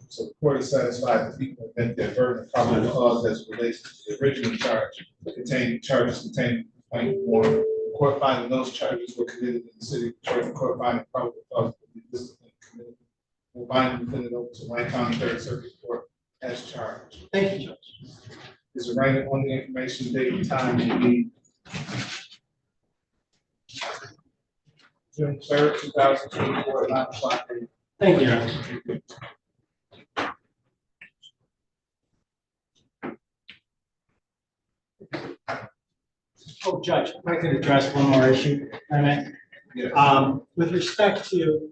So the court is satisfied that people have met their burden of probable cause as it relates to the original charge, charges contained in complaint form. The court finding those charges were committed in the city of Detroit. The court finding probable cause to be disciplined committed will bind the defendant over to Wayne County Third Circuit Court as charged. Thank you, Judge. Is arraignment on the information, date, and time you need. June 3rd, 2024 at 9 o'clock. Thank you, Your Honor. Oh, Judge, if I could address one more issue, if I may. Yes. With respect to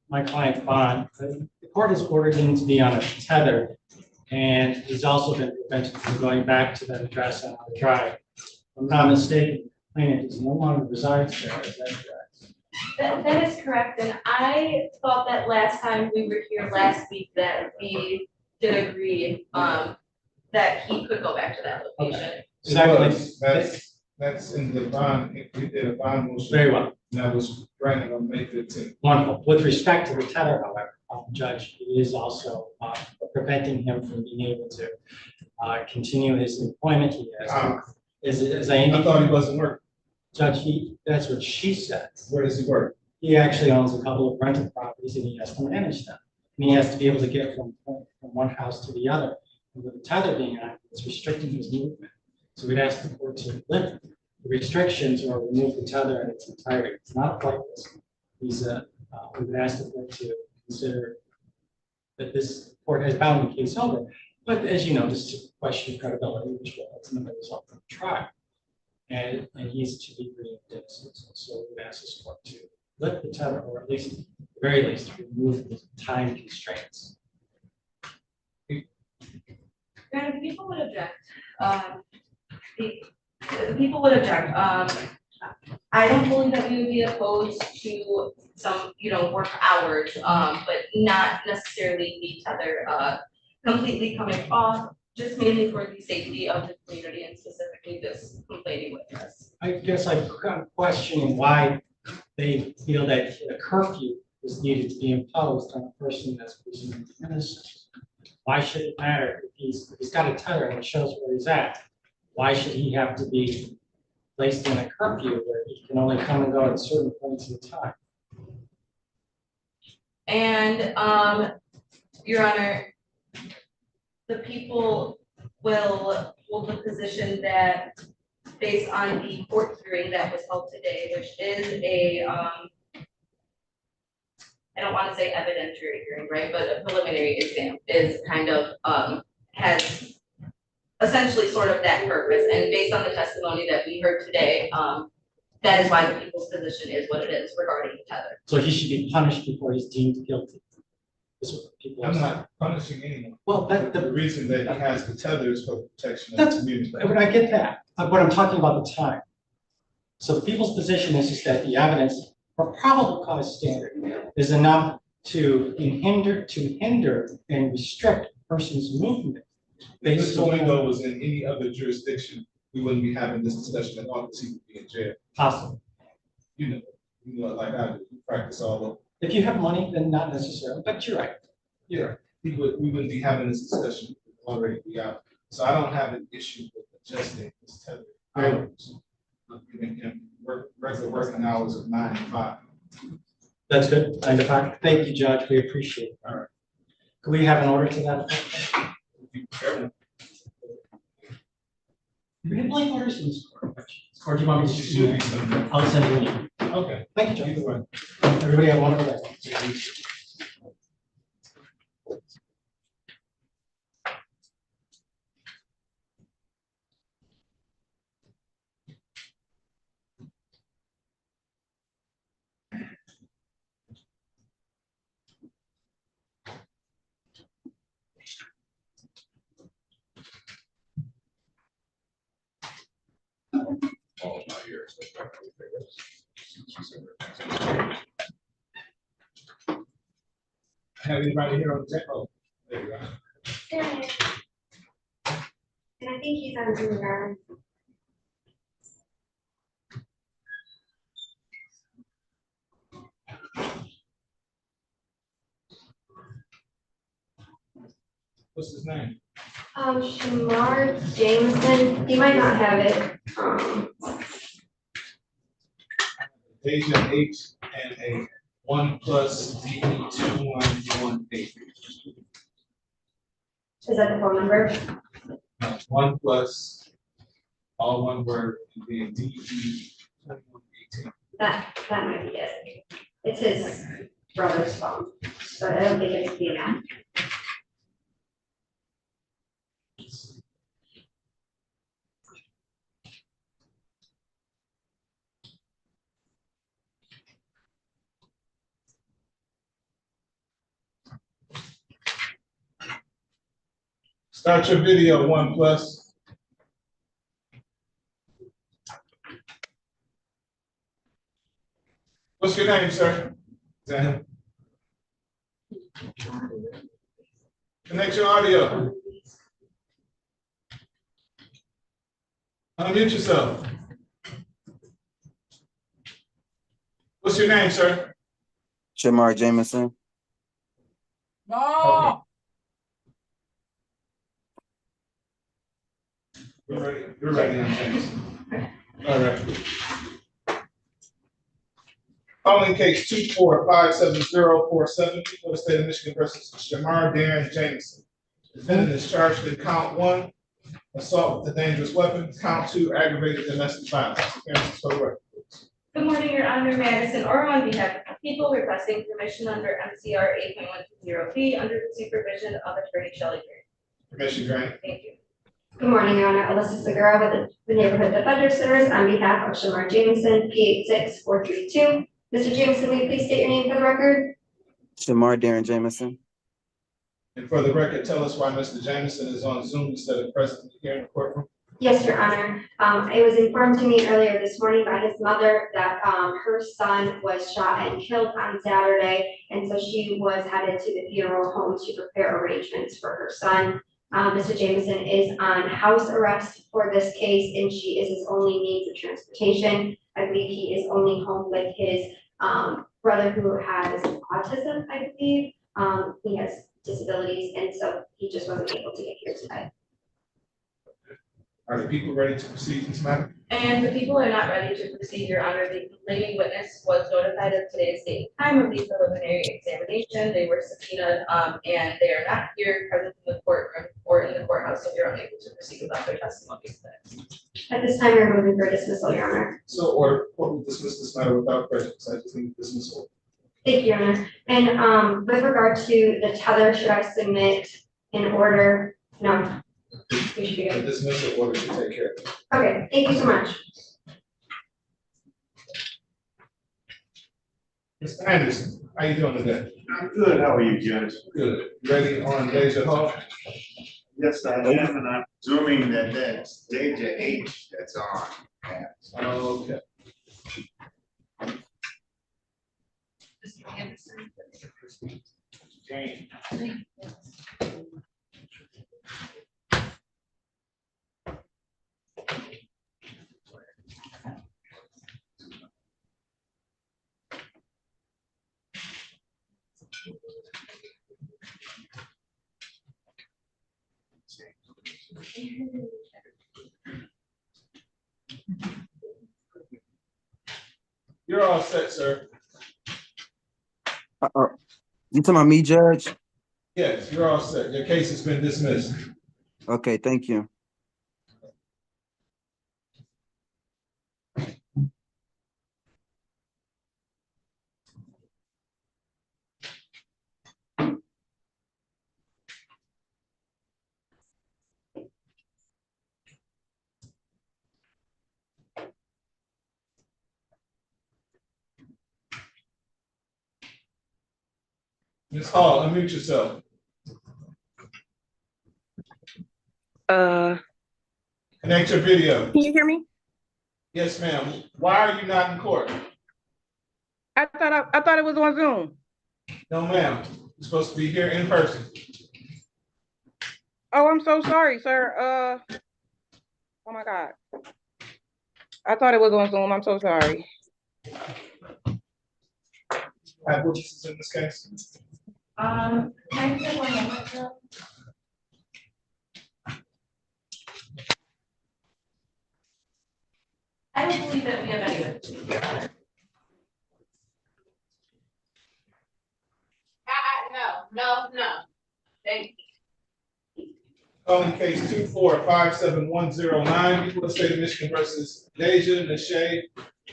my client Bond, the court has ordered him to be on a tether, and he's also been prevented from going back to that address on the drive. If I'm not mistaken, the plaintiff is no longer resides there. Is that correct? That is correct, and I thought that last time we were here last week that we did agree that he could go back to that location. Exactly. That's in the bond. We did a bond motion. Very well. And that was granted on May 15th. Wonderful. With respect to the tether, however, Judge, he is also preventing him from being able to continue his employment. He has. I thought he wasn't working. Judge, that's what she says. Where does he work? He actually owns a couple of rental properties and he has to manage them. And he has to be able to get from one house to the other. And with the tether being on, it's restricting his movement. So we'd ask the court to lift the restrictions or remove the tether in its entirety. It's not a flight risk. We would ask the court to consider that this court has bound the case over. But as you know, this is a question of credibility, which will ultimately result from the trial. And he's to be reinstated. So we would ask this court to lift the tether, or at least, at the very least, remove the time constraints. Granted, people would object. The people would object. I don't believe that we would be opposed to some, work hours, but not necessarily the tether completely coming off, just mainly for the safety of the community and specifically this complaining witness. I guess I'm questioning why they feel that a curfew is needed to be imposed on a person that's presumed innocent. Why should it matter if he's got a tether and it shows where he's at? Why should he have to be placed in a curfew where he can only come and go at certain points in time? And Your Honor, the people will hold the position that based on the court hearing that was held today, which is a I don't want to say evidentiary hearing, right? But a preliminary exam is kind of has essentially sort of that purpose. And based on the testimony that we heard today, that is why the people's position is what it is regarding the tether. So he should be punished before he's deemed guilty. I'm not punishing anyone. Well, the reason that he has the tether is for protection of the community. But I get that, but I'm talking about the time. So the people's position is that the evidence for probable cause standard is enough to hinder and restrict a person's movement. If Based Mr. Wingo on was in any other jurisdiction, we wouldn't be having this discussion at all, because he would be in jail. possible. You know, like I do, we practice all over. If you have money, then not necessarily, but you're right. Yeah, we wouldn't be having this discussion already be out. So I don't have an issue with adjusting this tether hours. Giving him regular working hours of 9 to 5. That's good. 9 to 5. Thank you, Judge. We appreciate it. All right. Can we have an order to that effect? Do we have blank orders in this court? Or do you want me to just do it? I'll send you an email. Okay. Thank you, Judge. Either way. Everybody have a wonderful day. All my ears. Have anybody here on the check? Oh, there you go. And I think he's on Zoom, guys. What's his name? Shamar Jameson, you might not have it. Agent H and a 1 plus D 2118. Is that the phone number? 1 plus all one word and then D 2118. That might be it. It's his brother's phone, but I don't think it's the amount. Start your video, 1 plus. What's your name, sir? Is that him? Connect your audio. Unmute yourself. What's your name, sir? Shamar Jameson. No. You're ready. You're ready, I'm James. All right. Calling case 2457047 for the state of Michigan versus Shamar Darren Jameson. Defendant is charged in count 1, assault with a dangerous weapon, count 2, aggravated domestic violence. Appearances for the record, please. Good morning, Your Honor, Madison, or on behalf of the people requesting permission under MCR 8.120B under the supervision of Attorney Shelley Green. Permission granted. Thank you. Good morning, Your Honor. Alyssa Segura with the Neighborhood Defender Service on behalf of Shamar Jameson, P86432. Mr. Jameson, will you please state your name for the record? Shamar Darren Jameson. And for the record, tell us why Mr. Jameson is on Zoom instead of present here in the courtroom. Yes, Your Honor. It was informed to me earlier this morning by his mother that her son was shot and killed on Saturday, and so she was headed to the funeral home to prepare arrangements for her son. Mr. Jameson is on house arrest for this case, and she is his only means of transportation. I believe he is only home with his brother who has autism, I believe. He has disabilities, and so he just wasn't able to get here today. Are the people ready to proceed in this matter? And the people are not ready to proceed, Your Honor. The complaining witness was notified of today's date and time of the preliminary examination. They were subpoenaed, and they are not here present in the courtroom or in the courthouse, so you're unable to proceed without their testimony today. At this time, we're moving for dismissal, Your Honor. So order, court will dismiss this matter without prejudice. I just need dismissal. Thank you, Your Honor. And with regard to the tether, should I submit an order? No. We should be The good. dismissal order should take care of it. Okay, thank you so much. Mr. Anderson, how you doing today? I'm good. How are you, Judge? Good. Ready on Deja Hall? Yes, I am, and I'm assuming that that's Deja H that's on. Okay. Mr. Anderson. You're all set, sir. You talking about me, Judge? Yes, you're all set. Your case has been dismissed. Okay, thank you. Ms. Hall, unmute yourself. Connect your video. Can you hear me? Yes, ma'am. Why are you not in court? I thought it was on Zoom. No, ma'am. You're supposed to be here in person. Oh, I'm so sorry, sir. Oh my God. I thought it was on Zoom. I'm so sorry. Have witnesses in this case? Can I say one moment, sir? I don't believe that we have any witnesses, Your Honor. No. Thank you. Calling case 2457109, people of the state of Michigan versus Deja Nashay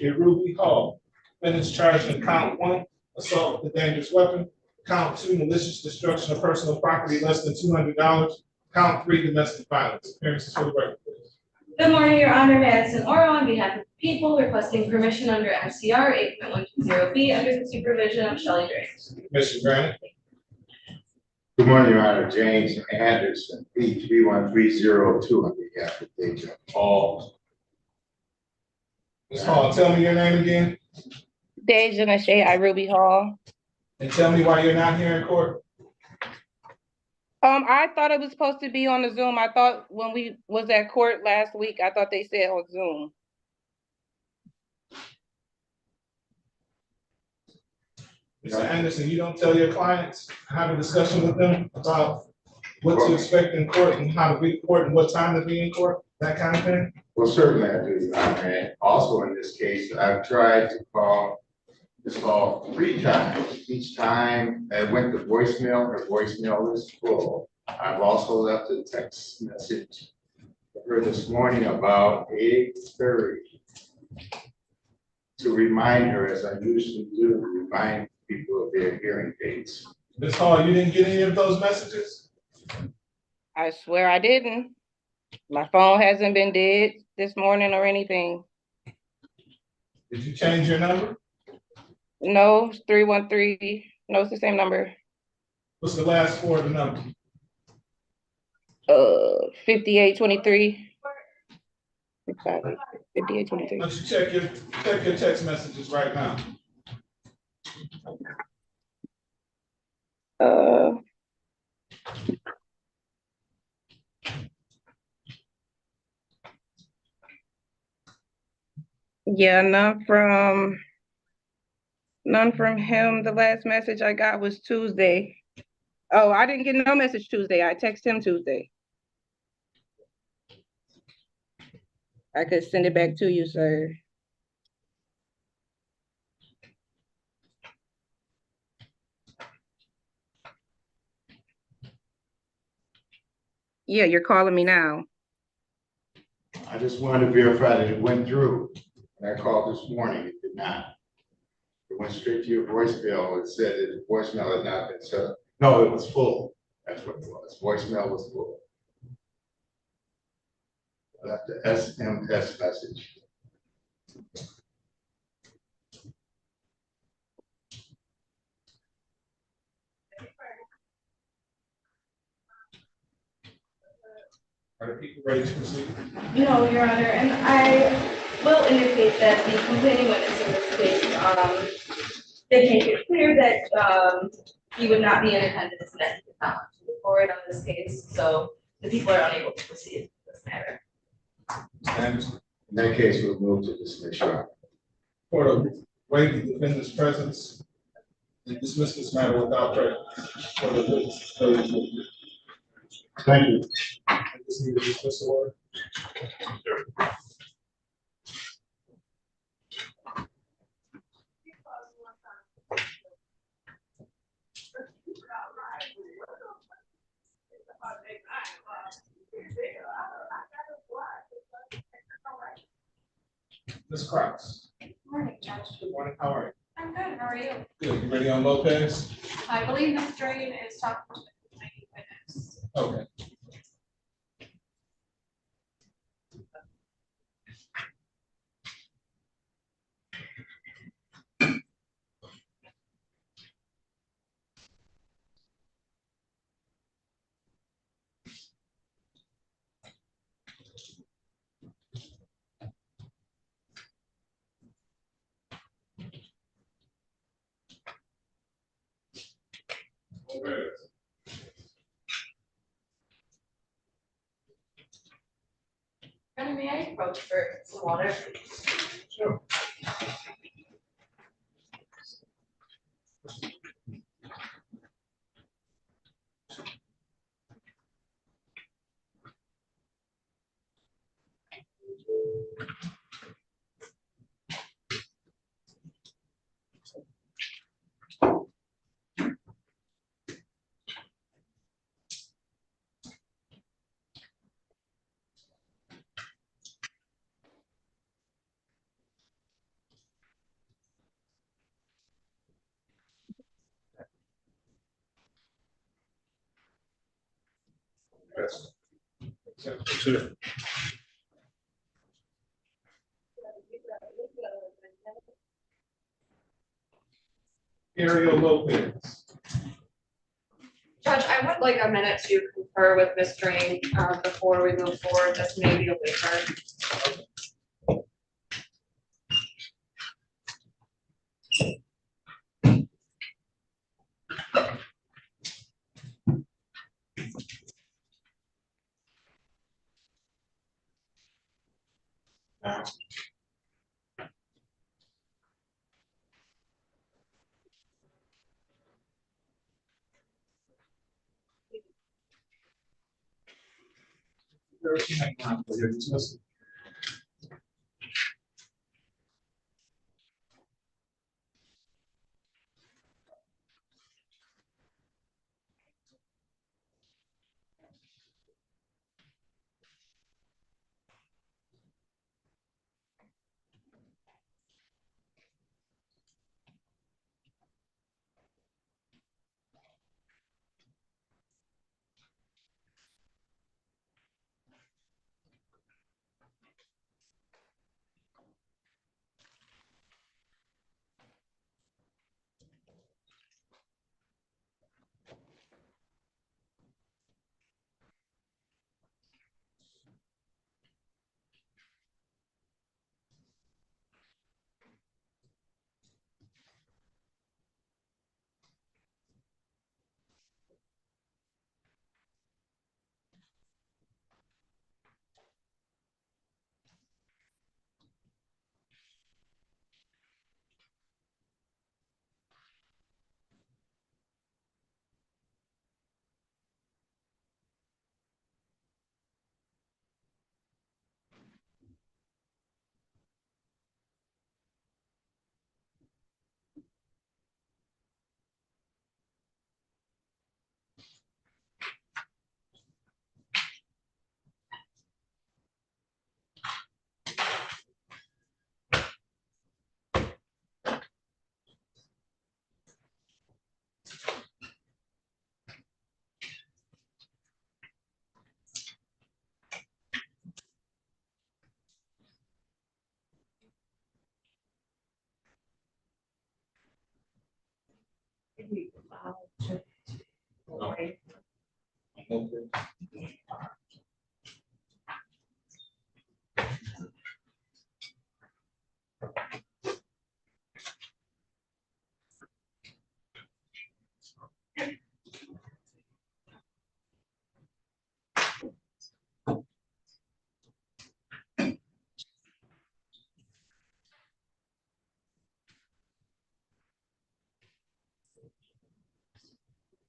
Irubi Hall. Defendants charged in count 1, assault with a dangerous weapon. Count 2, malicious destruction of personal property less than $200. Count 3, domestic violence. Appearances for the record, please. Good morning, Your Honor. Madison Oro on behalf of the people requesting permission under MCR 8.120B under the supervision of Shelley Drains. Commissioner Granite. Good morning, Your Honor. James Anderson, P 31302 on behalf of Deja Hall. Ms. Hall, tell me your name again, Deja Nashay Irubi Hall. and tell me why you're not here in court. I thought it was supposed to be on the Zoom. I thought when we was at court last week, I thought they said on Zoom. Mr. Anderson, you don't tell your clients, have a discussion with them about what to expect in court and how to be in court and what time to be in court, that kind of thing? Well, certainly I do, Your Honor. And also in this case, I've tried to call this call 3 times. Each time I went to voicemail, her voicemail is full. I've also left a text message for her this morning about 8:30 to remind her, as I usually do, remind people of their hearing dates. Ms. Hall, you didn't get any of those messages? I swear I didn't. My phone hasn't been dead this morning or anything. Did you change your number? No, it's 313. No, it's the same number. What's the last 4 of the number? 5823. 5823. Why don't you check your text messages right now? Yeah, none from him. The last message I got was Tuesday. Oh, I didn't get no message Tuesday. I texted him Tuesday. I could send it back to you, sir. Yeah, you're calling me now. I just wanted to verify that it went through. When I called this morning, it did not. It went straight to your voicemail. It said that the voicemail had not been set up. No, it was full. That's what it was. Voicemail was full. I left the SMS message. Are the people ready to proceed? No, Your Honor, and I will indicate that the complaining witness in this case, did make it clear that, he would not be in attendance next to move forward on this case, so the people are unable to proceed with this matter. And In that case, we'll move to dismiss. Your Honor. court will waive the defendant's presence and dismiss this matter without prejudice for the witness. Thank you. I just need a dismissal order. Ms. Cross. Morning, Judge. Good morning, how are I'm good, how are you? you? Good, you ready on Lopez? I believe Ms. Drain is talking to the complaining witness. Okay. And may I approach for some water? Sure. Yes. Sure. Ariel Lopez. Judge, I would like a minute to confer with Ms. Drain, before we move forward. This may be a waiver.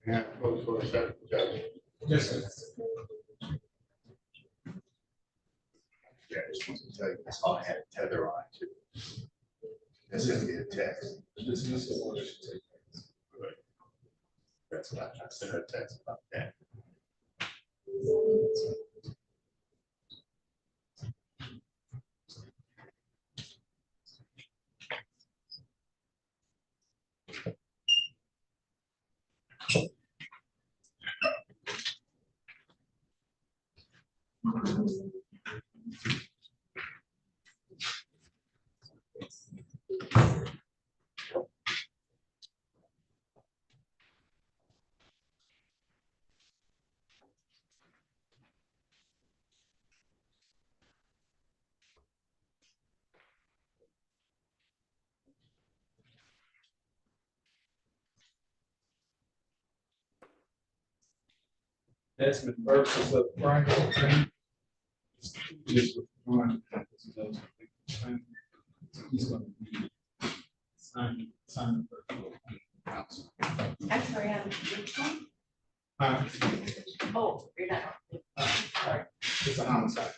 Yeah, close for a second, Judge. Yes, sir. Yeah, I just want to tell you, this all had Tether on it too. This is the text. Dismissal order should take place. That's what I sent her a text about that. Desmond versus the primary. Just with one. He's gonna be sign. I'm sorry, I'm. Oh, you're not. Sorry, it's a homicide.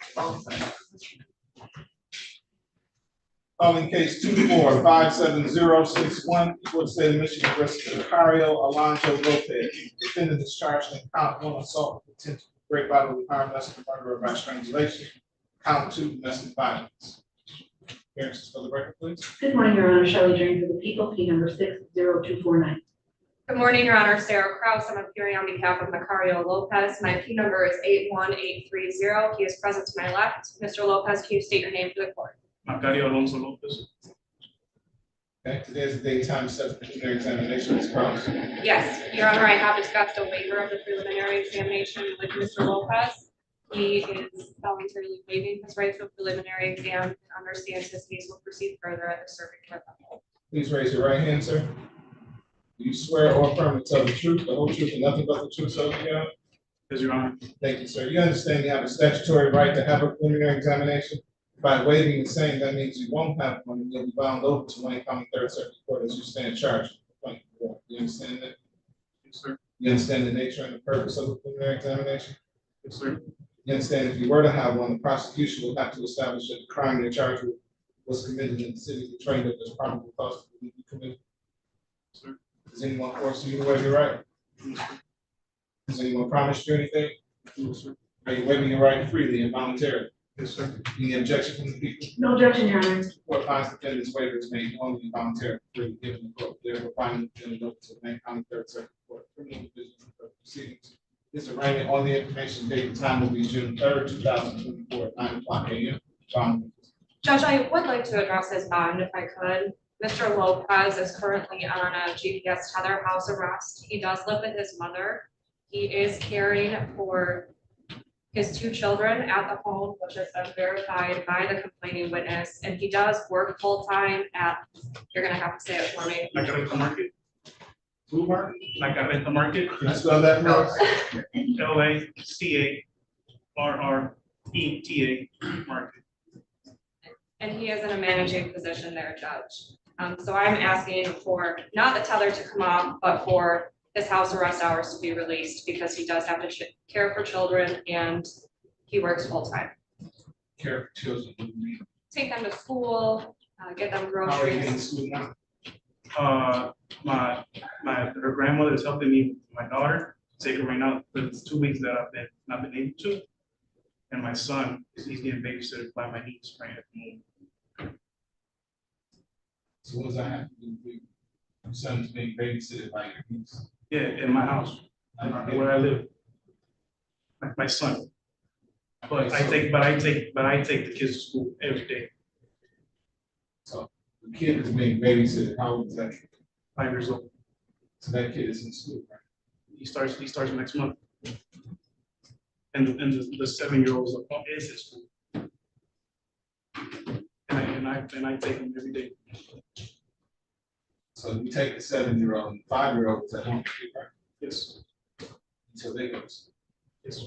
Calling case 2457061, for the state of Michigan versus Macario Alonso Lopez. Defendant is charged in count 1 assault with intent to great bodily harm, less than murder or by strangulation. Count 2 domestic violence. Appearances for the record, please. Good morning, Your Honor. Shelley Drain for the people, P number 60249. Good morning, Your Honor. Sarah Kraus. I'm appearing on behalf of Macario Lopez. My P number is 81830. He is present to my left. Mr. Lopez, can you state your name for the court? Macario Alonso Lopez. Okay, today's the daytime set for preliminary examination, Ms. Kraus. Yes, Your Honor, I have discussed a waiver of the preliminary examination with Mr. Lopez. He is voluntarily waiving his right to a preliminary exam and understands his case will proceed further at the circuit court level. Please raise your right hand, sir. Do you swear or affirm to tell the truth, the whole truth, and nothing but the truth, so help you God? Yes, Your Honor. Thank you, sir. You understand you have a statutory right to have a preliminary examination? By waiving and saying that means you won't have one, and you'll be bound over to Wayne County Third Circuit Court as you stand charged. You understand that? Yes, sir. You understand the nature and the purpose of the preliminary examination? Yes, sir. You understand if you were to have one, the prosecution would have to establish that the crime you're charged with was committed in the city of Detroit that was probable cause to be committed. Sir. Does anyone force you to waive your right? Yes, sir. Does anyone promise you anything? Yes, sir. Are you waiving your right freely and voluntarily? Yes, sir. Any objection from the people? No objection, Your Honor. Court finds defendant's waiver is made only involuntary, freely given the court, therefore finding the defendant open to the Wayne County Third Circuit Court criminal division of proceedings. This arraignment, all the information, date, and time will be June 3rd, 2024, at 9:00 a.m. Judge, I would like to address his bond if I could. Mr. Lopez is currently on a GPS Tether house arrest. He does live with his mother. He is caring for his 2 children at the home, which has been verified by the complaining witness, and he does work full-time at, you're gonna have to say it for me. La Carreta Market. Who, Mark? La Carreta Market. Can you spell that for us? LACARRETA Market. And he is in a managing position there, Judge. So I'm asking for not the tether to come off, but for his house arrest hours to be released because he does have to care for children and he works full-time. Care for children. What do you mean? Take them to school, get them How are you in groceries. school now? Her grandmother is helping me with my daughter, take her right now, but it's 2 weeks that I've not been able to. And my son, he's getting babysitted by my niece right at the moment. So what does that have to do with you? Your son's being babysitted by your niece. Yeah, in my house, where I live. My son. But I take the kids to school every day. So the kid is being babysitted, how old is that? 5 years old. So that kid is in school, right? He starts next month. And the 7-year-old is in school. And I take him every day. So you take the 7-year-old and 5-year-old is at home, right? Yes. Until they go to school. Yes.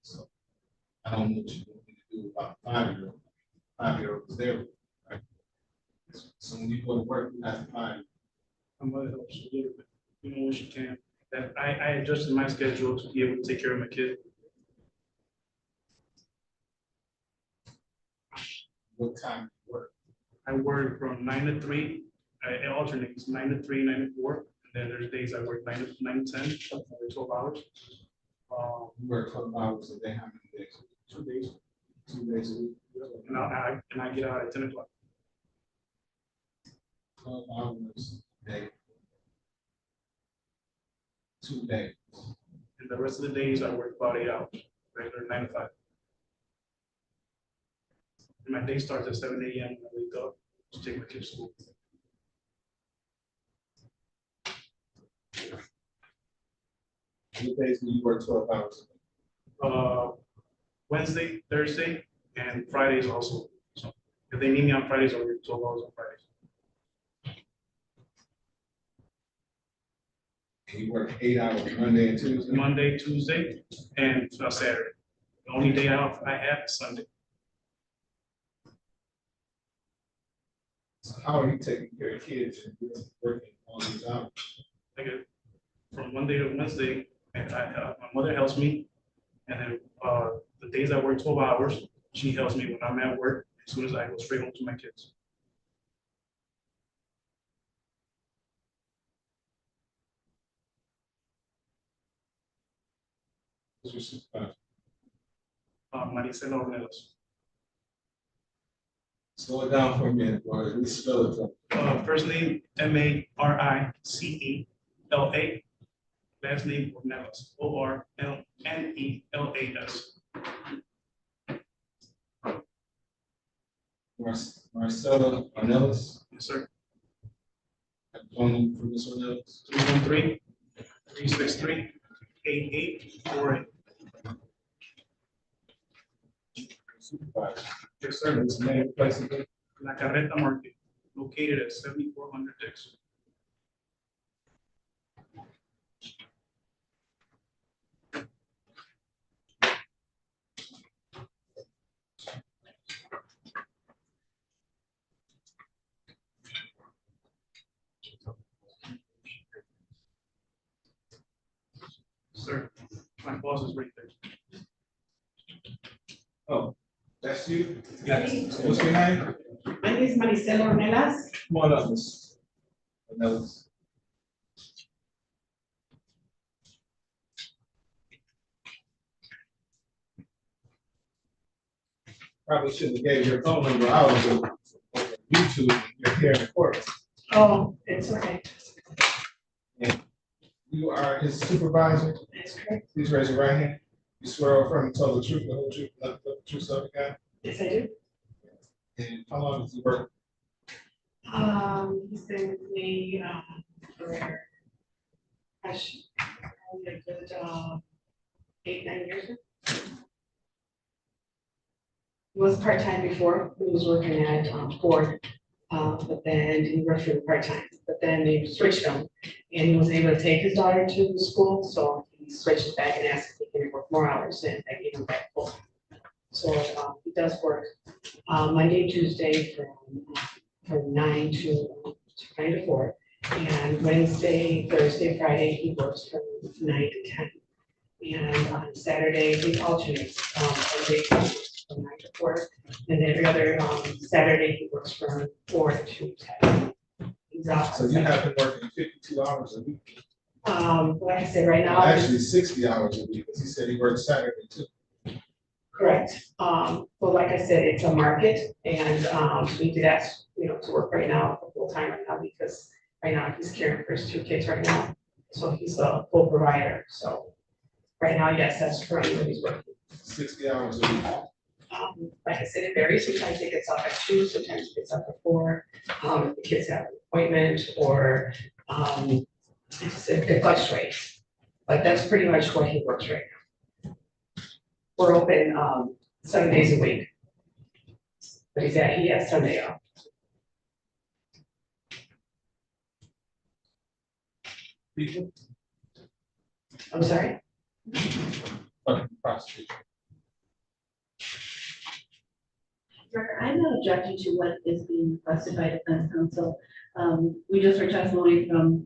So I don't know what you want me to do about 5-year-old. 5-year-old is there, right? So when you go to work, you have to find. I'm gonna help you a little bit. you know, when she can. That I adjusted my schedule to be able to take care of my kid. What time do you work? I work from 9 to 3. It alternates 9 to 3, 9 to 4. And then there's days I work 9 to 10, 12 hours. You work 12 hours a day, how many days? 2 days. 2 days a week? And I get out at 10 o'clock. 12 hours a day. 2 days. And the rest of the days I work about 8 hours, regular 9 to 5. And my day starts at 7 a.m. when I wake up to take my kids to school. What days do you work 12 hours a day? Wednesday, Thursday, and Fridays also. So if they need me on Fridays, I'll work 12 hours on Fridays. You work 8 hours Monday and Tuesday? Monday, Tuesday, and Saturday. The only day off I have is Sunday. So how are you taking care of kids and you're working all these hours? I get from Monday to Wednesday, and my mother helps me. And then the days I work 12 hours, she helps me when I'm at work. As soon as I go straight home to my kids. What's your supervisor? Maricela Ornelas. Slow it down for a minute, or at least spell it for me. First name Maricela. Last name Ornelas. Ornelas. Marcella Ornelas. Yes, sir. Phone number for Ms. Ornelas. 313-363-8848. Supervisor. Yes, sir. What's the name of the place again? La Carreta Market, located at 7400 Dix. Sir, my boss is right there. Oh, that's you? Yes. What's your name? My name is Maricela Ornelas. Come on up, Ms. Ornelas. Probably shouldn't have gave your phone number out on YouTube. You're here in court. Oh, it's okay. And you are his supervisor? That's correct. Please raise your right hand. You swear or affirm to tell the truth, the whole truth, nothing but the truth, so help you God? Yes, I do. And how long has he worked? He's been with me, for, gosh, probably a good, 8, 9 years. He was part-time before, he was working at, Ford, but then he worked for the part-time, but then they switched him. And he was able to take his daughter to the school, so he switched back and asked if he could work more hours, and I gave him back full. So, he does work, Monday, Tuesday from 9 to 4. And Wednesday, Thursday, Friday, he works from 9 to 10. And on Saturday, he alternates, Sunday from 9 to 4. And every other, Saturday, he works from 4 to 10. He's off. So you have been working 52 hours a week? Like I said, right now. Actually 60 hours a week, because he said he works Saturday too. Correct. But like I said, it's a market, and we did ask, to work right now, full time right now, because right now he's caring for his 2 kids right now. So he's a full provider. So right now, yes, that's currently what he's working. 60 hours a week. Like I said, it varies. Sometimes it gets off at 2, sometimes it gets off at 4. If the kids have an appointment, or it fluctuates. But that's pretty much what he works right now. We're open 7 days a week. But he has Sunday off. People? I'm sorry? Prosecution. I'm a objecting to what is being requested by defense counsel. We just heard testimony from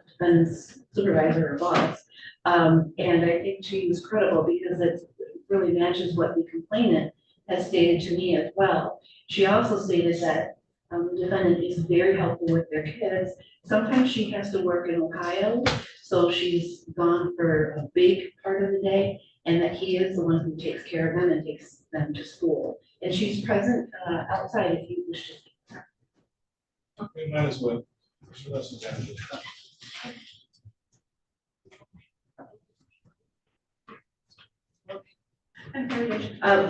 defendant's supervisor or boss. And I think she was credible because it really matches what the complainant has stated to me as well. She also stated that the defendant is very helpful with their kids. Sometimes she has to work in Ohio, so she's gone for a big part of the day, and that he is the one who takes care of them and takes them to school. And she's present outside if you wish to speak to her. Okay, might as well. Sure, that's what that is.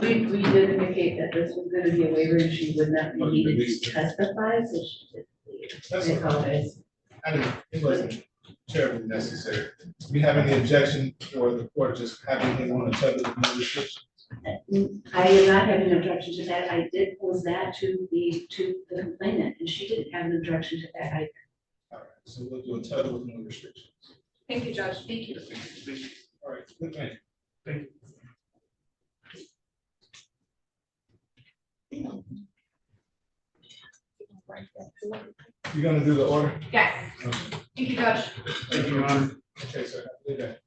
We did indicate that this was gonna be a waiver and she would not be needed to testify, so she did leave. That's I okay. apologize. It wasn't terribly necessary. Do we have any objection for the court just having him on a tether with no restrictions? I am not having an objection to that. I did pose that to the complainant, and she didn't have an objection to that either. All right, so we'll do a tether with no restrictions. Thank you, Judge. Thank you. All right, good man. Thank you. You gonna do the order? Yes. Okay. Thank you, Judge. Thank you, Your Honor. Okay, sir. Have a good day.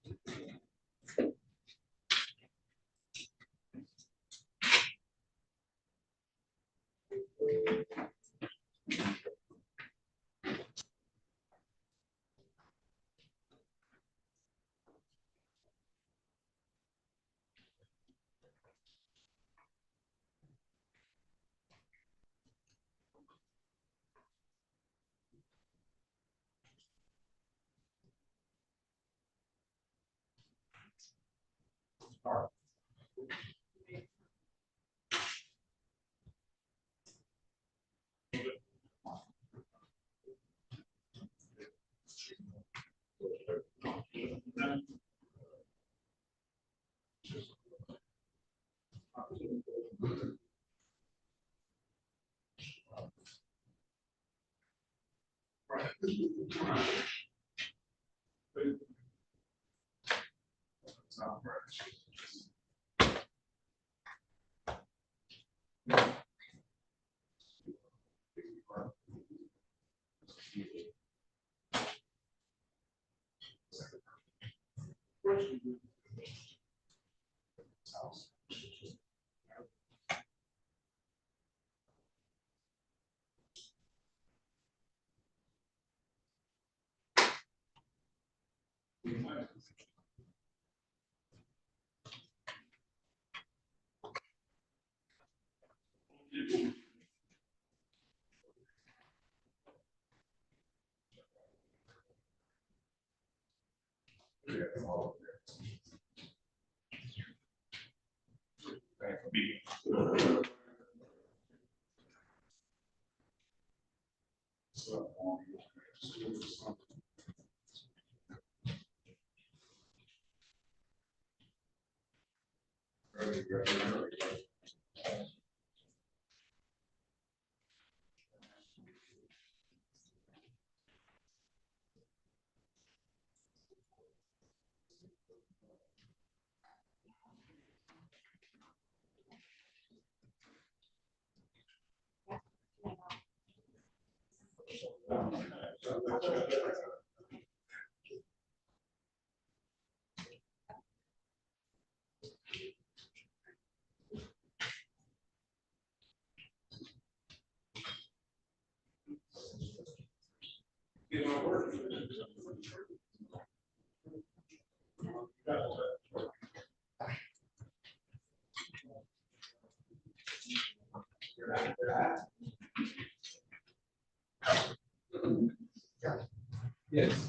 Yes.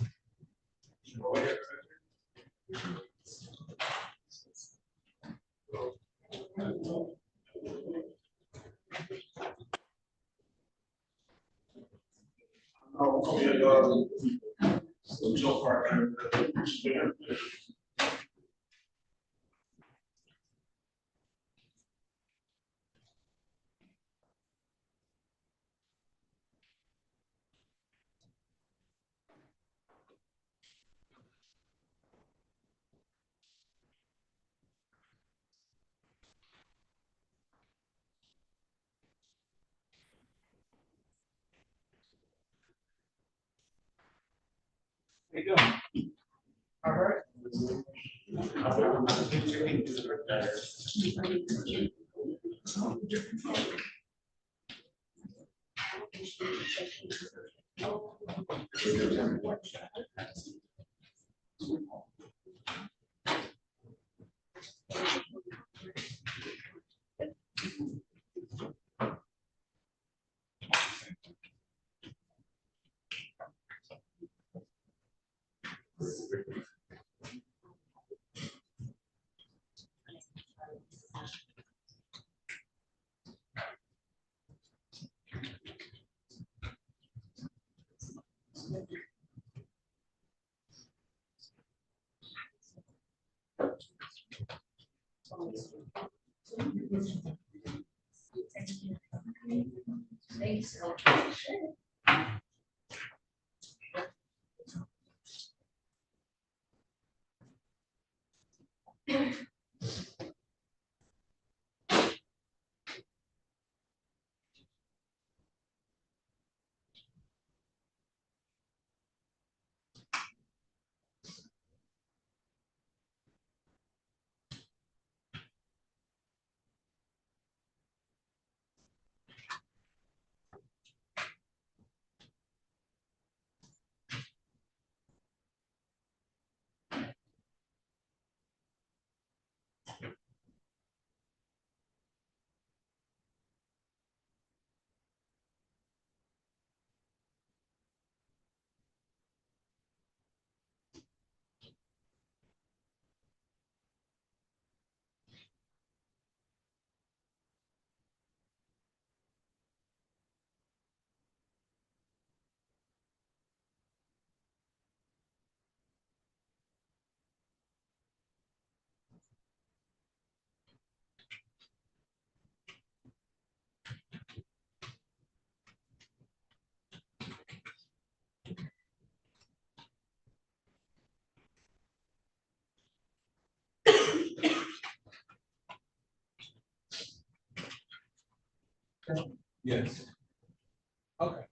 you doing? All right. Yes. Okay.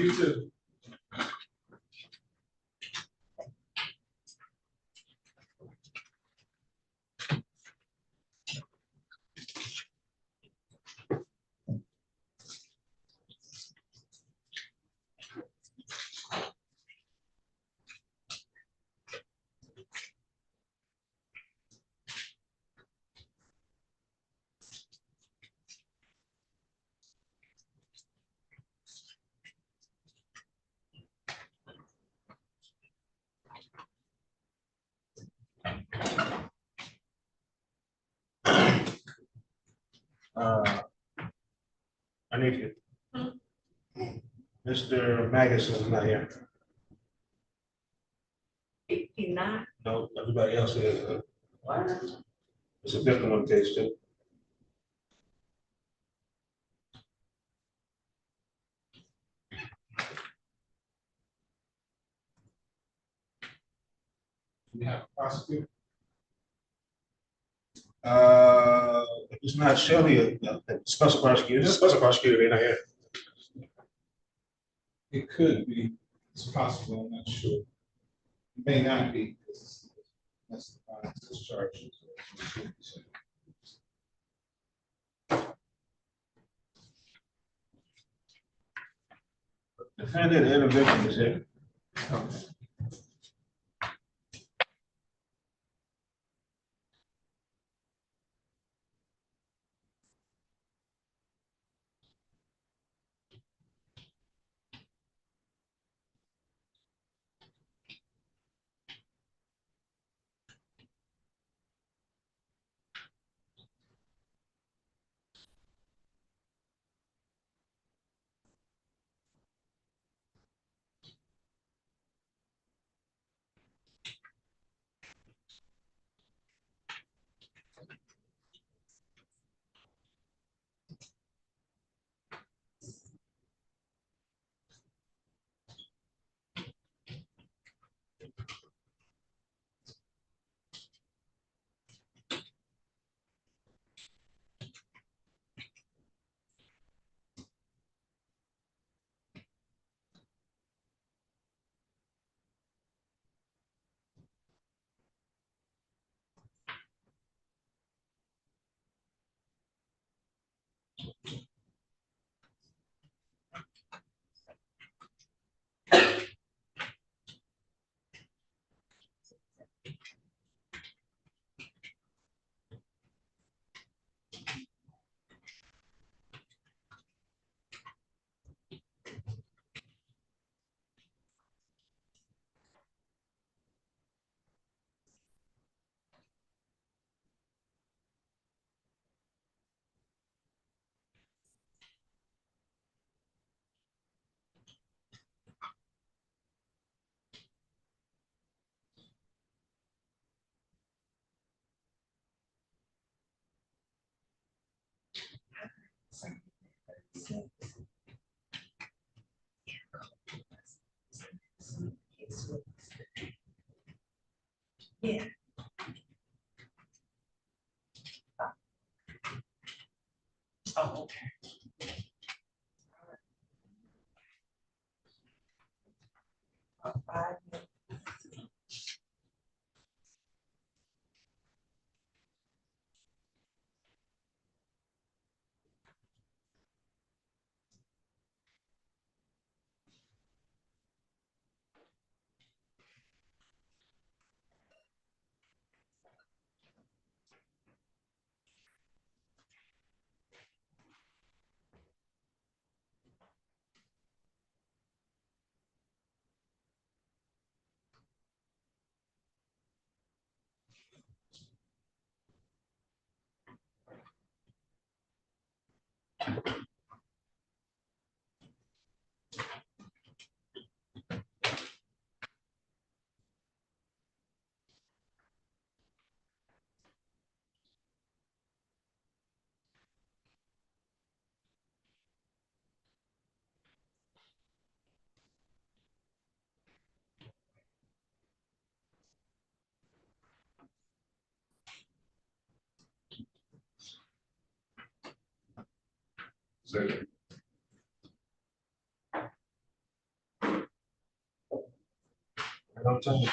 You too. I need you. Mr. Magus is not here. He's not. No, everybody else is. What? It's a different one case too. We have a prosecutor. It's not Shelley, special prosecutor. This special prosecutor, they're not here. It could be, it's possible, I'm not sure. It may not be, because that's the violence charge. Defendant and the victim is here. Yeah. Oh, okay. Second. attorney.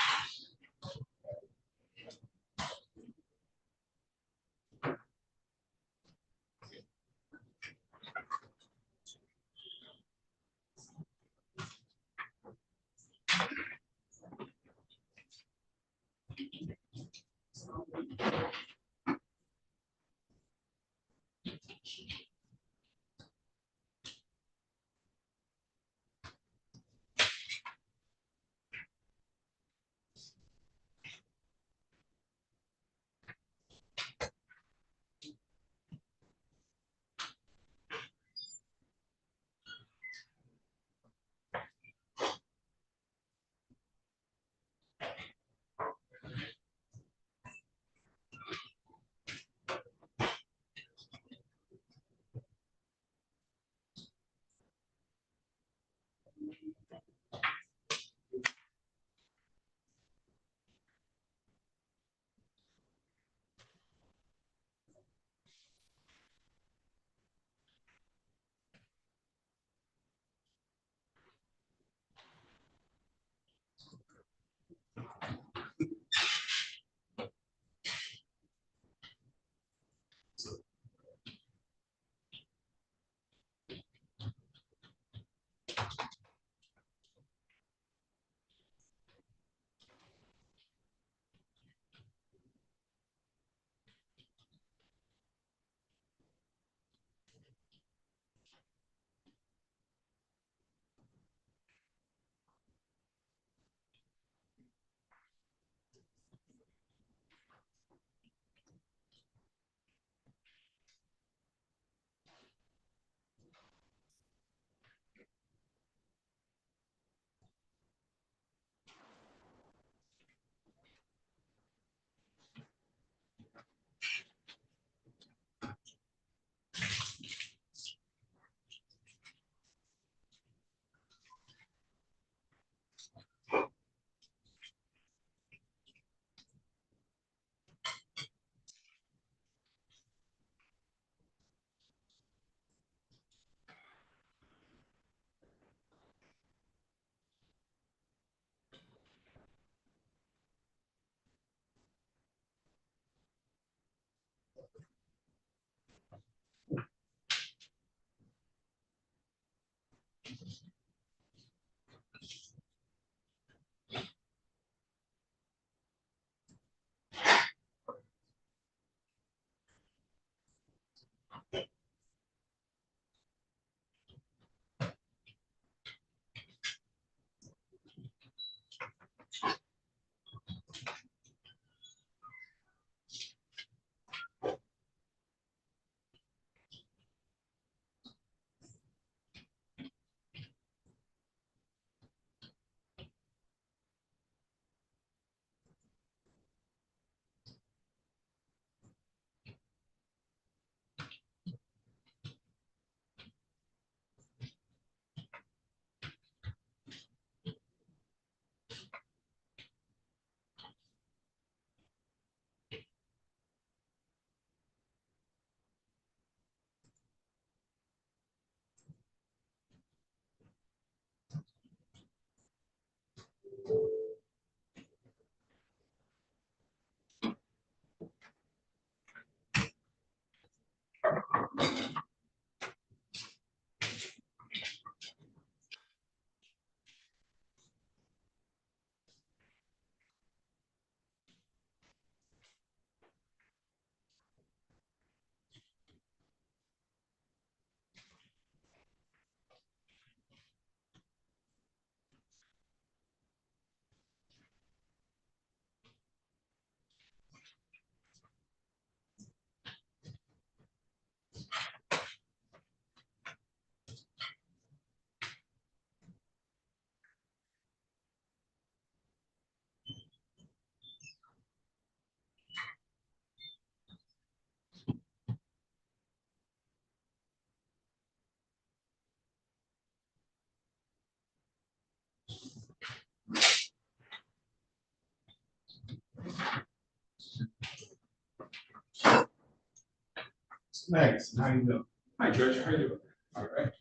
Max, how you doing? Hi, Judge, how you doing? All right.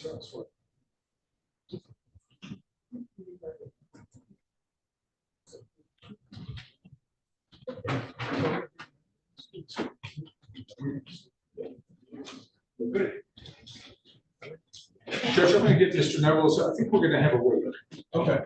Good. Judge, I'm gonna get Mr. Neville, so I think we're gonna have a waiver. Okay.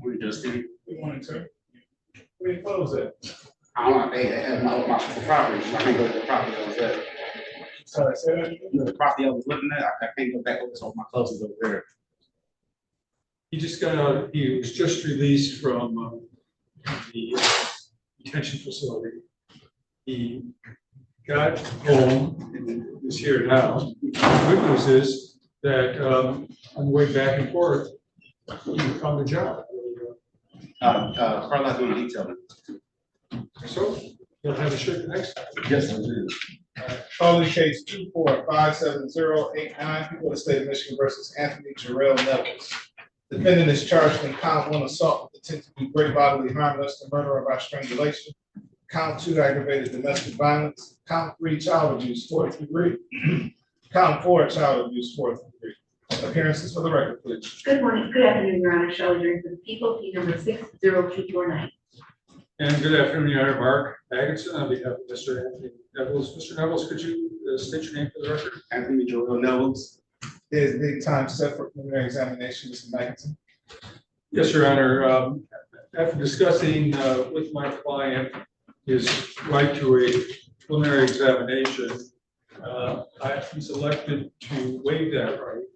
We just did. Good morning, sir. Where you close at? I don't know, they had my property, so I can't go to the property I was at. Sorry, say that again? The property I was living at, I can't go back over, so my clothes is over there. He just got out, he was just released from the detention facility. He got home and is here now. The good news is that on the way back and forth, he found a job. Carlisle's doing detailing. So, you'll have a shirt next time. Yes, I do. Calling case 2457089, people of the state of Michigan versus Anthony Jarrell Nevels. Defendant is charged in count 1 assault with intent to do great bodily harm, less than murder or by strangulation. Count 2 aggravated domestic violence. Count 3 child abuse, 4th degree. Count 4 child abuse, 4th degree. Appearances for the record, please. Good morning, good afternoon, Your Honor. Shelley Drink for the people, P number 60249. And good afternoon, Your Honor. Mark Atkinson on behalf of Mr. Anthony Nevels. Mr. Nevels, could you state your name for the record? Anthony Jarrell Nevels. Is the time set for preliminary examination, Mr. Atkinson? Yes, Your Honor. After discussing with my client his right to a preliminary examination, he's elected to waive that right.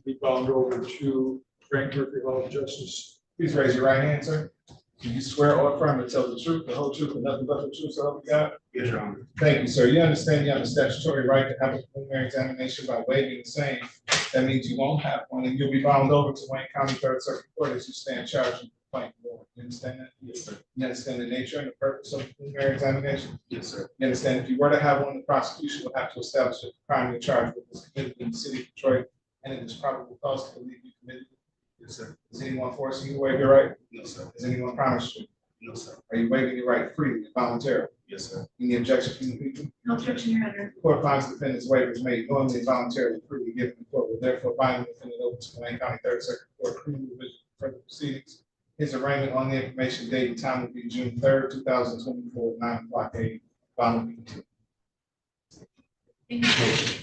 Be bound over to Frank Murphy Hall of Justice. Please raise your right hand, sir. Do you swear or affirm to tell the truth, the whole truth, and nothing but the truth, so help you God? Yes, Your Honor. Thank you, sir. You understand you have a statutory right to have a preliminary examination by waiving the same. That means you won't have one, and you'll be bound over to Wayne County Third Circuit Court as you stand charged in complaint. You understand that? Yes, sir. You understand the nature and the purpose of the preliminary examination? Yes, sir. You understand if you were to have one, the prosecution would have to establish that the crime you're charged with was committed in the city of Detroit, and it is probable cause to believe you committed it. Yes, sir. Is anyone forcing you to waive your right? No, sir. Has anyone promised you? No, sir. Are you waiving your right freely and voluntarily? Yes, sir. Any objection from the people? No objection, Your Honor. The court finds defendant's waiver is made knowingly and voluntarily freely given. The court will therefore bind the defendant over to Wayne County Third Circuit Court criminal division for further proceedings. His arraignment on the information date and time will be June 3rd, 2024, 9:00 a.m. Following continued.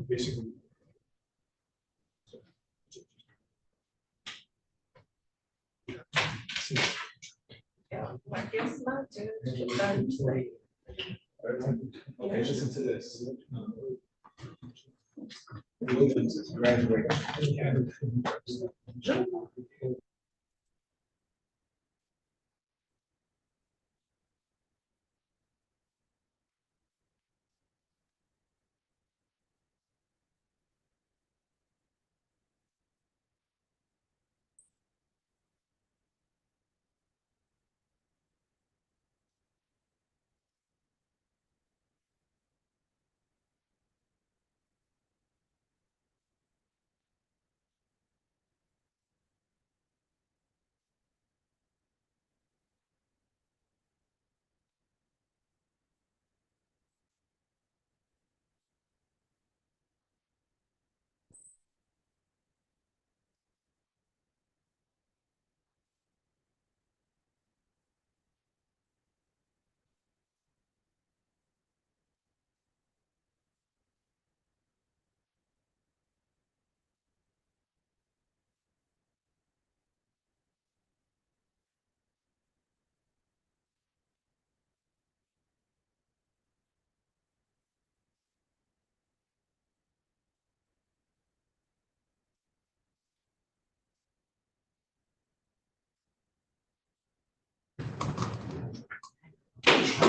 Basically. I guess not, dude. Okay, listen to this. Williams is graduating.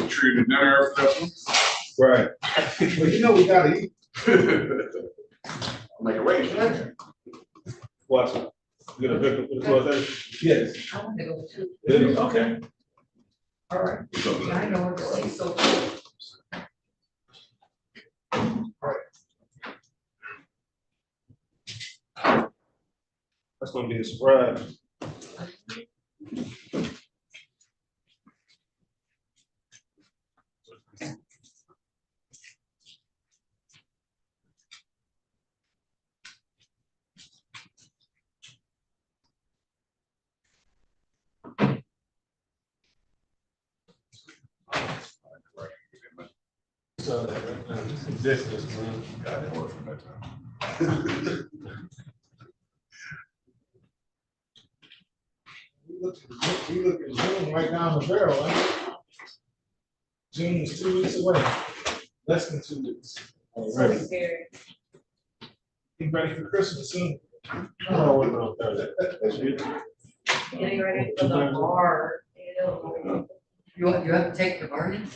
Treated dinner. Right. Well, you know we gotta eat. Make a range. Watch it. You gonna pick up for the 12:30? Yes. I want to go too. Really? Okay. All right. I know it's so. That's gonna be a surprise. So, existence, man. Got it work from that time. We look at June right down the barrel, right? June is 2 weeks away, less than 2 weeks. So scary. Be ready for Christmas soon. Oh, wait, no, Thursday. That's you. Getting ready for the bar. Ew. You have to take the bargain?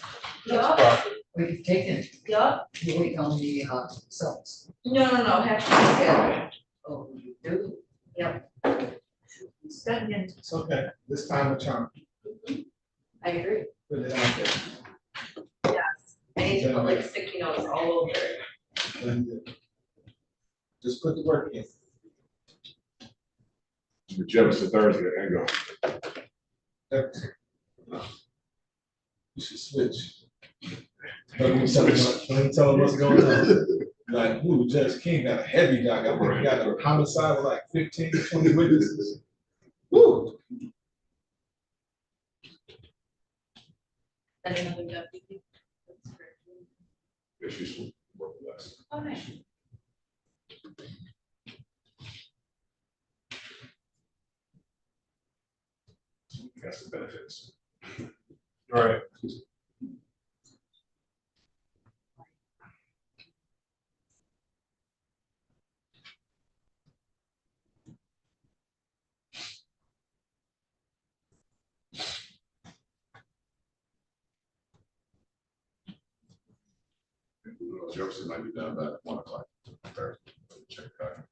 Yup, We've taken, yup. you wait on the, cells. No, have to schedule. Oh, you do? Yep. Second. It's okay, this time of charm. I agree. Put it out there. Yes. I need to put like sticky notes all over it. Just put the work in. Jefferson Thursday, there you go. You should switch. Let me tell them what's going on. Like, ooh, Judge King got a heavy doc. I think he got a homicide with like 15, 20 witnesses. Woo! Then another deputy. Yeah, she's work less. Oh, nice. That's the benefits. All right. Jefferson might be done by 1 o'clock. Thursday. Check that.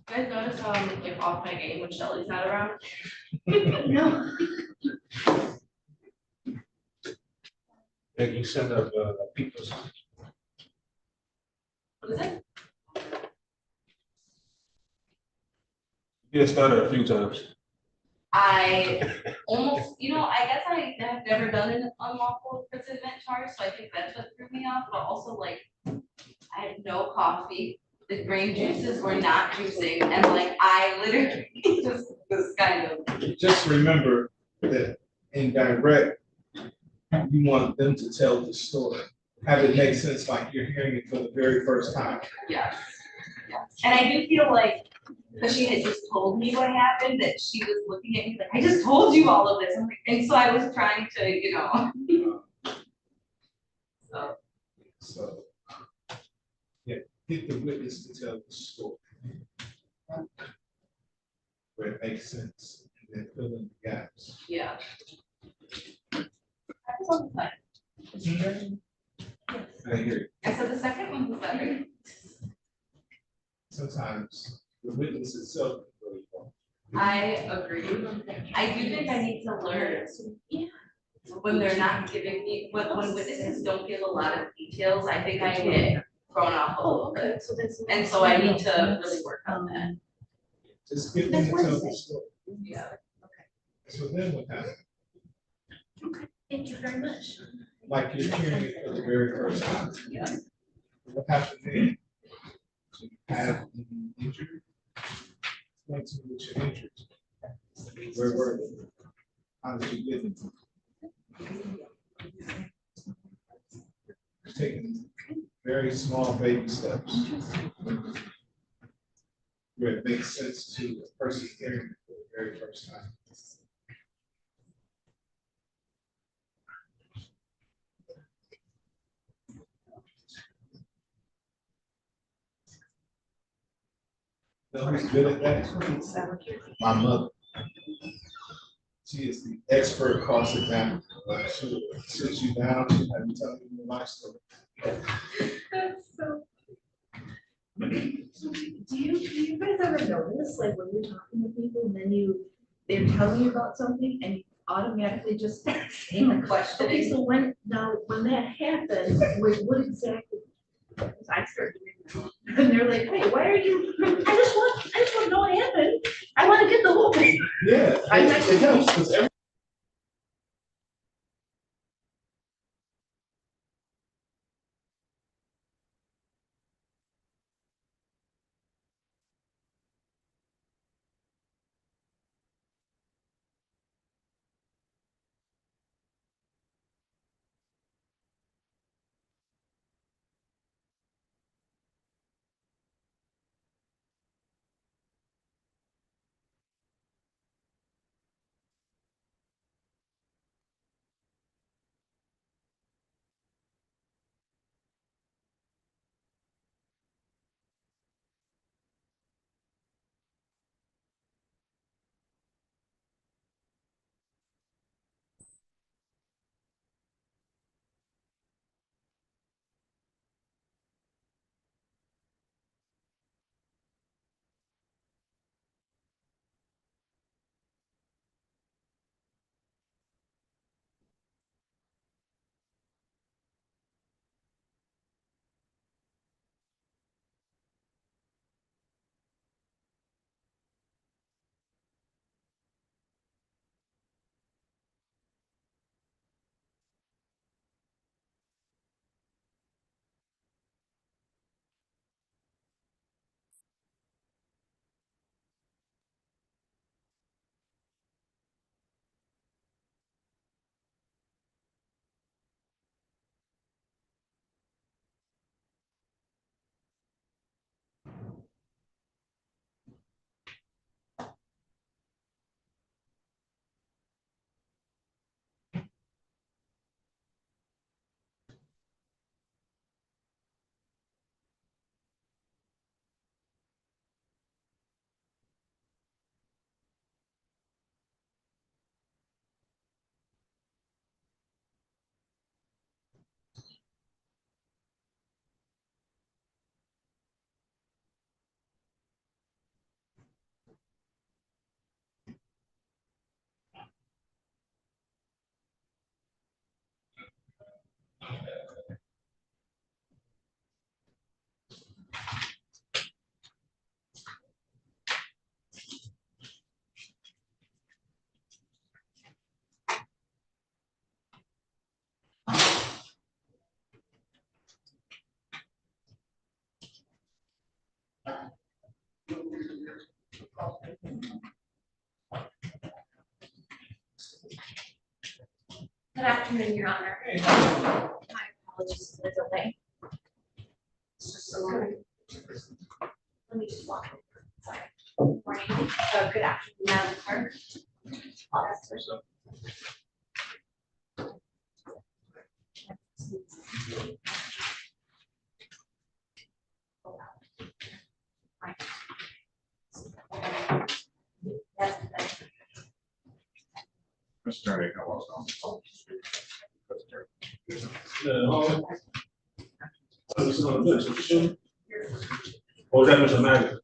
You guys notice how I'm like off my game when Shelly's not around? No. And you send up, people's. What is it? Get started a few times. I almost, I guess I have never done an unlawful imprisonment charge, so I think that's what threw me off, but also like, I had no coffee, the green juices were not juicing, and like, I literally just was kind of. Just remember that in direct, you want them to tell the story. Have it make sense like you're hearing it for the very first time. Yes, yes, and I do feel like, because she had just told me what happened, that she was looking at me like, I just told you all of this, I'm like, and so I was trying to, So, yeah, get the witness to tell the story. Where it makes sense, and then fill in the gaps. Yeah. That was on the side. I hear you. I said the second one was better. Sometimes the witness itself is really wrong. I agree. I do think I need to learn when they're not giving me, when witnesses don't give a lot of details, I think I get thrown off a little bit. And so I need to really work on that. Just get them to tell the story. Yeah. So then what happens? Thank you very much. Like you're hearing it for the very first time. Yeah. What happened then? So you have been injured. Explain to me what you're injured. Where were they? How did you get them? Taking very small baby steps. Where it makes sense to a person hearing it for the very first time. Know who's good at that? My mother. She is the expert cross examiner. She'll sit you down, she'll have you tell me your life story. That's so. Do you guys ever notice, like, when you're talking to people and then they're telling you about something and you automatically just start saying a question? Okay, so when that happens, what exactly? I start doing that. And they're like, hey, why are you, I just want to know what happened. I want to get the whole thing. Yeah, it helps because every. afternoon, Your Honor. My apologies for the delay. It's just so long. Let me just walk. Sorry. Good morning. Good afternoon, Madam Clerk. Oh, that's personal. Mr. Attorney, I was on. Or was that Mr. Magic?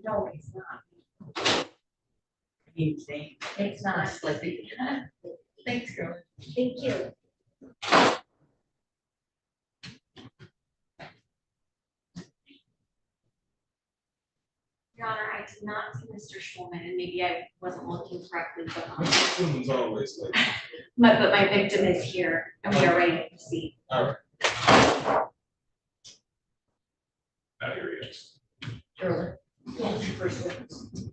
No, it's not. It's not. Thanks, girl. Thank you. Your Honor, I did not see Mr. Schulman, and maybe I wasn't looking correctly, but Someone's always like. but my victim is here, and we are ready to proceed. All right. Now here he is. Earlier. Yes, first witness.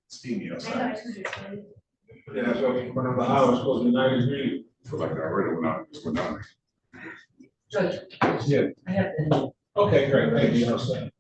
Steamy outside. Yeah, that's what, one of the hours supposed to be 90 degrees. Feel like I already went out, just went down. Judge. Yeah. I have been. Okay, great, thank you, I'll stand.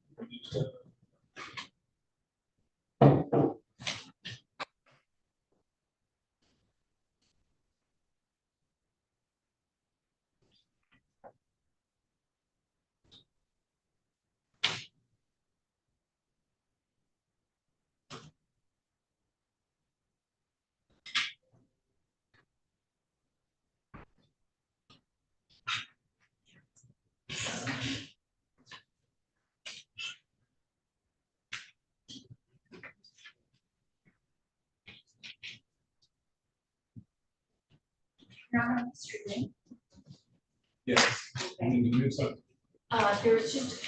Your Honor, street name. Yes. You need to do something. There was just,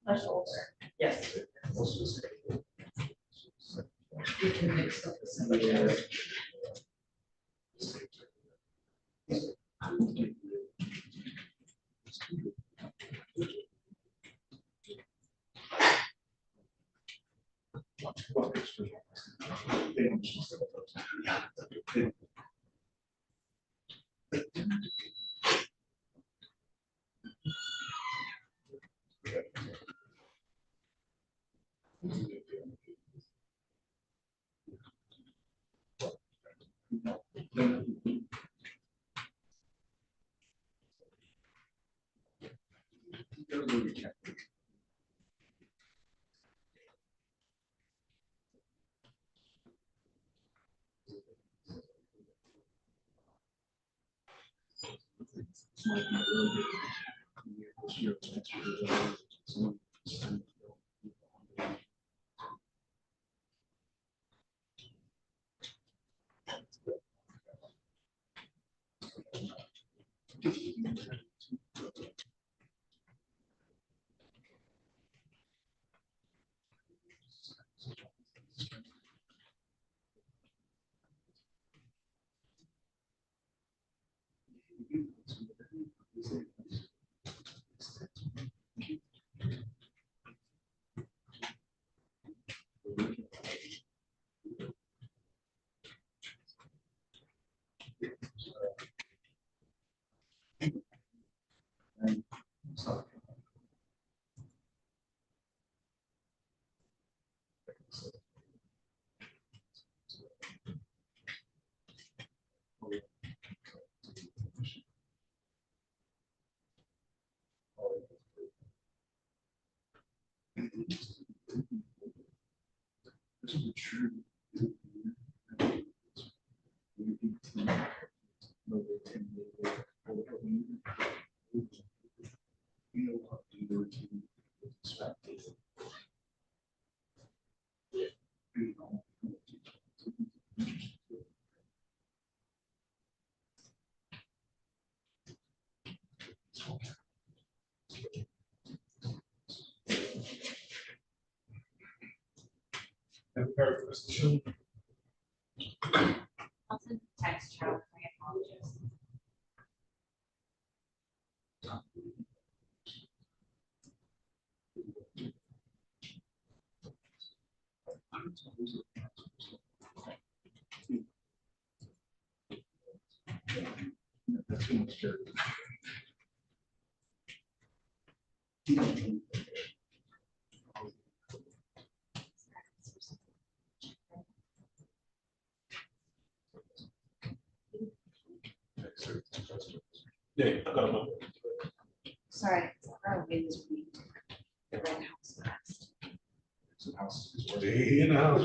Much older. Yes. We can mix up with somebody else. I'll send a text chat with my apologies. Yeah, I got him. Sorry, our winds weak. The red house last. Stay in the house.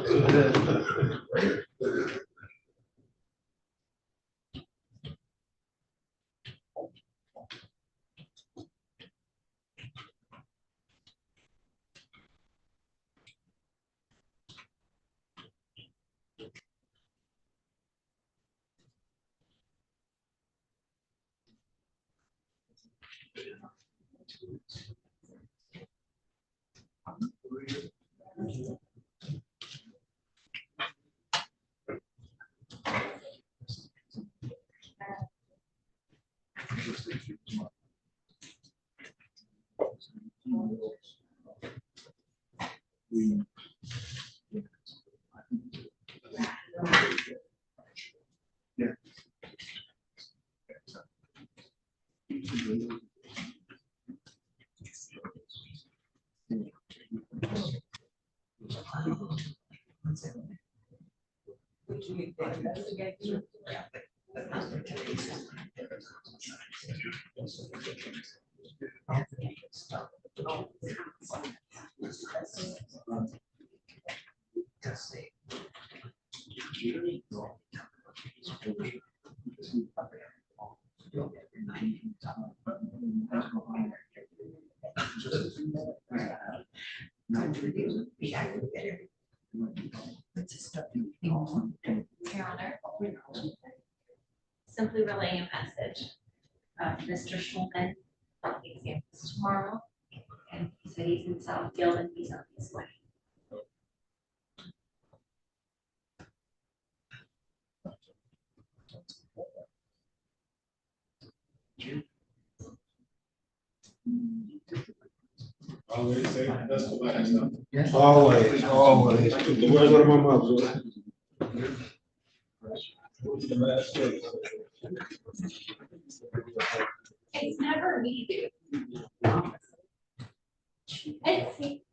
Your Honor, simply relaying a message. Mr. Schulman, he's here tomorrow, and he said he's in Southfield and he's on his way. Always say that's the last time. Always, always. The words out of my mouth. It's never me, dude. It's safer.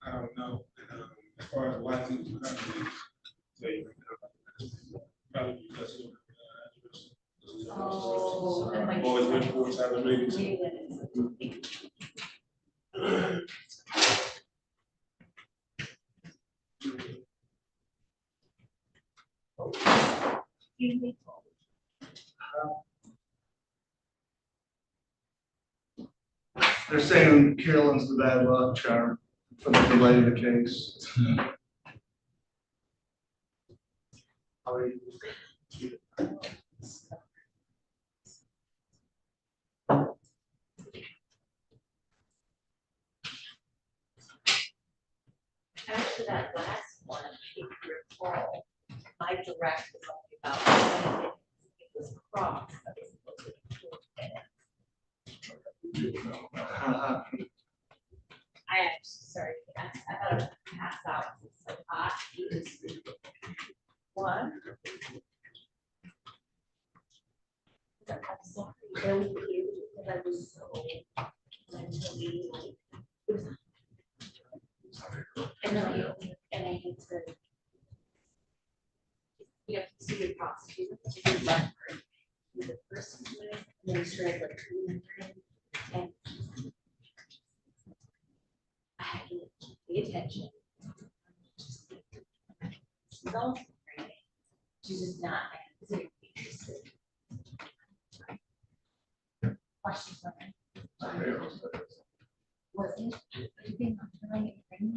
I don't know, as far as why people come to say, probably because of, always went for other meetings. They're saying Carolyn's the bad luck charm for the delay of the case. After that last one, if you recall, my direct was only about 20 minutes. It was crossed. But it's supposed to be 4 minutes. I actually, sorry, I thought it was pass out. It's so hot. One. I'm sorry, that was weird because I was so mentally like, it was. And then I had to. You have to see your prosecutor, to do left for the first one, and then straight like and I had to pay attention. She's also training. She's just not interested. Questions for me? Was it? You think I'm trying to train?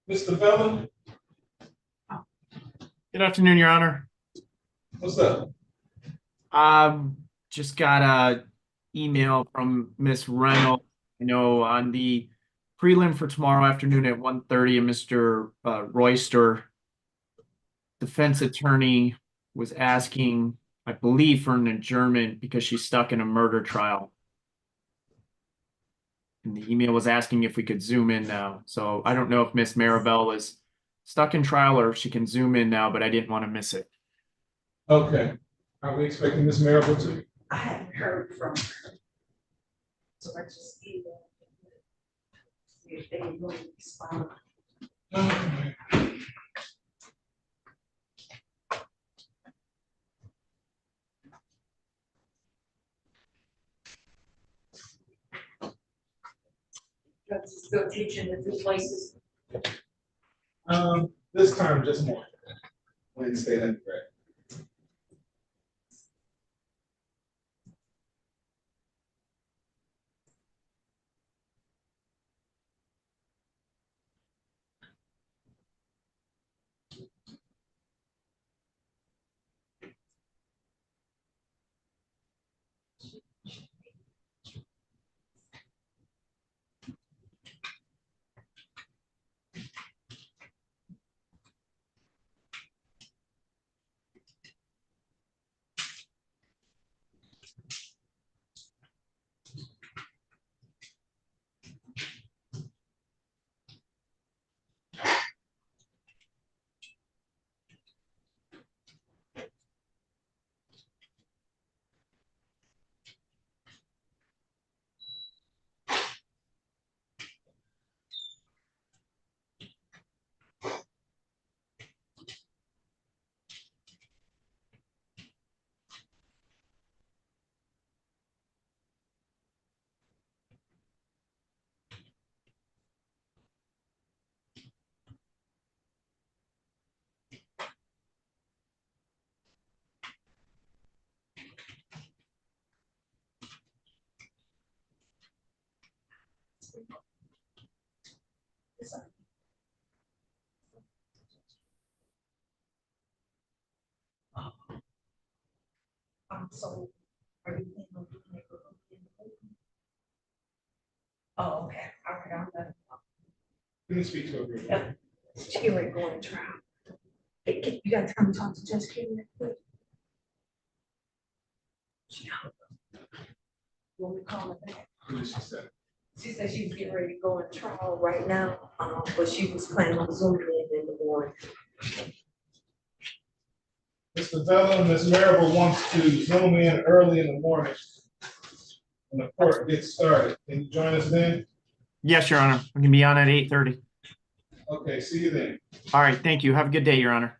Mr. Bellum, Good afternoon, Your Honor. what's up? Just got a email from Miss Reynolds, on the prelim for tomorrow afternoon at 1:30, and Mr. Royster, defense attorney, was asking, I believe, for an adjournment because she's stuck in a murder trial. And the email was asking if we could zoom in now. So I don't know if Miss Maribel is stuck in trial or if she can zoom in now, but I didn't want to miss it. Okay, are we expecting Ms. Marable to? I haven't heard from her. So I just emailed them. See if they will respond. That's still teaching the two places. This time just more. Wednesday, that'd be great. So are you thinking of Let me speak to her. Yeah. Kerry going to trial. Hey, you got time to talk to Judge Kerry real quick? When we call her back. What did she say? She said she was getting ready to go on trial right now, but she was planning on Zooming in the morning. Mr. Vella and Ms. Marable wants to zoom in early in the morning when the court gets started. Can you join us then? Yes, Your Honor. We can be on at 8:30. Okay, see you then. All right, thank you. Have a good day, Your Honor.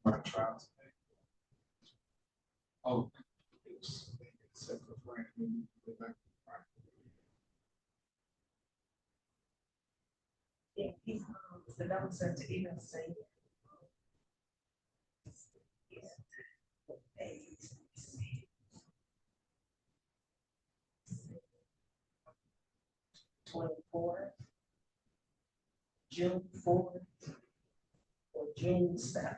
My trial today. Oh. it was separate for me. Yeah, he's, the devil sent to email saying. June 4th, or June 7th.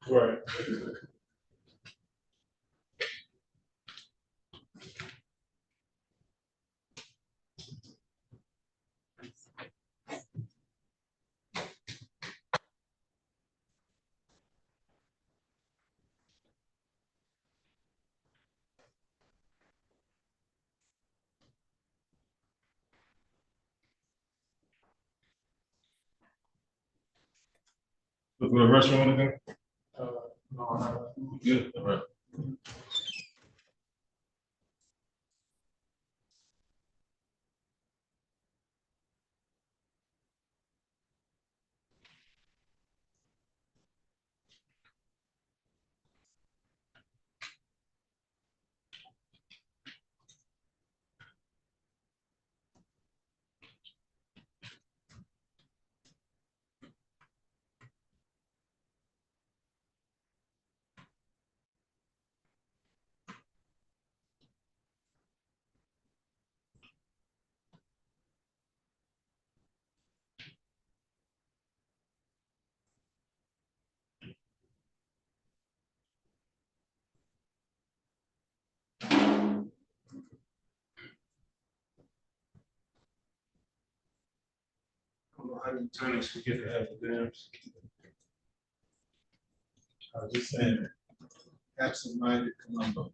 Right. Look for the restaurant again? No, Good, all right. I don't know how the attorneys forget to have the dams. I was just saying, absent-minded Columbo.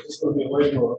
This will be a waiver.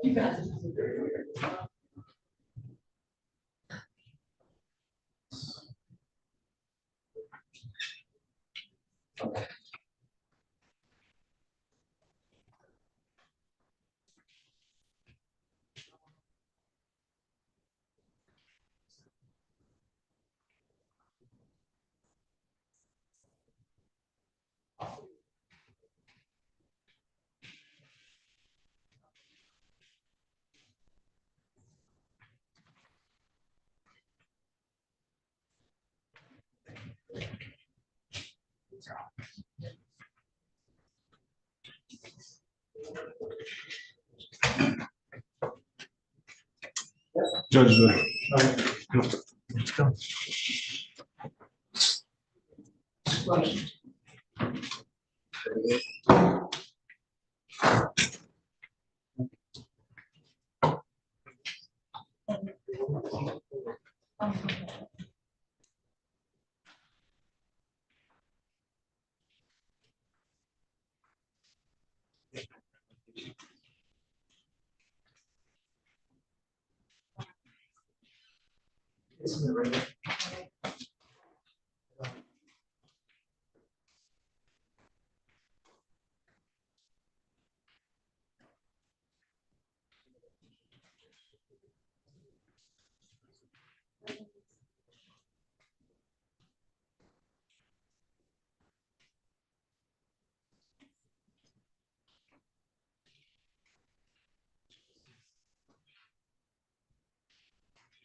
You got it. Judge.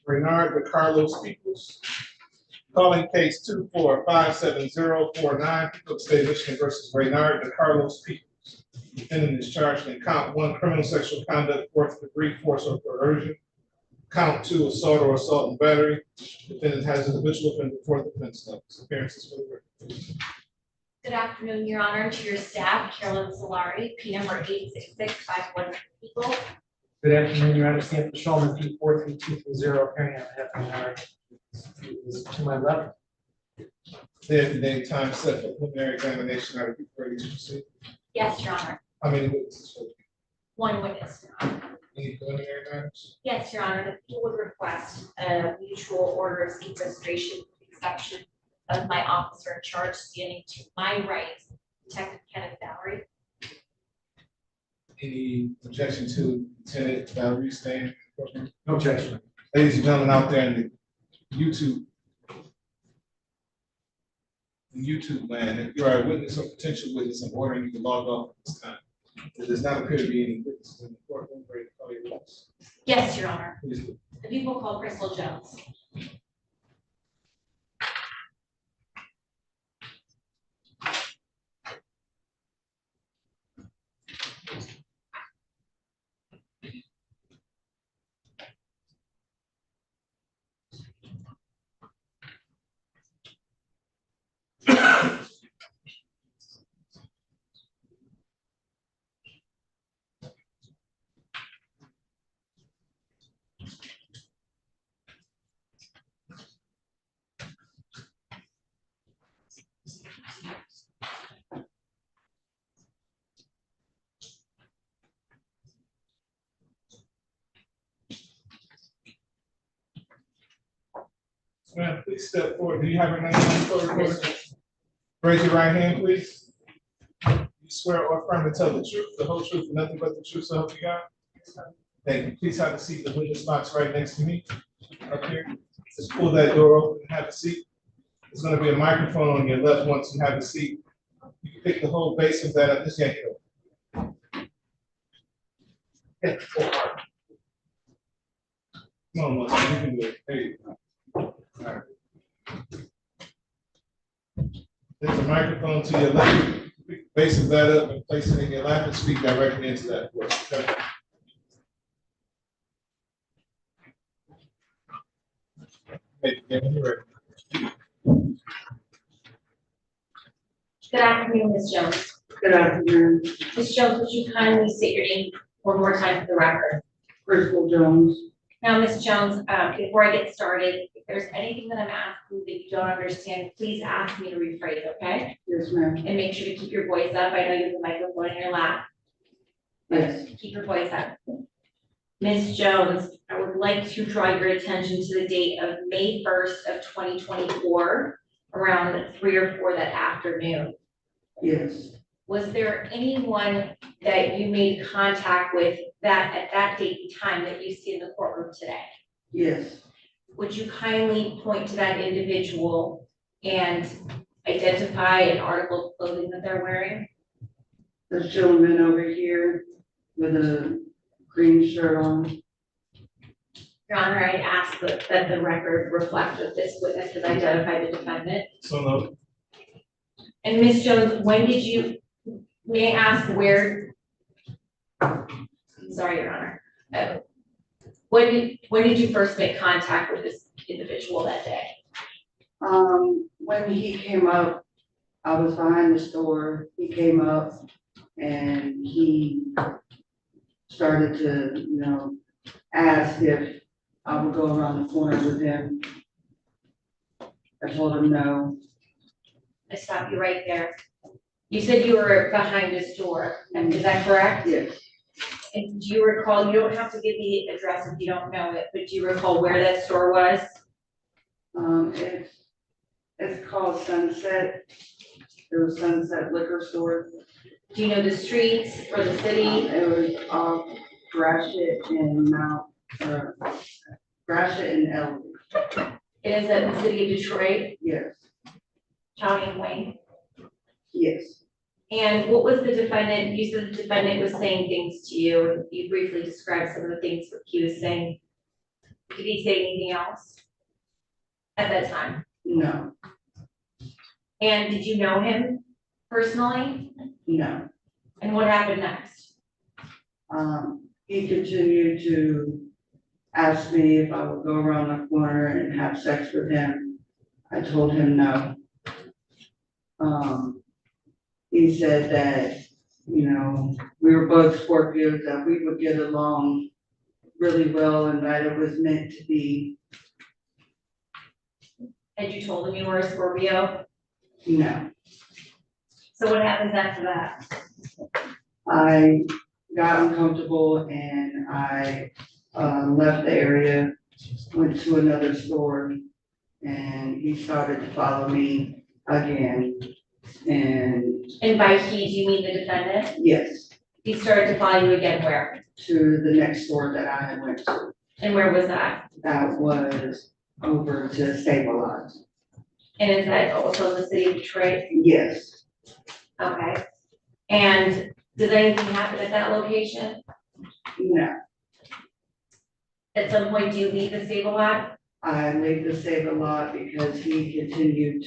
Renard DeCarlos Peoples. Calling case 2457049, People of the State of Michigan versus Renard DeCarlos Peoples. Defendant is charged in count 1, criminal sexual conduct, 4th degree force or coercion. Count 2, assault or assault and battery. Defendant has an habitual offender, 4th offense levels. Appearances for the record. Good afternoon, Your Honor, to your staff, Carolyn Solari, P number 86651 people. Good afternoon, Your Honor, Stanford Shulman, P 43230, appearing on behalf of the Honor. To my left. Day time set for preliminary examination. Are you ready to proceed? Yes, Your Honor. How many witnesses? One witness, Your Honor. Any preliminary matters? Yes, Your Honor, the people would request a mutual order of sequestration with the exception of my officer in charge standing to my right, Detective Kenneth Valerie. Any objection to Lieutenant Valerie staying? No objection. Ladies and gentlemen out there in the YouTube land, if you are a witness or potential witness, I'm ordering you to log off at this time. There does not appear to be any witnesses in the courtroom. Ready to call your witness. Yes, Your Honor. Please do. The people called Crystal Jones. Ma'am, please step forward. Do you have your name on the court recorder? Raise your right hand, please. You swear or affirm to tell the truth, the whole truth, and nothing but the truth, so help you God? Thank you. Please have a seat. The witness box right next to me, up here. Just pull that door open and have a seat. There's gonna be a microphone on your left once you have a seat. You can pick the whole base of that up. Just yank it over. Hit the full heart. Come on, Melissa, you can do it. There you go. All right. There's a microphone to your left. Pick the base of that up and place it in your lap and speak directly into that voice. Okay? Hey, yeah, when you're ready. Good afternoon, Ms. Jones. Good afternoon, Ms. Jones, would you kindly state your name one more time for the record? Crystal Jones. Now, Ms. Jones, before I get started, if there's anything that I'm asking that you don't understand, please ask me to rephrase, okay? Yes, ma'am. And make sure to keep your voice up. I know you have the microphone in your lap. Yes. Keep your voice up. Ms. Jones, I would like to draw your attention to the date of May 1st of 2024, around 3 or 4 that afternoon. Yes. Was there anyone that you made contact with that at that date and time that you see in the courtroom today? Yes. Would you kindly point to that individual and identify an article of clothing that they're wearing? This gentleman over here with a green shirt on. Your Honor, I ask that the record reflect that this witness has identified the defendant. So no. And Ms. Jones, may I ask where? I'm sorry, Your Honor. When did you first make contact with this individual that day? When he came up, I was behind the store. He came up and he started to, ask if I would go around the corner with him. I told him no. I stop you right there. You said you were behind the store, and is that correct? Yes. And do you recall, you don't have to give the address if you don't know it, but do you recall where that store was? It's called Sunset. It was Sunset Liquor Store. Do you know the streets or the city? It was off Gratiot and Gratiot and Elm. It is in the city of Detroit? Yes. County of Wayne? Yes. And what was the defendant, you said the defendant was saying things to you, and you briefly described some of the things that he was saying. Did he say anything else at that time? No. And did you know him personally? No. And what happened next? He continued to ask me if I would go around the corner and have sex with him. I told him no. He said that, we were both Scorpios, that we would get along really well and that it was meant to be. Had you told him you were a Scorpio? No. So what happens after that? I got uncomfortable and I left the area, went to another store, and he started to follow me again. And by he, do you mean the defendant? Yes. He started to follow you again where? To the next store that I had went to. And where was that? That was over to Save-A-Lot. And is that also in the city of Detroit? Yes. Okay. And did anything happen at that location? No. At some point, do you leave the Save-A-Lot? I leave the Save-A-Lot because he continued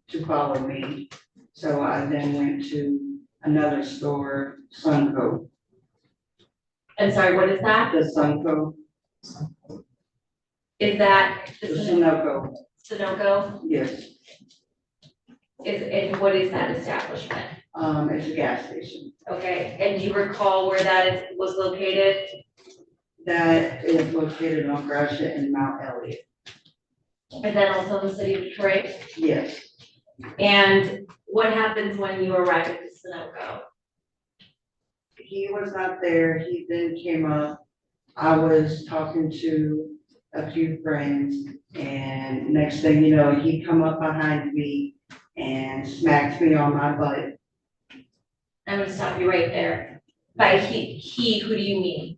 to follow me. So I then went to another store, Sunco. I'm sorry, what is that? The Sunco. Is that The Sunoco. Sunoco? Yes. And what is that establishment? It's a gas station. Okay, and do you recall where was located? That is located on Gratiot and Mount Elliott. And then also in the city of Detroit? Yes. And what happens when you arrive at the Sunoco? He was not there. He then came up. I was talking to a few friends, and next thing you know, he come up behind me and smacks me on my butt. I'm gonna stop you right there. By he, who do you mean?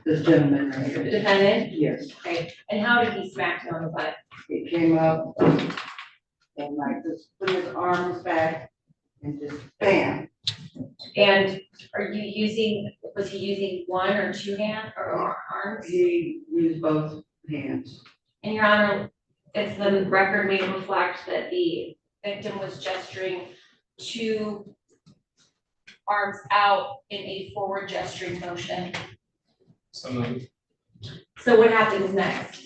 This gentleman right The here. defendant? Yes, Okay, and how did he smack you on the butt? he came up and like just put his arms back and just bam. And was he using one or two hands or arms? He used both hands. And Your Honor, if the record may reflect that the victim was gesturing two arms out in a forward gesturing motion. So what happens next?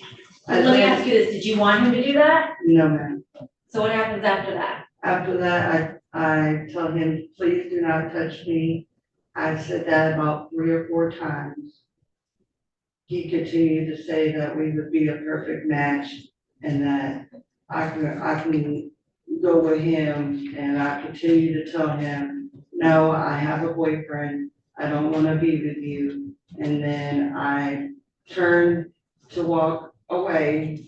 Let me ask you this, did you want him to do that? No, ma'am. So what happens after that? After that, I tell him, please do not touch me. I said that about 3 or 4 times. He continued to say that we would be a perfect match and that I can go with him, and I continue to tell him, no, I have a boyfriend, I don't want to be with you. And then I turned to walk away,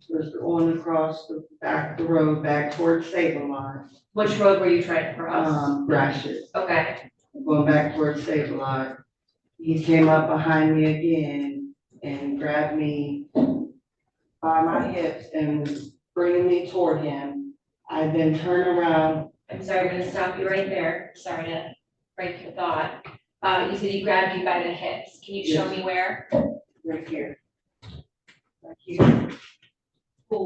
was going across the back of the road back towards Save-A-Lot. Which road were you trying to cross? Gratiot. Okay. Going back towards Save-A-Lot. He came up behind me again and grabbed me by my hips and was bringing me toward him. I then turned around. I'm sorry, I'm gonna stop you right there. Sorry to break your thought. You said he grabbed you by the hips. Can you show Yes. me where? Right here. Right here.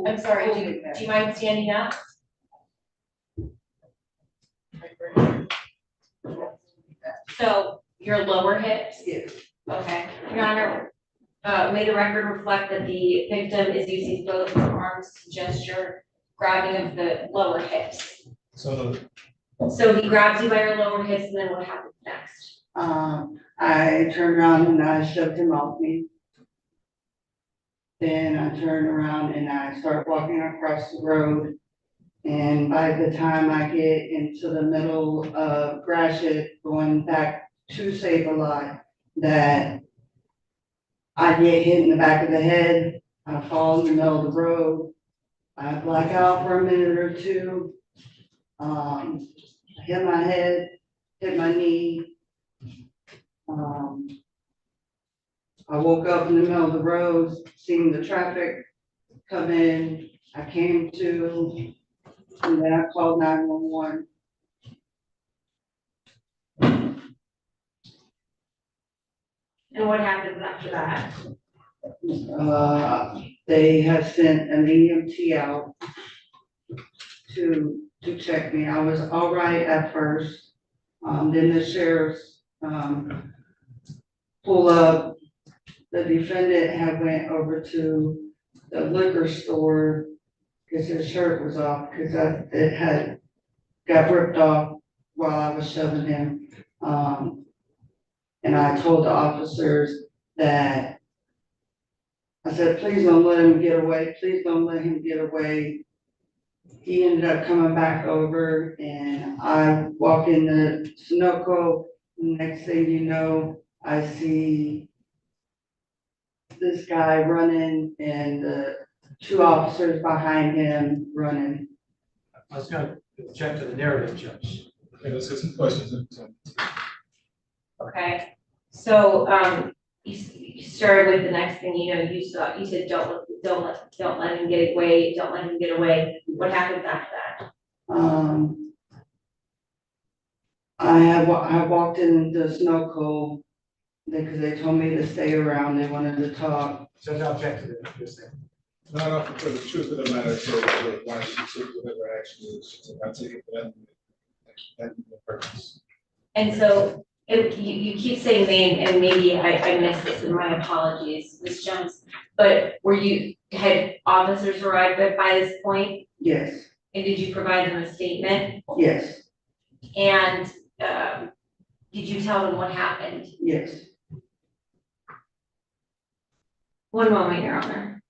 I'm sorry, do you mind standing up? So your lower hips? Yes. Okay. Your Honor, may the record reflect that the victim is using both arms to gesture, grabbing of the lower hips. So he grabs you by your lower hips, and then what happens next? I turned around and I shoved him off me. Then I turned around and I started walking across the road. And by the time I get into the middle of Gratiot, going back to Save-A-Lot, that I get hit in the back of the head, I fall in the middle of the road, I black out for a minute or two. I hit my head, hit my knee. I woke up in the middle of the road, seeing the traffic come in. I came to, and then I called 911. And what happens after that? They have sent an EMT out to check me. I was all right at first. Then the sheriffs pull up. The defendant had went over to the liquor store because his shirt was off because it had got ripped off while I was shoving him. And I told the officers that I said, please don't let him get away. Please don't let him get away. He ended up coming back over and I walk in the Sunoco. Next thing you know, I see this guy running and the 2 officers behind him running. I was gonna check to the narrative, Judge. Okay, let's get some questions. Okay, so, you started with the next thing, you know, you said, don't let him get away, don't let him get away. What happens after that? I walked in the Sunoco because they told me to stay around. They wanted to talk. Judge, I'll check to that, just saying. No, for the truth of the matter, so why she took whatever action is, I take it for that purpose. And so, you keep saying they, and maybe I missed this, and my apologies, Ms. Jones, but had officers arrived by this point? Yes. And did you provide them a statement? Yes. And, did you tell them what happened? Yes. One moment, Your Honor.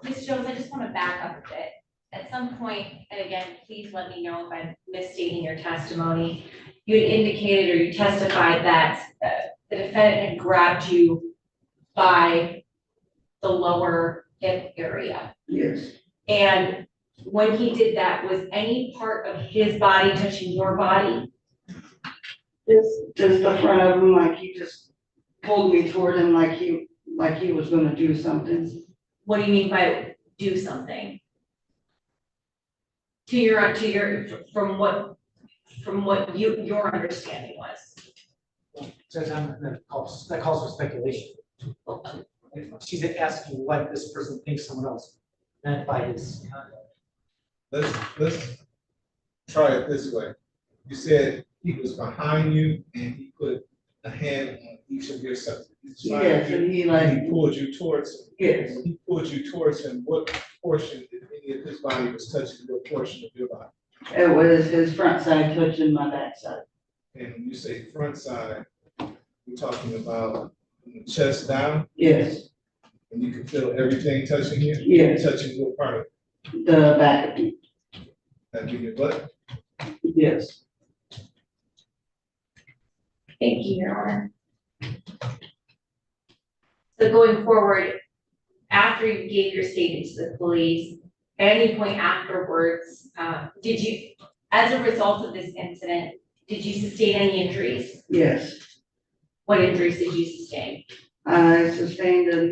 Ms. Jones, I just want to back up a bit. At some point, and again, please let me know if I'm misstating your testimony, you had indicated or you testified that the defendant had grabbed you by the lower hip area. Yes, And when he did that, was any part of his body touching your body? just the front of him, like he just pulled me toward him like he was gonna do something. What do you mean by do something? From what your understanding was? Judge, that calls for speculation. She's asking what this person thinks someone else meant by his conduct. Let's try it this way. You said he was behind you and he put a hand on each of your sides. Yes, and He pulled you towards him. Yes. When he pulled you towards him, what portion, if any of his body was touching what portion of your body? It was his front side touching my back side. And when you say front side, you're talking about from the chest down? Yes. And you can feel everything touching you? Yes. Touching what part of it? The back of me. That be your butt? Yes. Thank you, Your Honor. So going forward, after you gave your statement to the police, at any point afterwards, did you, as a result of this incident, did you sustain any injuries? Yes. What injuries did you sustain? I sustained a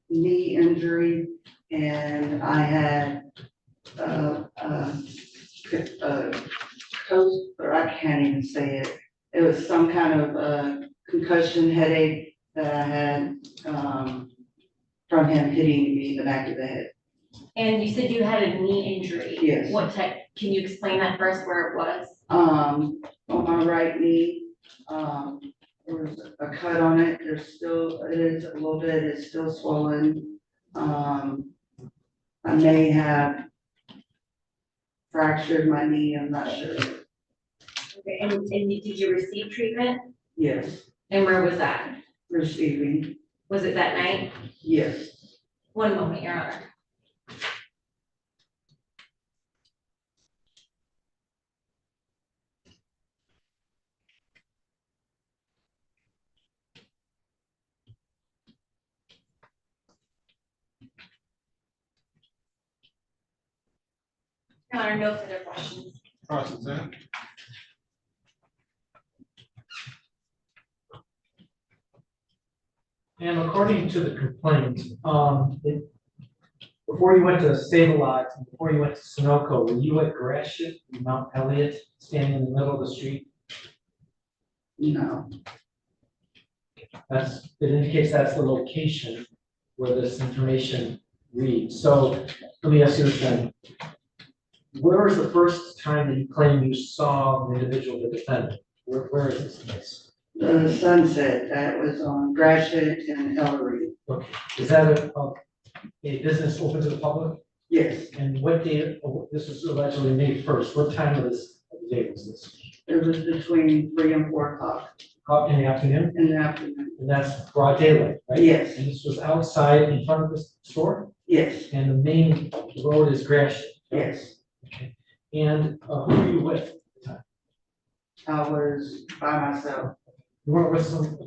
knee injury and I had or I can't even say it. It was some kind of concussion headache that I had from him hitting me in the back of the head. And you said you had a knee injury. Yes. What type, can you explain that first, where it was? On my right knee, there was a cut on it. There's still, it is a little bit, it's still swollen. I may have fractured my knee, I'm not sure. Okay, and did you receive treatment? Yes. And where was that? Receiving. Was it that night? Yes. One moment, Your Honor. Your Honor, no further questions. Cross-examine. And according to the complaint, before you went to Save-A-Lot, and before you went to Sunoco, were you at Gratiot in Mount Elliott, standing in the middle of the street? No. It indicates that's the location where this information reads. So let me ask you this then. Where was the first time that you claim you saw the individual, the defendant? Where is this place? The Sunset, that was on Gratiot and Ellery. Okay, is that a business open to the public? Yes. And what day, this was allegedly May 1st, what time of the day was this? It was between 3 and 4 o'clock. In the afternoon? In the afternoon. And that's broad daylight, right? Yes. And this was outside in front of the store? Yes. And the main road is Gratiot? Yes. Okay. And who were you with at the time? I was by myself. You weren't with some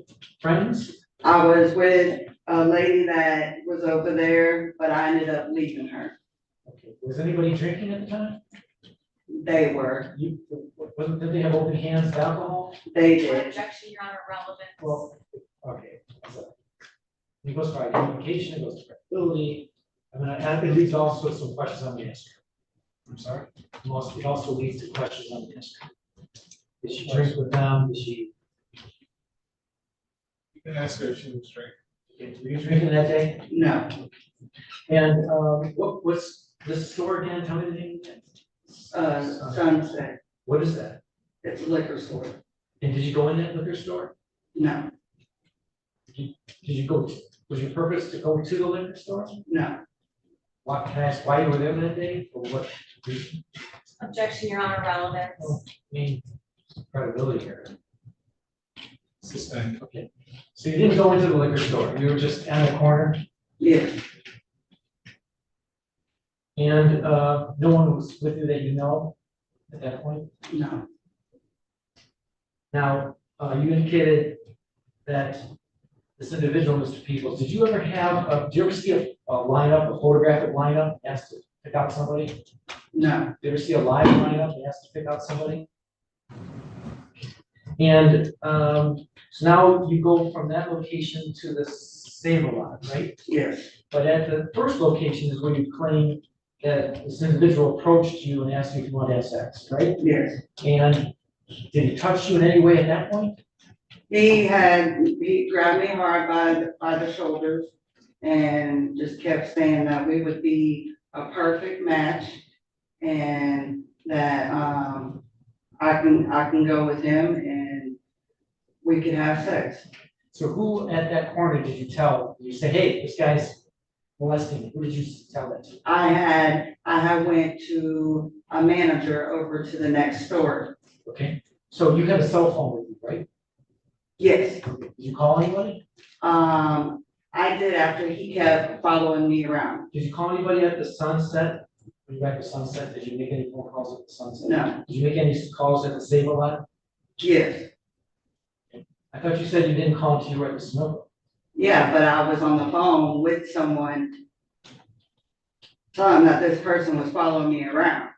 friends? I was with a lady that was over there, but I ended up leaving her. Okay. Was anybody drinking at the time? They were. Did they have open hands of alcohol? They did. Objection, Your Honor, relevant. Well, okay. So, it goes for identification, it goes to credibility. I mean, it leads also to some questions on the history. I'm sorry. It also leads to questions on the history. Did she drink with them? Did she? You can ask her if she was drinking. Were you drinking that day? No. And what's this store again? Tell me the name again. Sunset. What is that? It's a liquor store. And did you go in that liquor store? No. Did you go? Was your purpose to go to the liquor store? No. What, can I ask why you were there that day, or what reason? Objection, Your Honor, relevant. I mean, credibility here. Sustained. Okay. So you didn't go into the liquor store, you were just at the corner? Yes. And, no one was with you that you know at that point? No, Now, you indicated that this individual, Mr. Peoples, did you ever did you ever see a lineup, a photographic lineup, asked to pick out somebody? no, Did you ever see a live lineup, asked to pick out somebody? And, so now you go from that location to the Save-A-Lot, right? yes, But at the first location is where you claim that this individual approached you and asked you if you want to have sex, right? yes. And did he touch you in any way at that point? He grabbed me hard by the shoulders and just kept saying that we would be a perfect match and that, I can go with him and we could have sex. So who at that corner did you tell? Did you say, hey, this guy's molesting me? Who did you tell that to? I had went to a manager over to the next store. Okay, so you have a cell phone with you, right? Yes. Did you call anybody? I did after he kept following me around. Did you call anybody at the Sunset? When you were at the Sunset, did you make any phone calls at the Sunset? No. Did you make any calls at the Save-A-Lot? Yes. I thought you said you didn't call until you were at the Snow. Yeah, but I was on the phone with someone telling that this person was following me around.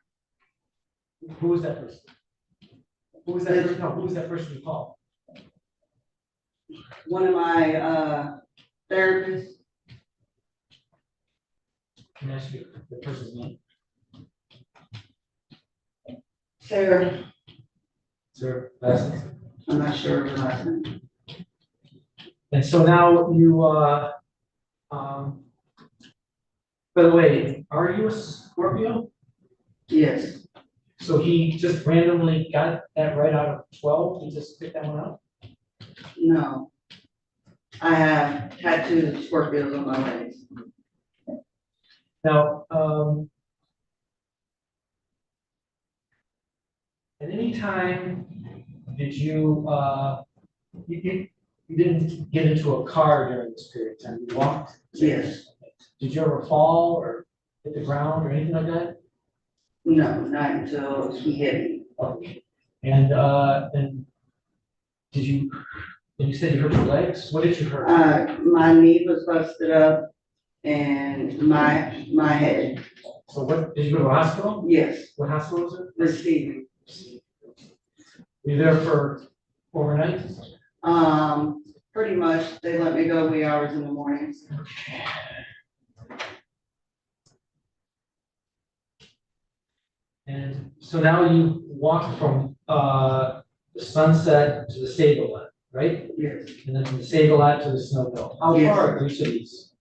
Who was that person? Who was that person? No, who was that person you called? One of my therapists. Can I ask you the person's name? Sarah. Sarah, last name? I'm not sure of her last name. And so now you, by the way, are you a Scorpio? Yes. So he just randomly got that right out of 12? He just picked that one out? No. I have tattooed Scorpios on my legs. Now, at any time did you, you didn't get into a car during this period of time? You walked? Yes. Did you ever fall or hit the ground or anything like that? No, not until he hit me. Okay. And did you, and you said you hurt your legs? What did you hurt? My knee was busted up and my head. So what, did you go to a hospital? Yes. What hospital was it? Receiving. Were you there for overnight? Pretty much. They let me go wee hours in the mornings. And so now you walk from the Sunset to the Save-A-Lot, right? Yes. And then from the Save-A-Lot to the Snowville. How Yes. far are each of these?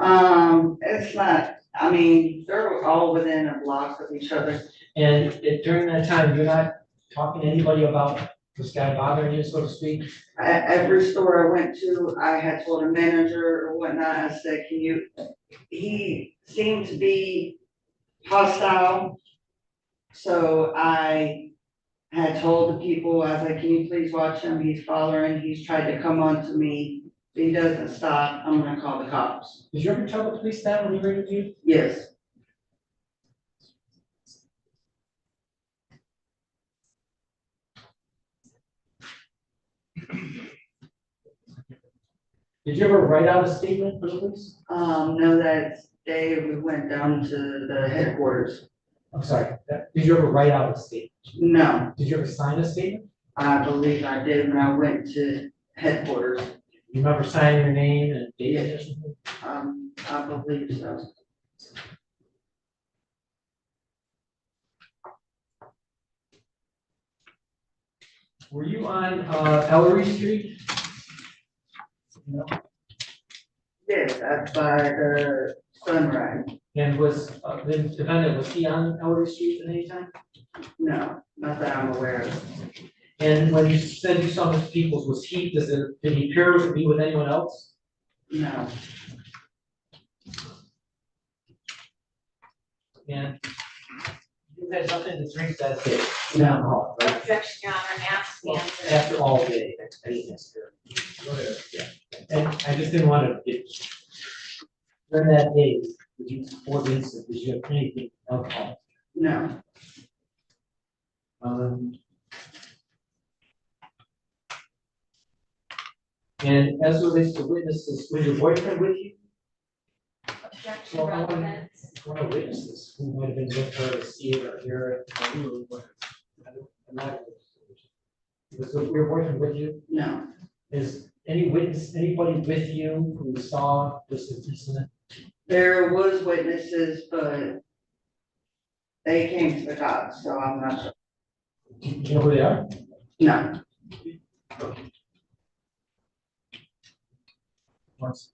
It's not, I mean, they're all within a block of each other. And during that time, you're not talking to anybody about this guy bothering you, so to speak? At every store I went to, I had told a manager or whatnot, I said, he seemed to be hostile. So I had told the people, I was like, can you please watch him? He's following, he's tried to come on to me. If he doesn't stop, I'm gonna call the cops. Did you ever tell the police that when you were interviewed? Yes. Did you ever write out a statement for the police? No, that day we went down to the headquarters. I'm sorry, did you ever write out a statement? No. Did you ever sign a statement? I believe I did when I went to headquarters. You remember signing your name and date or something? I believe so. Were you on Ellery Street? No. Yes, that's by the sunrise. And was the defendant, was he on Ellery Street at any time? No, not that I'm aware of. And when you said you saw Mr. Peoples, did he appear to be with anyone else? No. And you had something to drink that day? No. Right? Objection, Your Honor, asking. After all day, I didn't ask her. Yeah. And I just didn't want to get, during that day, Did you, for instance, did you have anything alcohol? No, And as it relates to witnesses, was your boyfriend with you? Objection Well, relevant. One of the witnesses who might have been with her to see it or hear it. I'm not- Was your boyfriend with you? no, Is any witness, anybody with you who saw this incident? there was witnesses, but they came to the cops, so I'm not sure. Do you know who they are? No, Once.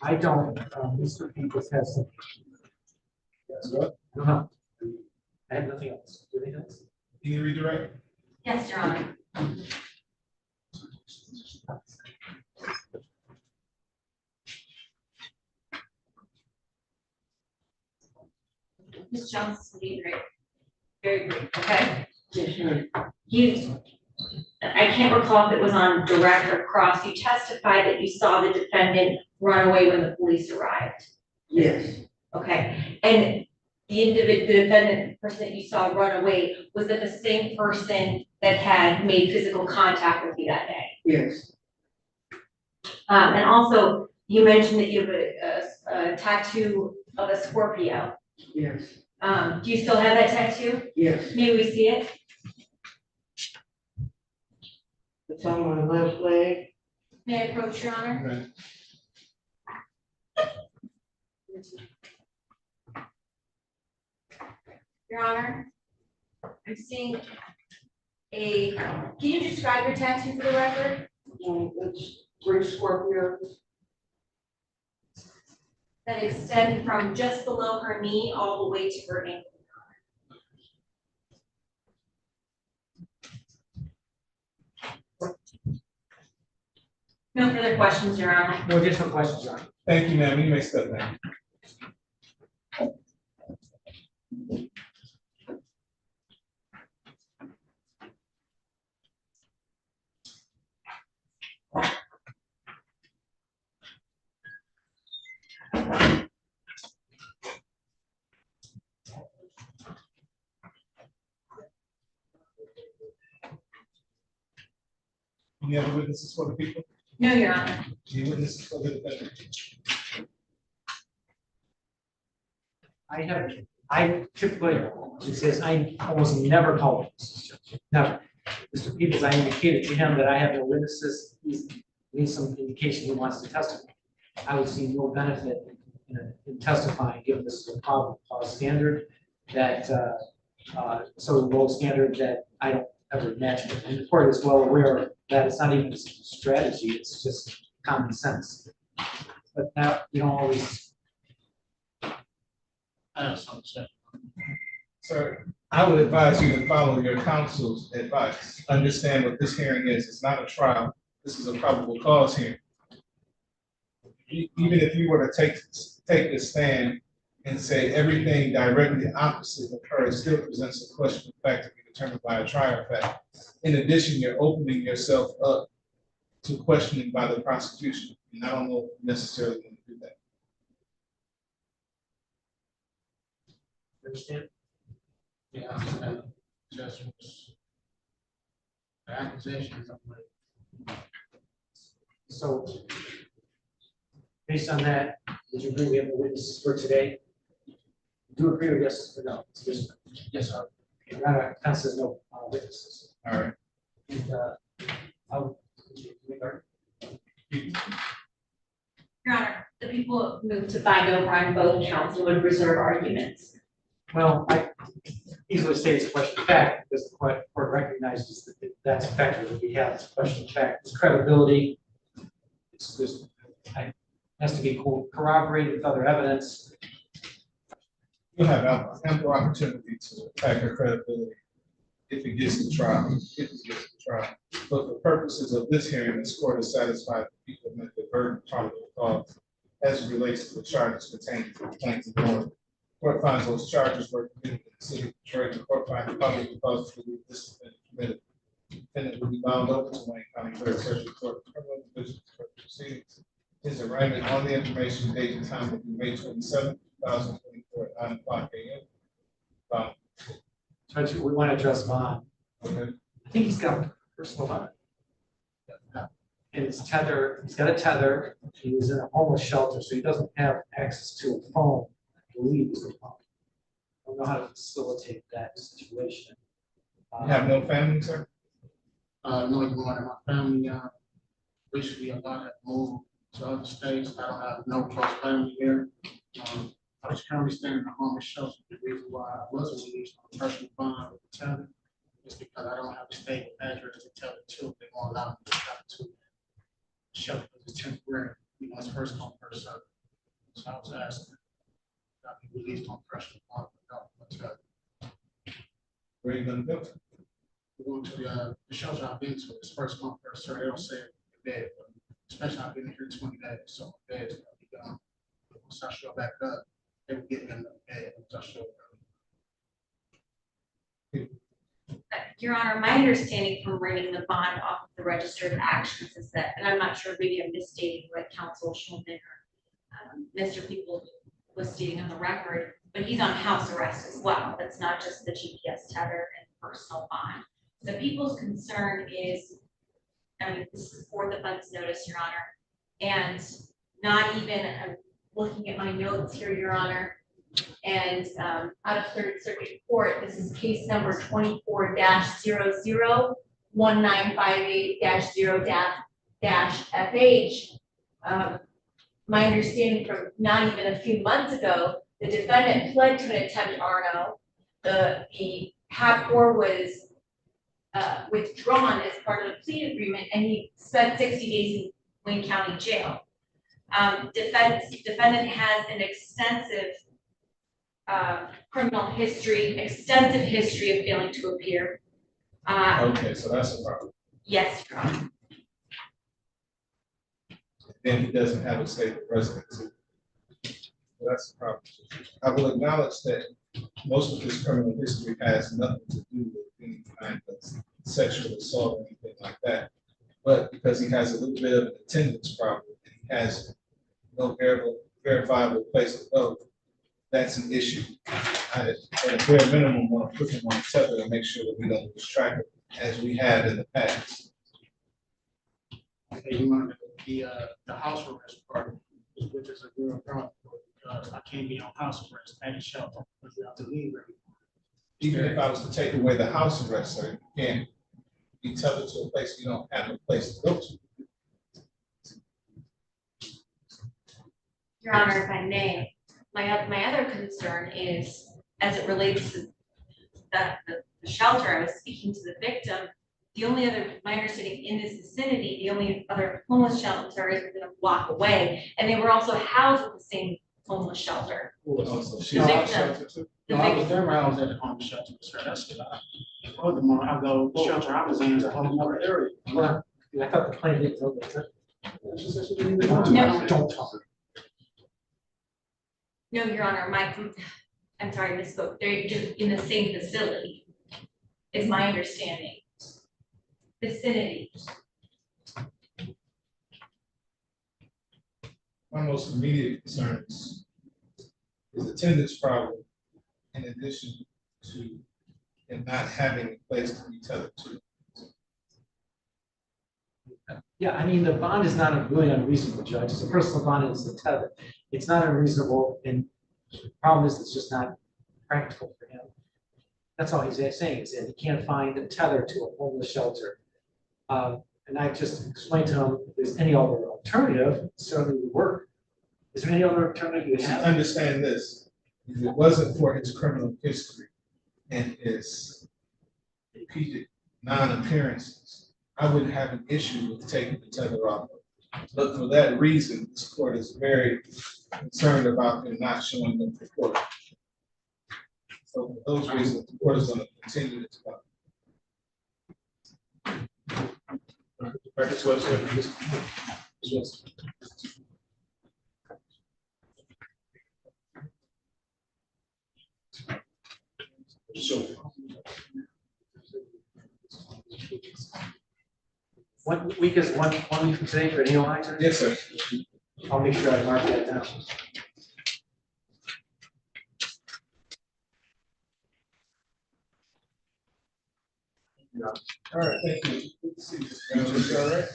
I don't, Mr. Peoples has some. Yes, what? No, I have nothing else. Do you have anything else? Can you redirect? Yes, Your Honor. Ms. Jones, this will be great. Very brief, okay? You, I can't recall if it was on direct or cross, you testified that you saw the defendant run away when the police arrived. yes, Okay, and the defendant, person that you saw run away, was it the same person that had made physical contact with you that day? yes, And also, you mentioned that you have a tattoo of a Scorpio. yes, Do you still have that tattoo? yes. May we see it? It's on my left leg. May I approach, Your Honor? Your Honor, I'm seeing can you describe your tattoo for the record? It's 3 Scorpios. That extend from just below her knee all the way to her ankle. No further questions, Your Honor. No additional questions, Your Honor. Thank you, ma'am. You may step down. Any other witnesses for the people? No, Your Honor. Any witnesses for the defendant? I typically, it says, I almost never call witnesses, Judge. Never. Mr. Peoples, I indicated to him that I have no witnesses, he needs some indication he wants to testify. I would see no benefit in testifying, given this is a probable cause standard that, so low standard that I don't ever match it. And the court is well aware that it's not even a strategy, it's just common sense. But now, you don't always. I have something to say. Sir, I would advise you to follow your counsel's advice. Understand what this hearing is. It's not a trial. This is a probable cause hearing. Even if you were to take a stand and say everything directly opposite of her, it still presents a question of fact to be determined by a trial fact. In addition, you're opening yourself up to questioning by the prosecution, and I don't know if you necessarily want to do that. Understand? Yeah, just the accusations of like. So, based on that, would you agree we have the witnesses for today? Do you agree or yes or no? It's just, yes, sir. Okay, Your Honor, says no witnesses. All right. And, I'll. Your Honor, the people moved to find over on both counts and would reserve arguments. Well, I easily say it's a question of fact, because the court recognizes that that's a factor that we have. It's a question of fact. It's credibility. It's just, it has to be corroborated with other evidence. You'll have ample opportunity to attack her credibility if it gets to trial, But for purposes of this hearing, this court is satisfied that people met the burden of probable cause as it relates to the charges pertaining to the plaintiff's order. Court finds those charges were committed in the city of Detroit. The court finds the probable cause to believe this has been committed. Defendant will be bound over to Wayne County Third Circuit Court criminal division for proceedings. His arraignment on the information date and time will be May 27, 2024 at 9:00 a.m. Judge, we want to address Vaughn. Okay. I think he's got personal bond. And it's tether, he's got a tether. He was in a homeless shelter, so he doesn't have access to a phone. I believe is the phone. I don't know how to facilitate that situation. You have no family, sir? No, Your Honor, my family, recently a lot have moved to other states. I don't have no close family here. I was currently staying in a homeless shelter. The reason why I wasn't released on personal bond with the Tether is because I don't have a stable address to tell the truth. They won't allow me to travel to shelter because it's temporary. You know, it's first come, first served. So I was asking if I be released on personal bond without the Tether. Where are you gonna go? We're going to the shelter I've been to. It's first come, first served. They don't say the bed, but especially I've been here 20 days, so my bed's gonna be gone. Once I show back up, they will get me in the bed once I show up. Your Honor, my understanding from reading the bond off of the register of actions is that, and I'm not sure, maybe I'm misstating what counsel Schulman or Mr. People was stating on the record, but he's on house arrest as well. That's not just the GPS tether and personal bond. The people's concern is, I mean, this is for the funds notice, Your Honor, and not even looking at my notes here, Your Honor, and out of Third Circuit Court, this is case number 24-001958-0-FH. My understanding from not even a few months ago, the defendant pled to an attempt RNO. The PAP-4 was withdrawn as part of the plea agreement, and he spent 60 days in Wayne County Jail. Defendant has an extensive criminal history, extensive history of failing to appear. Okay, so that's a problem. Yes, Your Honor. Then he doesn't have a stable residency. So that's the problem. I will acknowledge that most of his criminal history has nothing to do with any kind of sexual assault or anything like that. But because he has a little bit of an attendance problem, and he has no verifiable place to go, that's an issue. At a bare minimum, want to put him on tether to make sure that we don't lose track of him, as we have in the past. Okay, you want to the house arrest part, which is a real problem, because I can't be on house arrest at a shelter, because we have to leave every. Even if I was to take away the house arrest, sir, you can't be tethered to a place you don't have a place to go to. Your Honor, if I may, my other concern is, as it relates to the shelter, I was speaking to the victim. The only other, my understanding in this vicinity, the only other homeless shelter is within a block away, and they were also housed at the same homeless shelter. The victim. No, I was there when I was at the homeless shelter, sir, that's the, furthermore, I go, the shelter I was in is a whole other area. Well, I thought the plan didn't know that. No. Don't talk. No, Your Honor, I'm sorry, I misspoke. They're just in the same facility, is my understanding. Vicinity. My most immediate concern is attendance problem, in addition to him not having a place to be tethered to. Yeah, I mean, the bond is not a really unreasonable, Judge. It's a personal bond, and it's a tether. It's not unreasonable, and the problem is it's just not practical for him. That's all he's saying, is that he can't find a tether to a homeless shelter. And I just explained to him, if there's any other alternative, it certainly would work. Is there any other alternative you have? Understand this, if it wasn't for his criminal history and his repeated non-appearances, I wouldn't have an issue with taking the tether off. But for that reason, this court is very concerned about him not showing them the court. So for those reasons, the court is going to continue to talk. One week is one week from today for an AOI, sir? Yes, sir. I'll make sure I mark that down. All right, thank you. Good to see you. All right.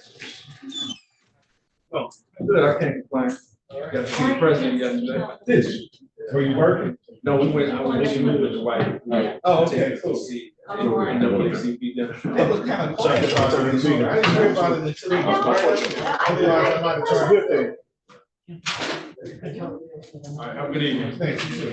Oh, good, I can't complain. Got to see the president yesterday. Did you? Were you working? No, I went to meet with the wife. Oh, okay, cool. And the police be done. It was kind of quiet about it. I didn't hear about it until he was working. Otherwise, I might have tried to. All right, have a good evening. Thank you, sir.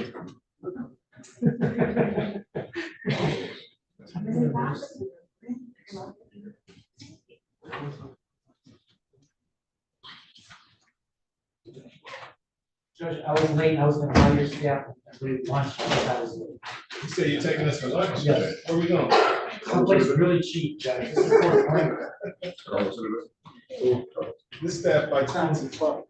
Judge, I was late. I was going to buy your staff. I believe lunch. I was late. You say you're taking us for lunch? Yes. Where we going? Someplace really cheap, Judge. This is This staff by time to talk.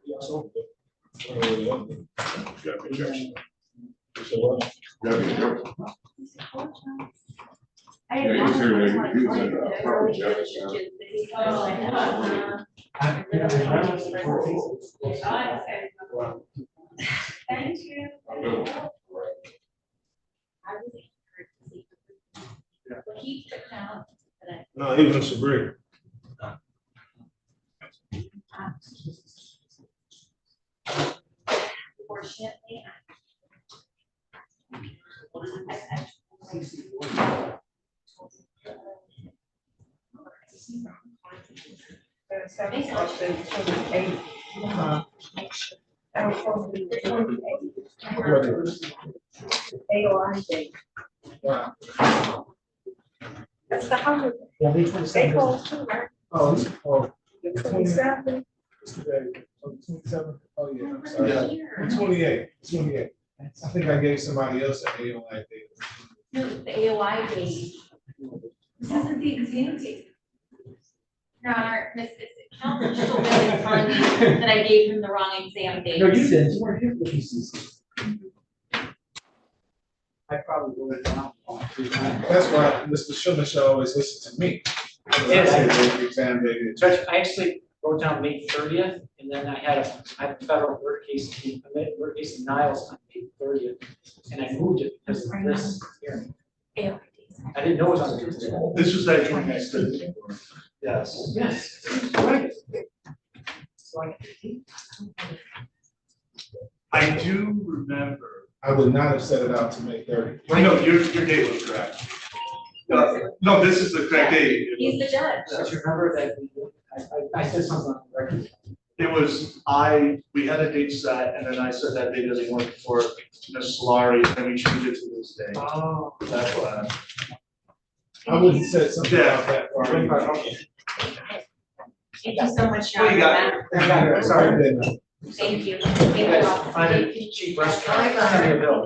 Thank you. He took down. No, he was a break. Fortunately. That's the hundred. Yeah, they They close too, right? Oh, 27. 27. Oh, yeah, I'm sorry. 28. I think I gave somebody else an AOI date. No, the AOI date. This isn't the exam date. Your Honor, Councilman Schulman is telling me that I gave him the wrong exam date. No, you didn't. You weren't here for the pieces. I probably wrote it down. That's why Mr. Schuman should always listen to me. Exam date. Judge, I actually wrote down May 30th, and then I had a federal court case in Niles on May 30th, and I moved it because of this hearing. I didn't know it was on the Tuesday. This was that joint next to. Yes. Yes. Right. I do remember. I would not have set it out to May 30. I know, your date was correct. No, this is the correct date. He's the judge. Just remember that I said something on the record. It was, we had a date set, and then I said that date doesn't work for Ms. Solari, and we changed it to this day. Oh. That's why. I would have said something about that. Thank you so much, What John. you got? Sorry. Thank you. You Thank you guys all. find Thank a you. cheap restaurant, send me a bill.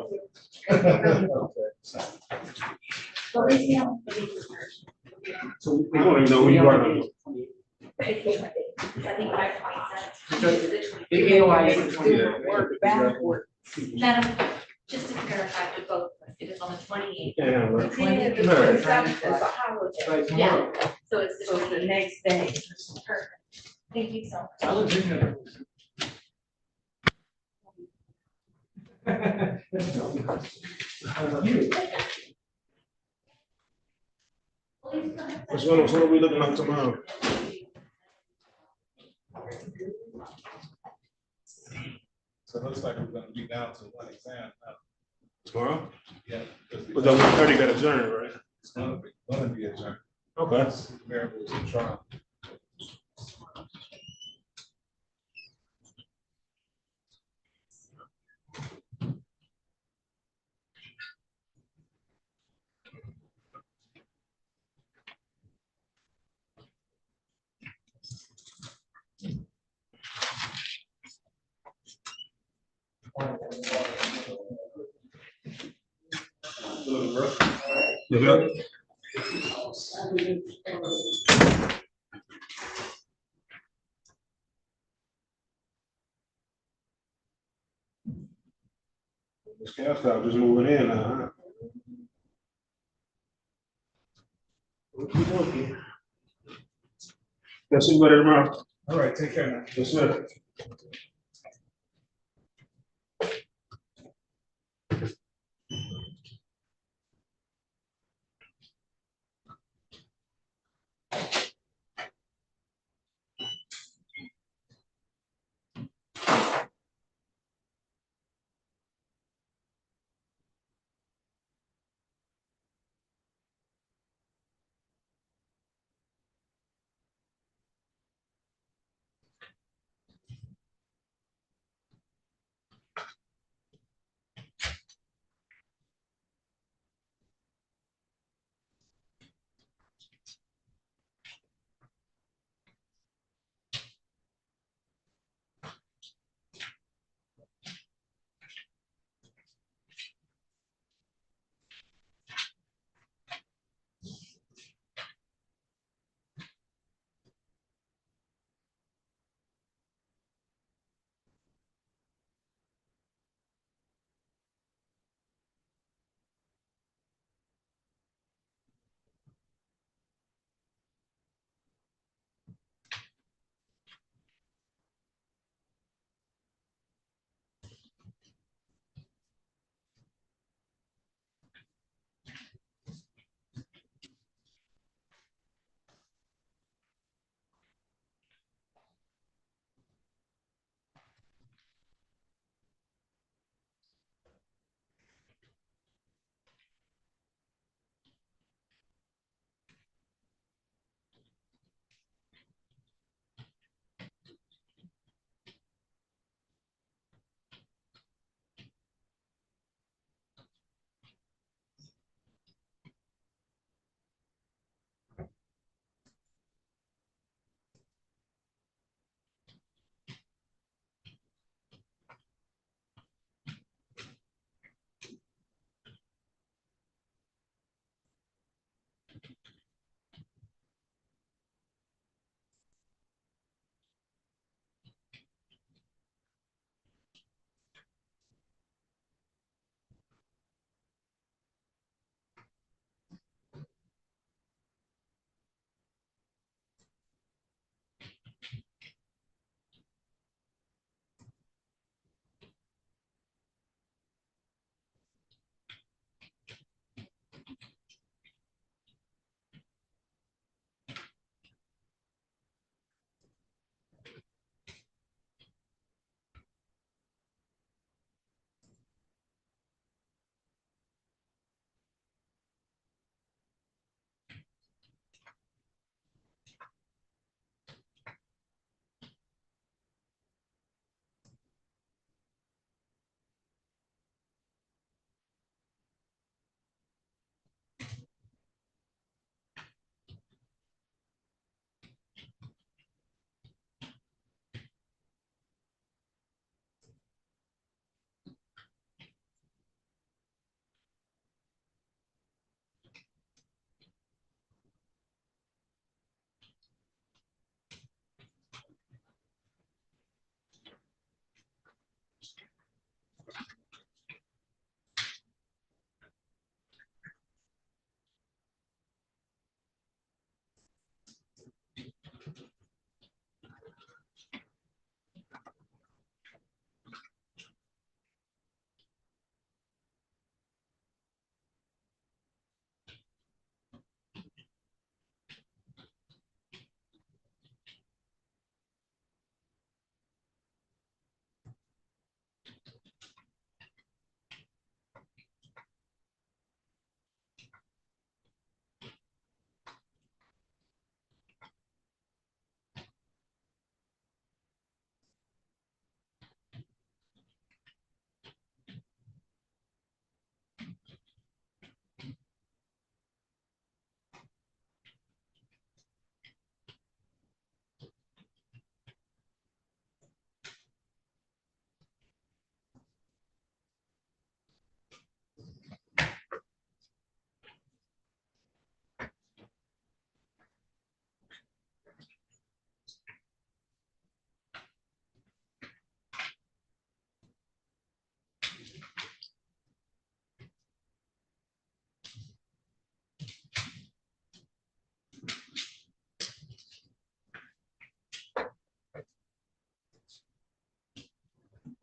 What was the other? So we don't even know who you are. I think 5.7. The AOI is the 28th. Work backward. Madam, just to clarify with both of us, it is on the 28th. Yeah, right. The 27th is a holiday. Yeah, so it's the next day. Perfect. Thank you so much. I was in there. What's going on? So what are we looking like tomorrow? So it looks like we're gonna be down to one exam now. Tomorrow? Yeah. But that 1:30 got adjourned, right? It's gonna be adjourned. Okay. Variables in trial. You good? This gas stop just moving in now, huh? Okay. See you later tomorrow. All right, take care now. Yes, sir.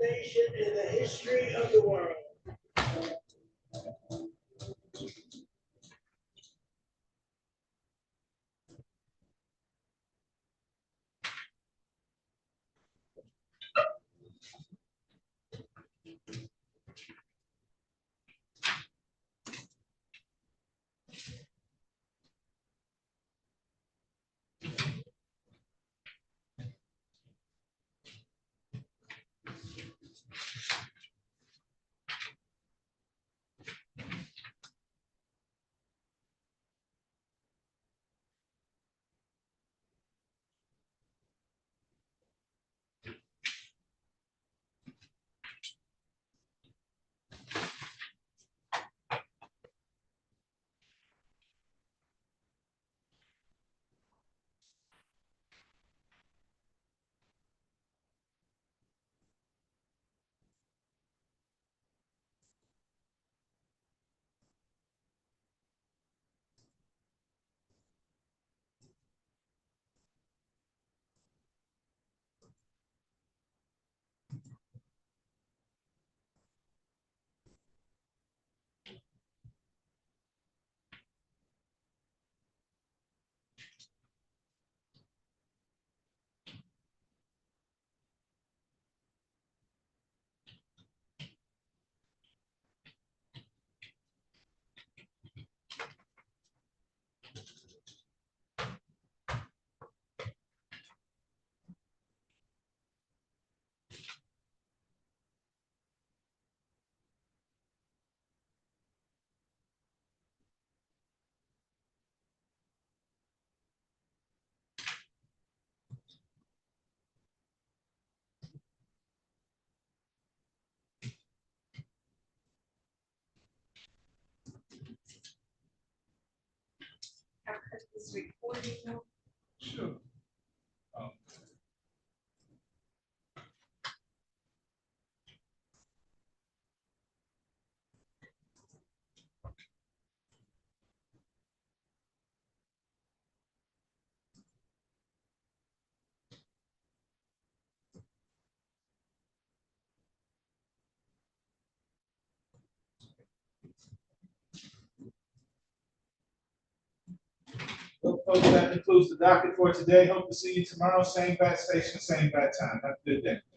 Nation in the history of the world. This recording now? Sure. Well, folks, that concludes the docket for today. Hope to see you tomorrow, same bat station, same bat time. Have a good day.